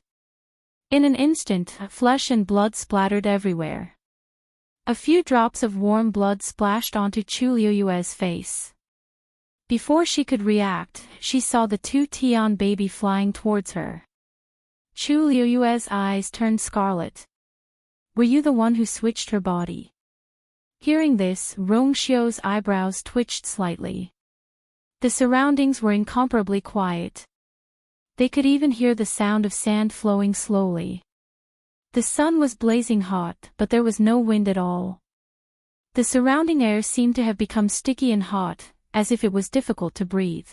In an instant, flesh and blood splattered everywhere. A few drops of warm blood splashed onto Chu Liyue's face. Before she could react, she saw the 2-Tian baby flying towards her. Chu Liyue's eyes turned scarlet. Were you the one who switched her body? Hearing this, Rongxiu's eyebrows twitched slightly. The surroundings were incomparably quiet. They could even hear the sound of sand flowing slowly. The sun was blazing hot, but there was no wind at all. The surrounding air seemed to have become sticky and hot, as if it was difficult to breathe.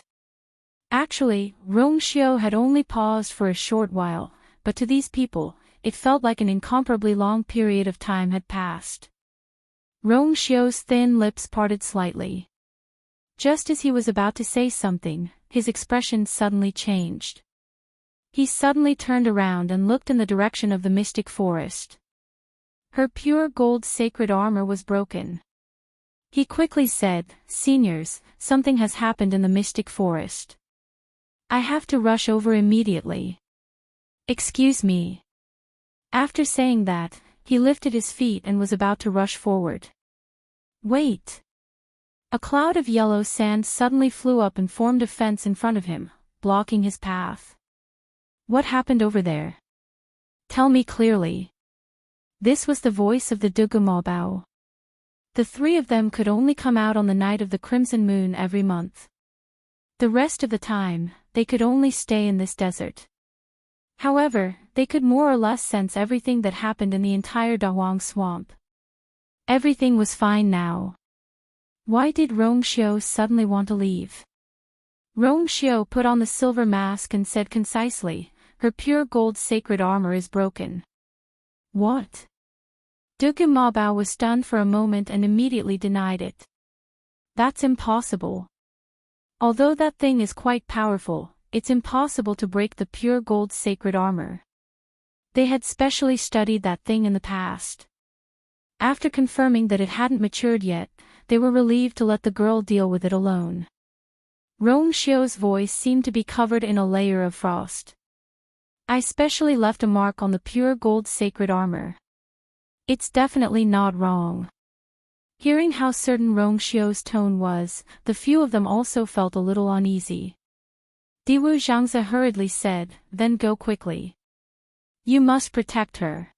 Actually, Rongxiu had only paused for a short while, but to these people, it felt like an incomparably long period of time had passed. Rongxiu's thin lips parted slightly. Just as he was about to say something, his expression suddenly changed. He suddenly turned around and looked in the direction of the mystic forest. Her pure gold sacred armor was broken. He quickly said, "Seniors, something has happened in the mystic forest. I have to rush over immediately. Excuse me." After saying that, he lifted his feet and was about to rush forward. Wait! A cloud of yellow sand suddenly flew up and formed a fence in front of him, blocking his path. What happened over there? Tell me clearly. This was the voice of the Dugumabao. The three of them could only come out on the night of the crimson moon every month. The rest of the time, they could only stay in this desert. However, they could more or less sense everything that happened in the entire Dahuang swamp. Everything was fine now. Why did Rongxiu suddenly want to leave? Rongxiu put on the silver mask and said concisely, "Her pure gold sacred armor is broken." What? Dugumabao was stunned for a moment and immediately denied it. That's impossible. Although that thing is quite powerful, it's impossible to break the pure gold sacred armor. They had specially studied that thing in the past. After confirming that it hadn't matured yet, they were relieved to let the girl deal with it alone. Rongxiu's voice seemed to be covered in a layer of frost. I specially left a mark on the pure gold sacred armor. It's definitely not wrong. Hearing how certain Rongxiu's tone was, the few of them also felt a little uneasy. Diwu Zhangzi hurriedly said, "Then go quickly. You must protect her."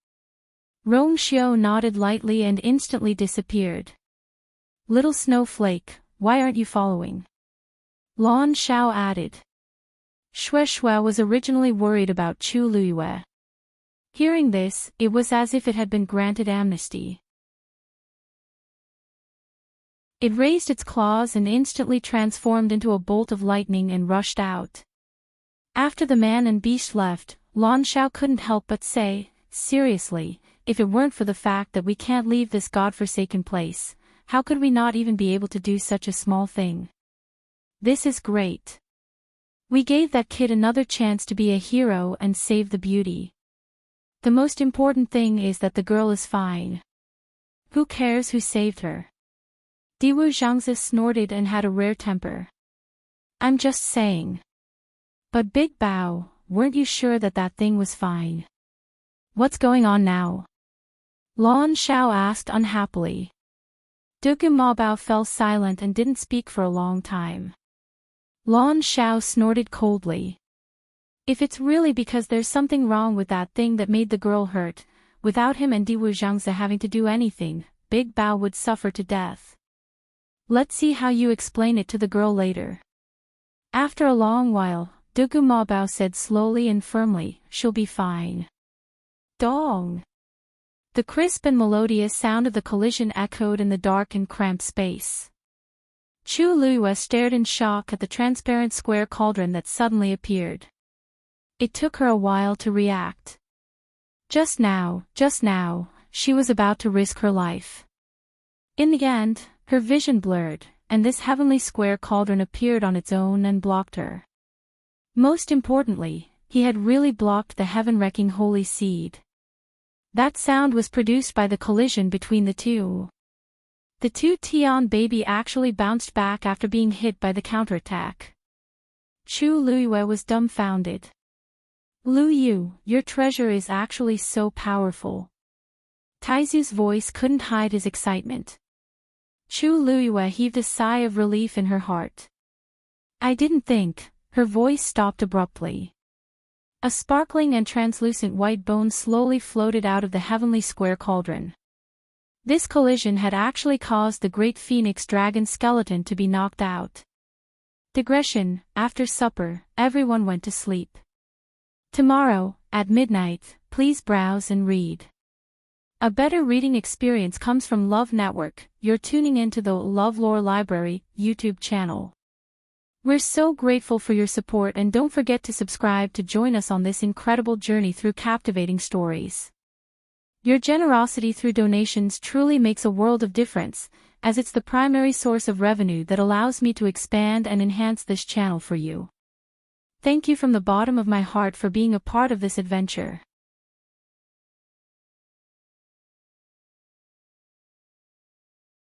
Rongxiu nodded lightly and instantly disappeared. "Little snowflake, why aren't you following?" Lan Shao added. Shui was originally worried about Chu Luiyue. Hearing this, it was as if it had been granted amnesty. It raised its claws and instantly transformed into a bolt of lightning and rushed out. After the man and beast left, Lan Shao couldn't help but say, "Seriously, if it weren't for the fact that we can't leave this godforsaken place, how could we not even be able to do such a small thing? This is great. We gave that kid another chance to be a hero and save the beauty. The most important thing is that the girl is fine. Who cares who saved her?" Diwu Zhangzi snorted and had a rare temper. "I'm just saying." "But Big Bao, weren't you sure that that thing was fine? What's going on now?" Lan Shao asked unhappily. Dugumabao fell silent and didn't speak for a long time. Lan Shao snorted coldly. "If it's really because there's something wrong with that thing that made the girl hurt, without him and Diwu Zhangzi having to do anything, Big Bao would suffer to death. Let's see how you explain it to the girl later." After a long while, Dugumabao said slowly and firmly, "She'll be fine." Dong! The crisp and melodious sound of the collision echoed in the dark and cramped space. Chu Luiyue stared in shock at the transparent square cauldron that suddenly appeared. It took her a while to react. Just now, she was about to risk her life. In the end, her vision blurred, and this heavenly square cauldron appeared on its own and blocked her. Most importantly, he had really blocked the heaven-wrecking holy seed. That sound was produced by the collision between the two. The two Tian baby actually bounced back after being hit by the counterattack. Chu Luiyue was dumbfounded. "Lu Yu, your treasure is actually so powerful." Taizu's voice couldn't hide his excitement. Chu Luiyue heaved a sigh of relief in her heart. "I didn't think." Her voice stopped abruptly. A sparkling and translucent white bone slowly floated out of the heavenly square cauldron. This collision had actually caused the great phoenix dragon skeleton to be knocked out. Digression: after supper, everyone went to sleep. Tomorrow, at midnight, please browse and read. A better reading experience comes from Love Network. You're tuning into the LoveLore Library YouTube channel. We're so grateful for your support, and don't forget to subscribe to join us on this incredible journey through captivating stories. Your generosity through donations truly makes a world of difference, as it's the primary source of revenue that allows me to expand and enhance this channel for you. Thank you from the bottom of my heart for being a part of this adventure.